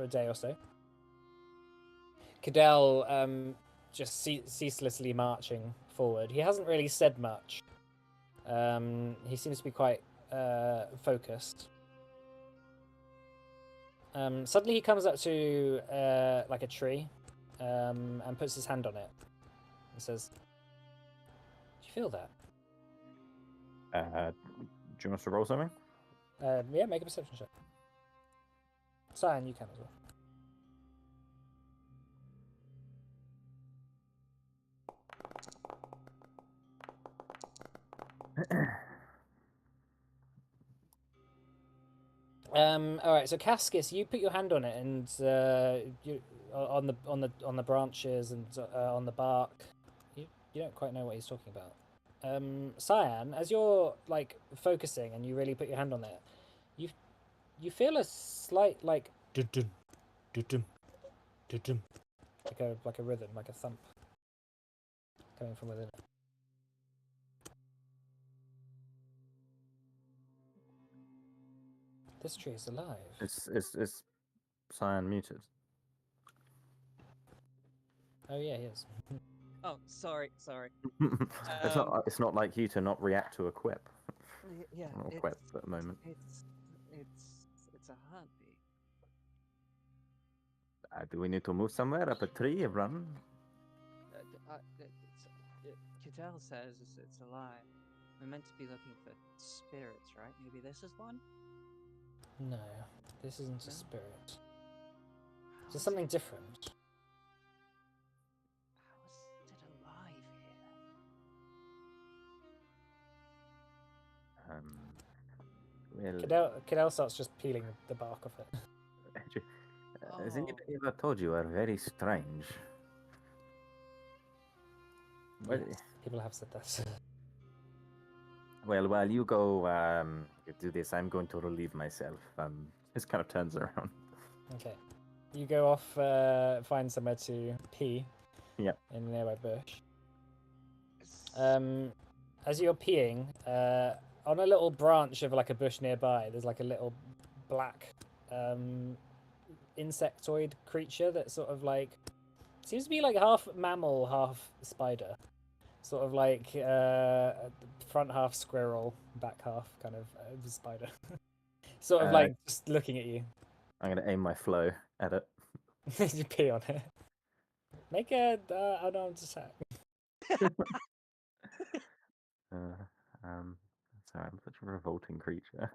day or so. Cadell just ceaselessly marching forward. He hasn't really said much. He seems to be quite focused. Suddenly he comes up to like a tree and puts his hand on it and says, "Do you feel that?" Do you want us to roll something? Yeah, make a perception check. Cyan, you can as well. All right. So Cascus, you put your hand on it, and you on the branches and on the bark. You don't quite know what he's talking about. Cyan, as you're like focusing and you really put your hand on it, you feel a slight like dun-dun, dun-dun, dun-dun, like a rhythm, like a thump coming from within it. This tree is alive. Is Cyan muted? Oh yeah, he is. Oh, sorry. It's not like you to not react to a quip. Yeah, Or quip at the moment. It's a heartbeat. Do we need to move somewhere? Up a tree? Run? Cadell says it's alive. We're meant to be looking for spirits, right? Maybe this is one? No, this isn't a No? spirit. How This is is something it- different. How is it alive here? Well, Cadell starts just peeling the bark off it. has anybody ever told you are very strange? Well, Yes, people have said that. well, while you go you do this, I'm going to relieve myself. Just kind of turns around. Okay. You go off, find somewhere to pee. Yep. In a nearby bush. As you're peeing, on a little branch of like a bush nearby, there's like a little black insectoid creature that sort of like seems to be like half mammal, half spider. Sort of like front half squirrel, back half kind of spider. Sort of like just looking at you. I'm going to aim my flow at it. You pee on it. Make a unarmed attack. Sorry, I'm such a revolting creature.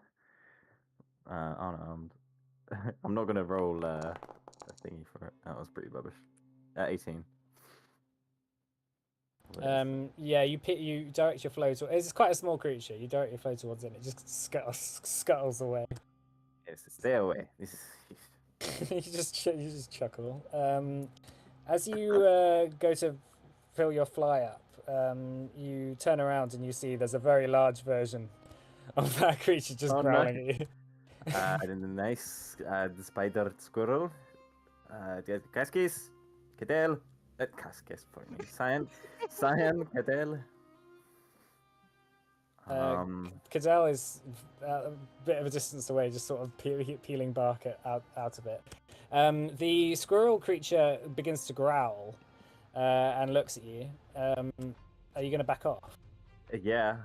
Unarmed. I'm not going to roll a thingy for it. That was pretty rubbish. 18. Yeah, you direct your flow to. It's quite a small creature. You direct your flow towards it. It just scuttles away. Yes, stay away. You just chuckle. As you go to fill your fly up, you turn around and you see there's a very large version of that creature just growling at you. Nice. The spider squirrel. Cascas. Cadell. Cascas for me. Cyan. Cadell. Cadell is a bit of a distance away, just sort of peeling bark out of it. The squirrel creature begins to growl and looks at you. Are you going to back off? Yeah.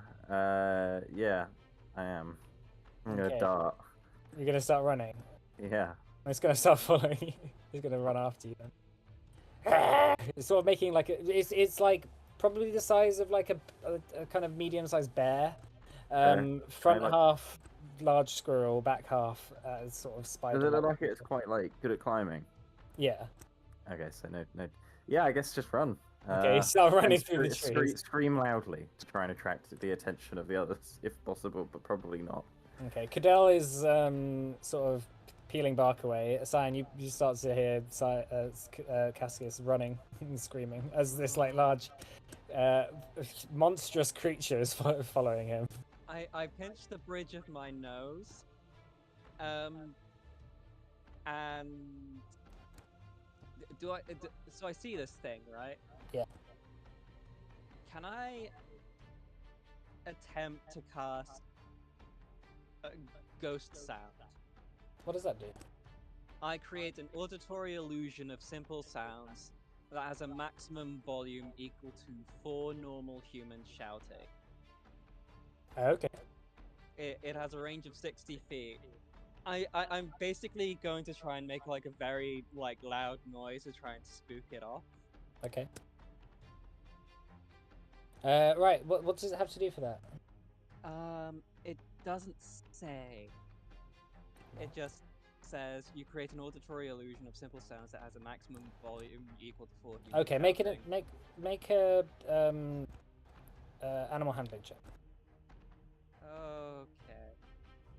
Yeah. I am. I'm gonna Okay. dart. You're going to start running. Yeah. It's going to start following you. He's going to run after you then. It's sort of making like it's like probably the size of like a kind of medium-sized bear. Front like- half large squirrel, back half sort of spider. Does it look like it's quite like good at climbing? Yeah. Okay, so no. Yeah, I guess just run. Okay, start running and through the trees. Scream loudly to try and attract the attention of the others, if possible, but probably not. Okay, Cadell is sort of peeling bark away. Cyan, you start to hear Cassius running and screaming as this like large, monstrous creature is following him. I pinch the bridge of my nose, and so I see this thing, right? Yeah. Can I attempt to cast a ghost sound? What does that do? I create an auditory illusion of simple sounds that has a maximum volume equal to 4 normal humans shouting. Okay. It has a range of 60 feet. I'm basically going to try and make like a very like loud noise to try and spook it off. Okay. Right. What does it have to do for that? It doesn't say. It just says you create an auditory illusion of simple sounds that has a maximum volume equal to 4 humans Okay, make shouting. it make a animal handling check. Okay.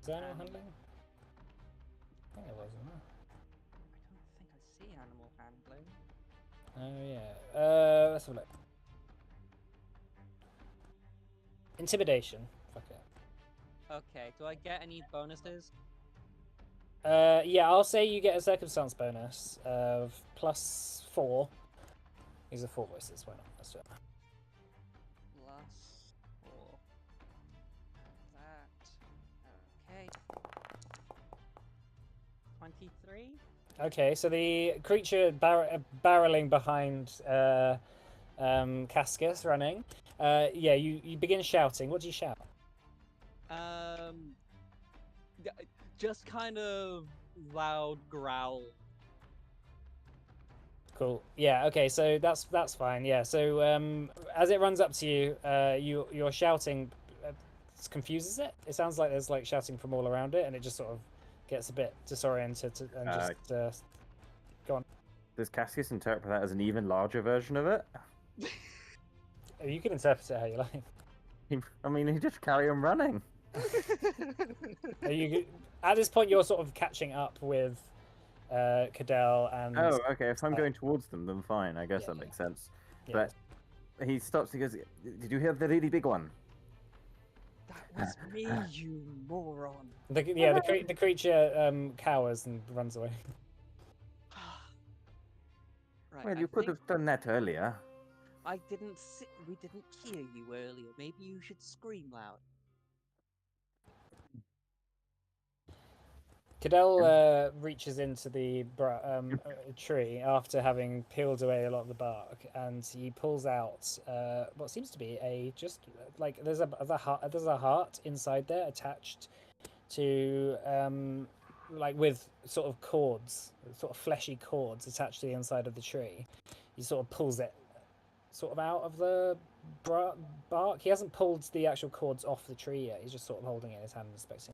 Is that animal Um, handling? I think it was, isn't it? I don't think I see animal handling. Oh yeah. Let's have a look. Intimidation. Fuck it. Okay, do I get any bonuses? Yeah, I'll say you get a circumstance bonus of +4. These are 4 voices. Why not? Let's do it. Plus 4. That. Okay. 23? Okay, so the creature barreling behind Cascus running. Yeah, you begin shouting. What do you shout? Just kind of loud growl. Cool. Yeah. Okay. So that's fine. Yeah. So as it runs up to you, you're shouting. Confuses it. It sounds like there's like shouting from all around it, and it just sort of gets a bit disoriented and just go on. Does Cassius interpret that as an even larger version of it? You can interpret it how you like. I mean, he just carry on running. Are you at this point? You're sort of catching up with Cadell and. Oh, okay. If I'm going towards them, then fine. I guess Yeah, that yeah. makes sense. Yeah. But he stops. He goes, "Did you hear the really big one?" That was me, you moron. The creature cowers and runs away. Right, Well, I you could think have done that earlier. we didn't hear you earlier. Maybe you should scream loud. Cadell reaches into the tree after having peeled away a lot of the bark, and he pulls out what seems to be there's a heart inside there attached to with sort of cords, sort of fleshy cords attached to the inside of the tree. He sort of pulls it sort of out of the bark. He hasn't pulled the actual cords off the tree yet. He's just sort of holding it in his hand and inspecting.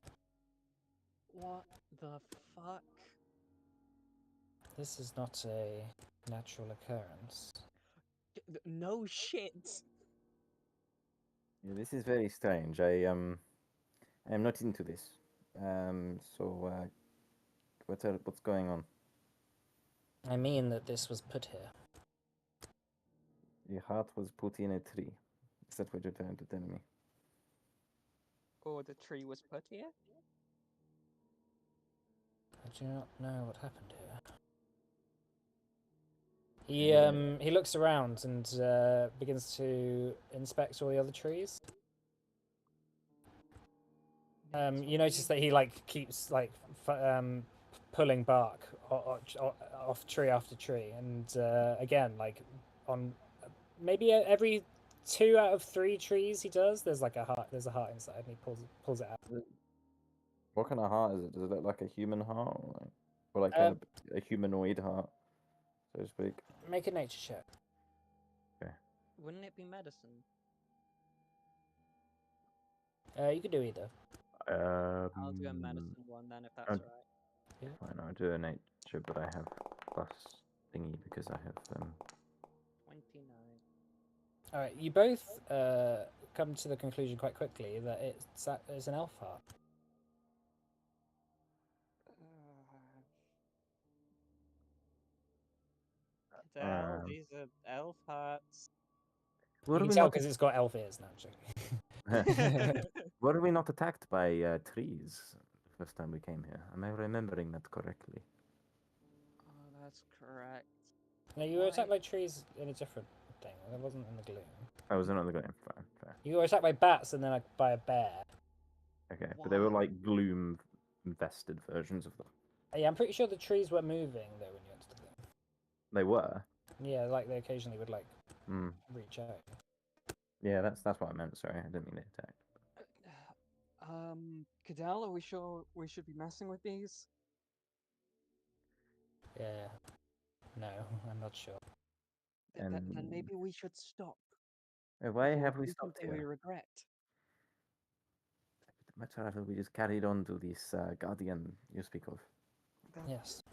What the fuck? This is not a natural occurrence. No shit. Yeah, this is very strange. I am not into this. So what's going on? I mean that this was put here. The heart was put in a tree. Is that what you're trying to tell me? Or the tree was put here? I do not know what happened here. He looks around and begins to inspect all the other trees. You notice that he keeps pulling bark off tree after tree, and again on maybe every 2 out of 3 trees he does. There's a heart. There's a heart inside, and he pulls it out. What kind of heart is it? Does it look like a human heart, or like kind of a humanoid heart? so to speak. Make a nature check. Wouldn't it be medicine? You can do either. I'll do a medicine one then, if that's I'd- right. Fine, I'll do a nature, but I have plus thingy because I have 29. All right, you both come to the conclusion quite quickly that it's an elf heart. Adele, Um, these are elf hearts. You Were can we tell not? because it's got elf ears now. Actually. Were we not attacked by trees the first time we came here? Am I remembering that correctly? Oh, that's correct. No, you were Why? attacked by trees in a different thing. That wasn't in the gloom. I was not the game. Fine, fair. You were attacked by bats and then by a bear. Okay, but they were Why? like gloom infested versions of them. Yeah, I'm pretty sure the trees were moving though when you went to the gloom. They were. Yeah, like they occasionally would like Mm. reach out. Yeah, that's what I meant. Sorry, I didn't mean to attack. Cadell, are we sure we should be messing with these? Yeah. No, I'm not sure. Then And maybe we should stop. why before have we do stopped something we here? regret. Much rather we just carried on to this guardian you speak of. Yes.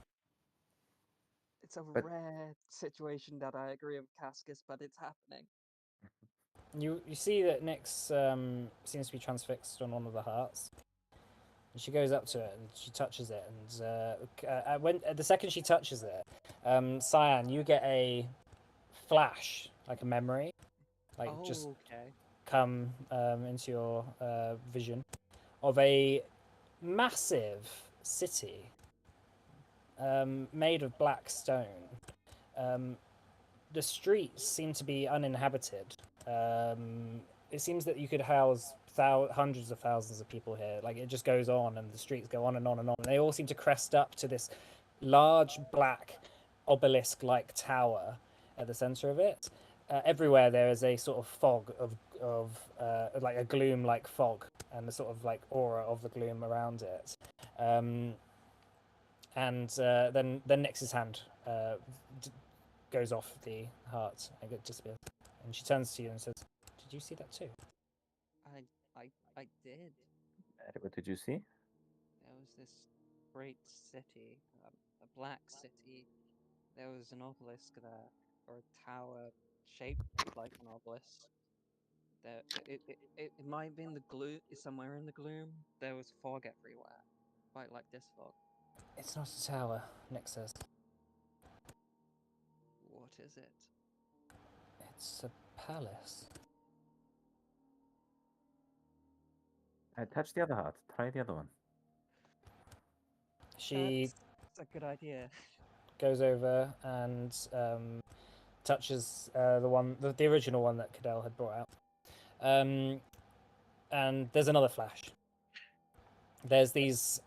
It's a But- rare situation that I agree with Cascus, but it's happening. You see that Nyx seems to be transfixed on one of the hearts. And she goes up to it and she touches it, and when the second she touches it, Cyan, you get a flash, like a memory, like just Okay. come into your vision of a massive city made of black stone. The streets seem to be uninhabited. It seems that you could house hundreds of thousands of people here. Like it just goes on, and the streets go on and on and on. And they all seem to crest up to this large black obelisk-like tower at the center of it. Everywhere there is a sort of fog of like a gloom-like fog, and the sort of like aura of the gloom around it. And then Nyx's hand goes off the heart and it disappears. And she turns to you and says, "Did you see that too?" I did. What did you see? There was this great city, a black city. There was an obelisk there, or a tower shaped like an obelisk. There, it might have been the gloom, somewhere in the gloom. There was fog everywhere, quite like this fog. It's not a tower, Nyx says. What is it? It's a palace. Touch the other heart. Try the other one. She That's a good idea. goes over and touches the original one that Cadell had brought out. And there's another flash. There's these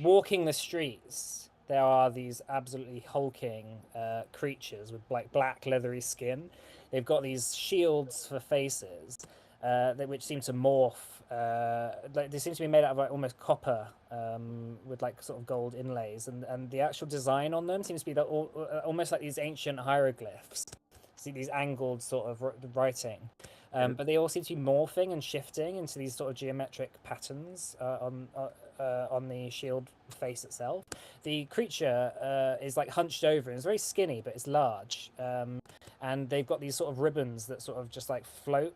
walking the streets. There are these absolutely hulking creatures with like black leathery skin. They've got these shields for faces, which seem to morph. Like they seem to be made out of like almost copper, with like sort of gold inlays, and the actual design on them seems to be almost like these ancient hieroglyphs. See these angled sort of writing, but they all seem to be morphing and shifting into these sort of geometric patterns on the shield face itself. The creature is like hunched over and it's very skinny, but it's large. And they've got these sort of ribbons that sort of just like float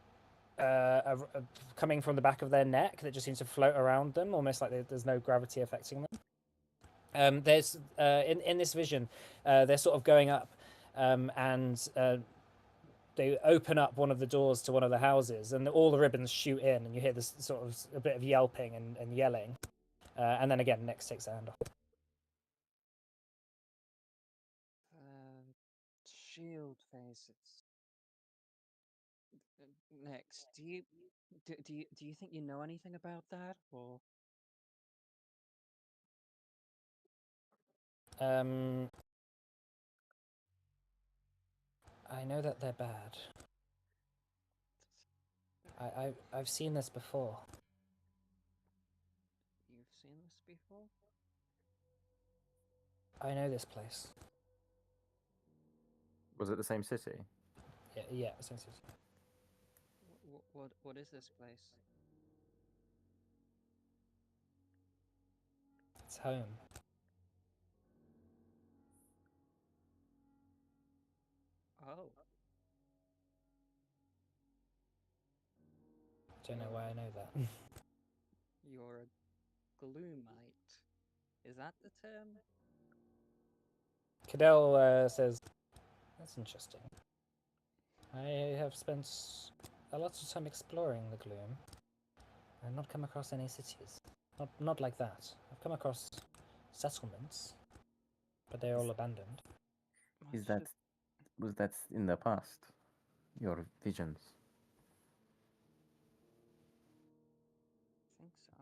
coming from the back of their neck that just seems to float around them, almost like there's no gravity affecting them. There's in this vision, they're sort of going up, and they open up one of the doors to one of the houses, and all the ribbons shoot in, and you hear this sort of a bit of yelping and yelling, and then again, Nyx takes a hand off. Shield faces. Next, do you think you know anything about that, or? I know that they're bad. I've seen this before. You've seen this before? I know this place. Was it the same city? Yeah, same city. What is this place? It's home. Oh, Don't know why I know that. you're a gloomite. Is that the term? Cadell says, "That's interesting. I have spent a lot of time exploring the gloom. I've not come across any cities. Not like that. I've come across settlements, but they're all abandoned." Is that was that in the past? Your visions. I think so.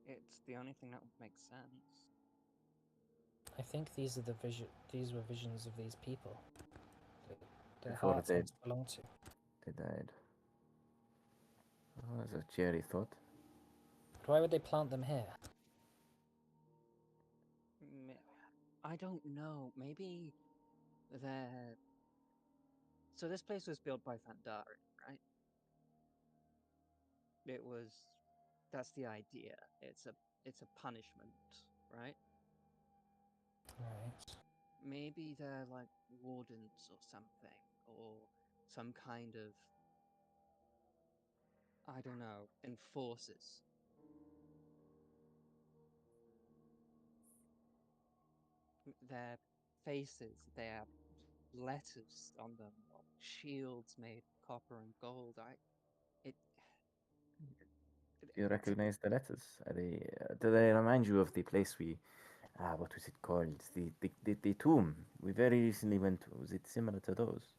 It's the only thing that would make sense. I think these were visions of these people. Their Before hearts they- once belonged to. They died. Oh, that's a cheery thought. But why would they plant them here? I don't know. Maybe they're. So this place was built by Vandari, right? It was. That's the idea. It's a punishment, right? Right. Maybe they're like wardens or something, or some kind of. I don't know, enforcers. Their faces, their letters on them, or shields made of copper and gold. It, You it's recognize the letters? Are they? Do they remind you of the place we? What was it called? The tomb we very recently went to. Was it similar to those?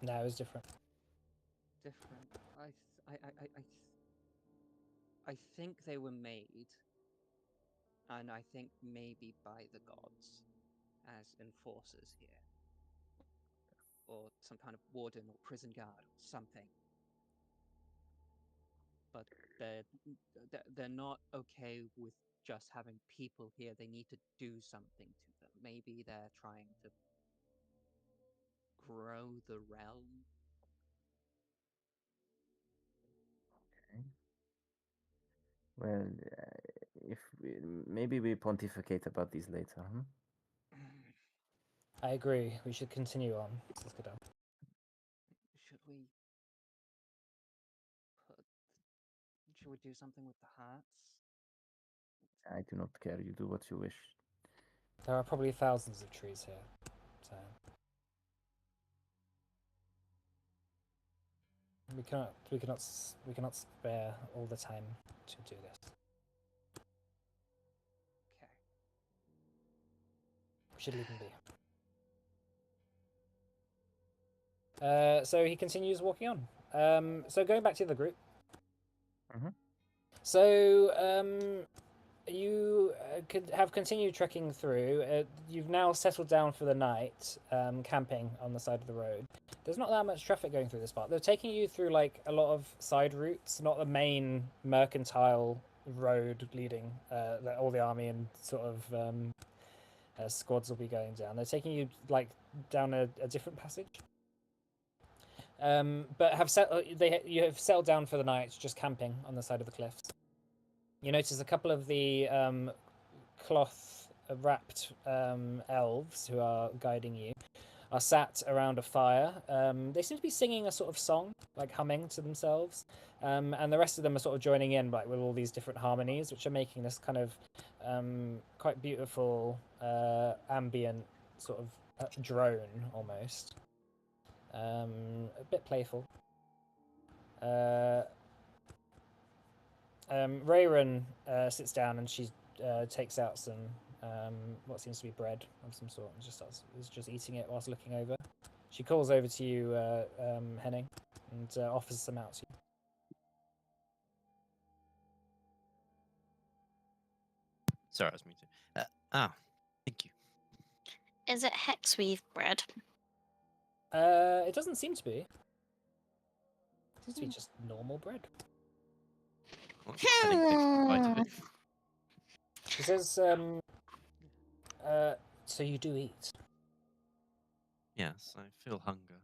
No, it was different. different. I think they were made, and I think maybe by the gods as enforcers here, or some kind of warden or prison guard or something. But they're not okay with just having people here. They need to do something to them. Maybe they're trying to grow the realm. Okay. Well, if maybe we pontificate about these later, huh? I agree. We should continue on. Says Cadell. Should we put? Should we do something with the hearts? I do not care. You do what you wish. There are probably thousands of trees here, so we cannot spare all the time to do this. Okay. We should leave them be. So he continues walking on. So going back to the group. Mhm. So you could have continued trekking through. You've now settled down for the night, camping on the side of the road. There's not that much traffic going through this part. They're taking you through like a lot of side routes, not the main mercantile road leading that all the army and sort of squads will be going down. They're taking you like down a different passage. But you have settled down for the night, just camping on the side of the cliffs. You notice a couple of the cloth wrapped elves who are guiding you are sat around a fire. They seem to be singing a sort of song, like humming to themselves, and the rest of them are sort of joining in, like with all these different harmonies, which are making this kind of quite beautiful ambient sort of drone almost. A bit playful. Rayron sits down and she takes out some what seems to be bread of some sort and is just eating it whilst looking over. She calls over to you, Henning, and offers some out to you. Sorry, I was muted. Thank you. Is it hexweave bread? It doesn't seem to be. It seems to be just normal bread. Well, I think takes a bite of it. She says, So you do eat. Yes, I feel hunger.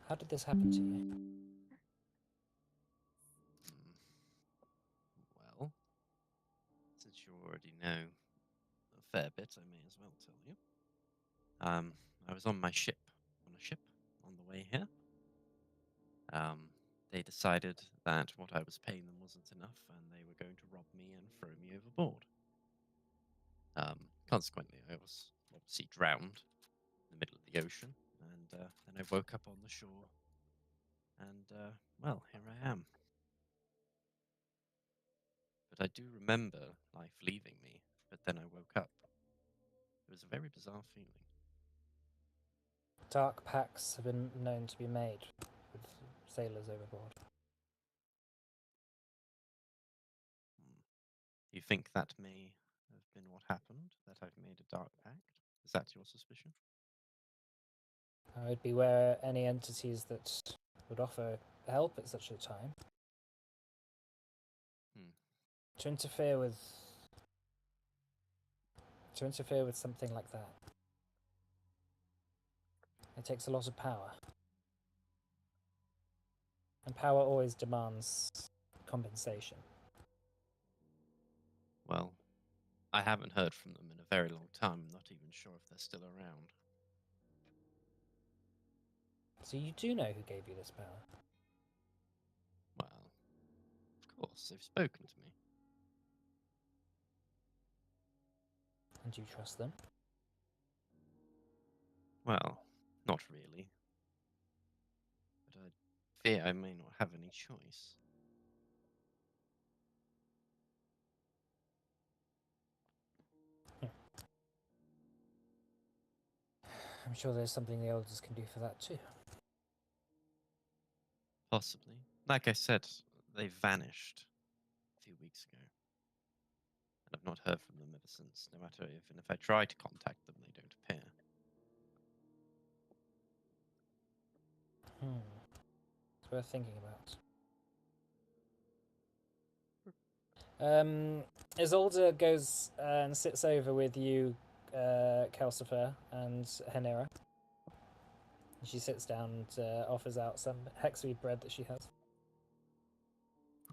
How did this happen to you? Hmm. Well, since you already know a fair bit, I may as well tell you. I was on a ship on the way here. They decided that what I was paying them wasn't enough, and they were going to rob me and throw me overboard. Consequently, I was obviously drowned in the middle of the ocean, and then I woke up on the shore, and well, here I am. But I do remember life leaving me, but then I woke up. It was a very bizarre feeling. Dark pacts have been known to be made with sailors overboard. Hmm. You think that may have been what happened? That I've made a dark pact? Is that your suspicion? I would beware any entities that would offer help at such a time. Hmm. To interfere with something like that, it takes a lot of power. And power always demands compensation. Well, I haven't heard from them in a very long time. I'm not even sure if they're still around. So you do know who gave you this power? Well, of course, they've spoken to me. And do you trust them? Well, not really. But I fear I may not have any choice. I'm sure there's something the elders can do for that too. Possibly. Like I said, they vanished a few weeks ago. And I've not heard from them ever since, no matter if I try to contact them, they don't appear. It's worth thinking about. Isolde goes and sits over with you, Calcifer, and Henera. She sits down and offers out some hexweed bread that she has.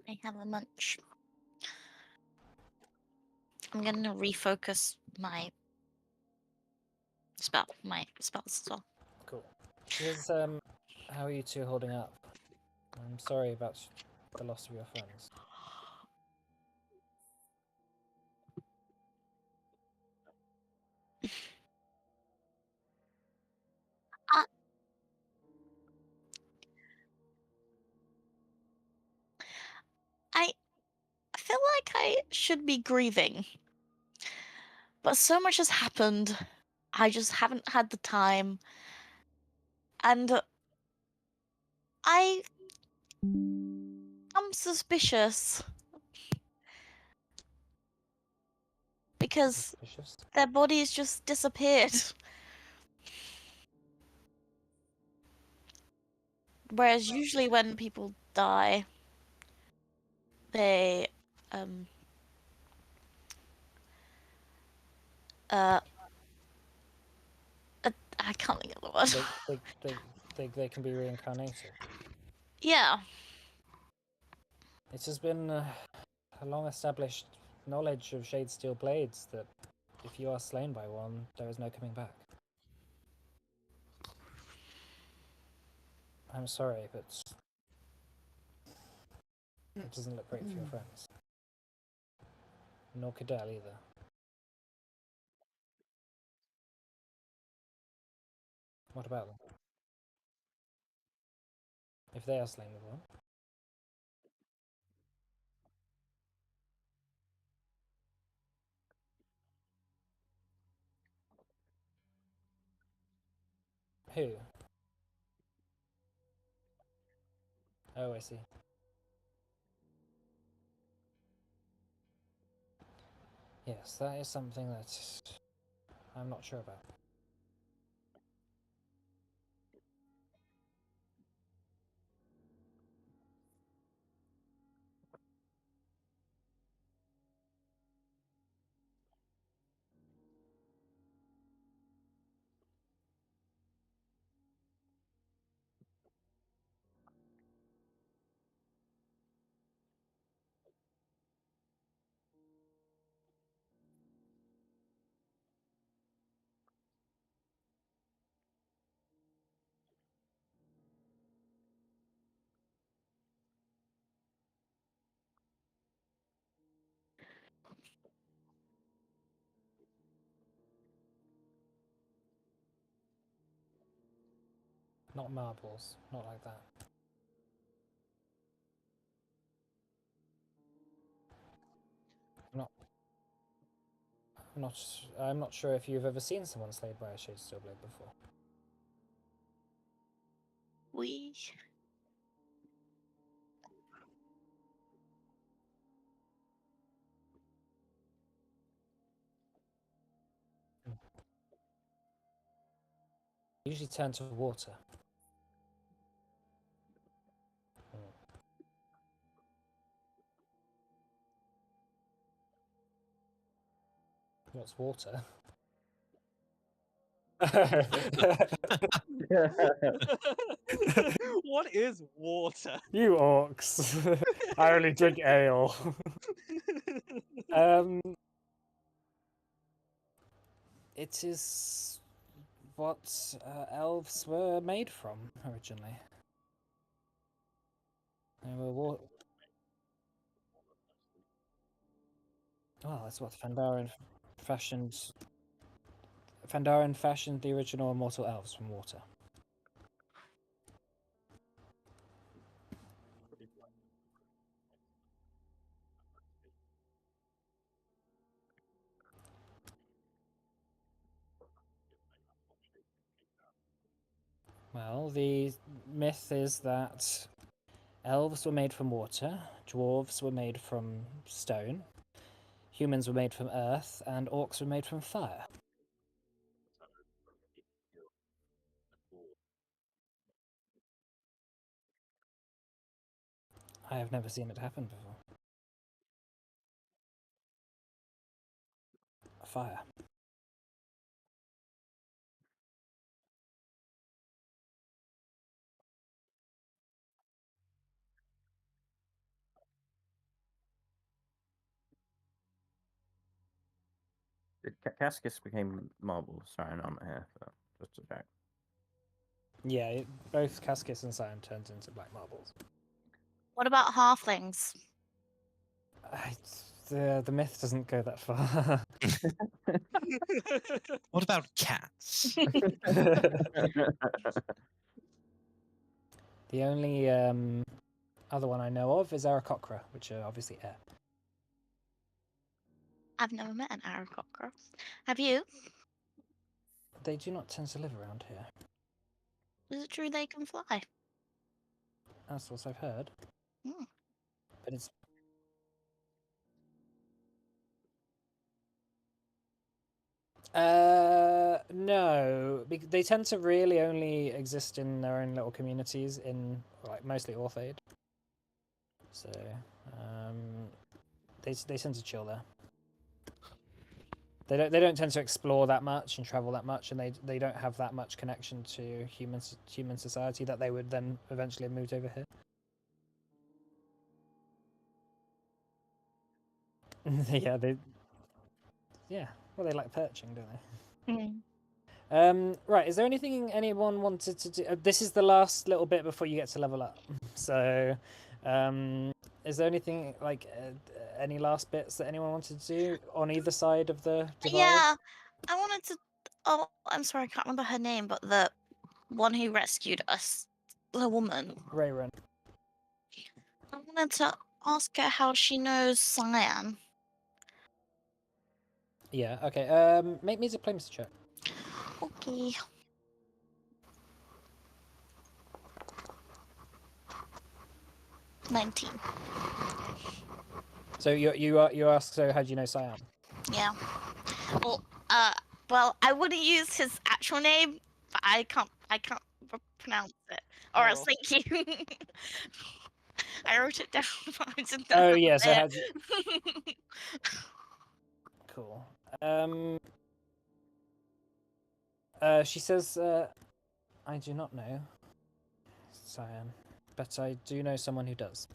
I have a munch. I'm gonna refocus my spells as well. Cool. She says, how are you two holding up? I'm sorry about the loss of your friends. Uh, I feel like I should be grieving, but so much has happened. I just haven't had the time, and I'm suspicious because Suspicious? their bodies just disappeared. Whereas usually when people die, they uh, I can't think of the word. They can be reincarnated. Yeah. It has been a long-established knowledge of Shadesteel Blades that if you are slain by one, there is no coming back. I'm sorry, but it doesn't look great for your friends. Nor Cadell either. What about them? If they are slain with one? Who? Oh, I see. Yes, that is something that I'm not sure about. Not marbles. Not like that. I'm not sure if you've ever seen someone slayed by a shade steel blade before. We. Usually turn to water. What's water? What is water? You orcs. I only drink ale. It is what elves were made from originally. They were that's what fashioned. Fandaren fashioned the original immortal elves from water. Well, the myth is that elves were made from water, dwarves were made from stone, humans were made from earth, and orcs were made from fire. I have never seen it happen before. Fire. Did Cascus became marble? Sorry, I'm not here. But just to check. Yeah, both Cascus and Cyan turned into black marbles. What about halflings? The myth doesn't go that far. What about cats? The only other one I know of is Aarakocra, which are obviously air. I've never met an Aarakocra. Have you? They do not tend to live around here. Is it true they can fly? That's what I've heard. Hmm. But it's no, they tend to really only exist in their own little communities in like mostly Orthaid. So they tend to chill there. They don't tend to explore that much and travel that much, and they don't have that much connection to human society that they would then eventually have moved over here. Well, they like perching, don't they? Right, is there anything anyone wanted to do? This is the last little bit before you get to level up. So, is there anything like any last bits that anyone wanted to do on either side of the divide? Yeah, I wanted to. Oh, I'm sorry, I can't remember her name, but the one who rescued us, the woman. Rayron. I wanted to ask her how she knows Cyan. Yeah. Okay. Make me a diplomacy check. Okay. $19. So you ask. So how do you know Cyan? Yeah. Well, I wouldn't use his actual name, but I can't pronounce it. Or else, thank you. I wrote it down. I didn't know Oh yeah. So there. how do you... Cool. She says, I do not know Cyan, but I do know someone who does.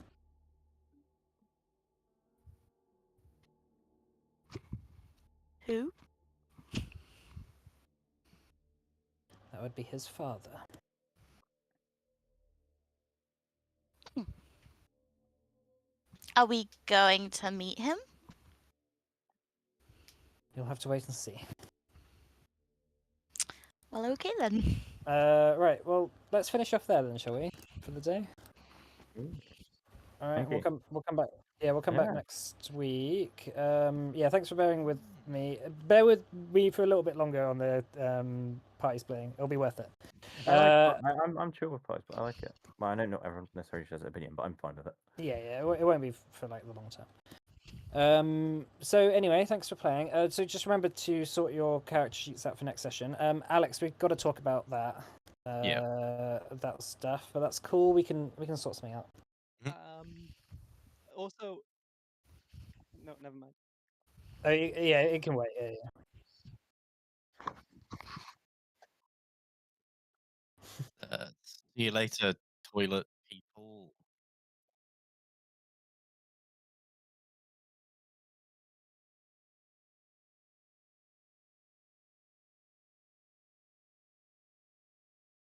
Who? That would be his father. Are we going to meet him? You'll have to wait and see. Well, okay then. Right. Well, let's finish off there then, shall we, for the day? Ooh, All right. Thank We'll you. come. We'll come back. Yeah, we'll come back Yeah. next week. Yeah. Thanks for bearing with me. Bear with me for a little bit longer on the party splitting. It'll be worth it. I'm chill with pies, but I like it. Well, I know not everyone necessarily shares an opinion, but I'm fine with it. Yeah. It won't be for like the long term. So anyway, thanks for playing. So just remember to sort your character sheets out for next session. Alex, we've got to talk about that. That stuff, but that's cool. We can sort something out. Also, no, never mind. Oh, yeah, it can wait. Yeah. See you later, toilet.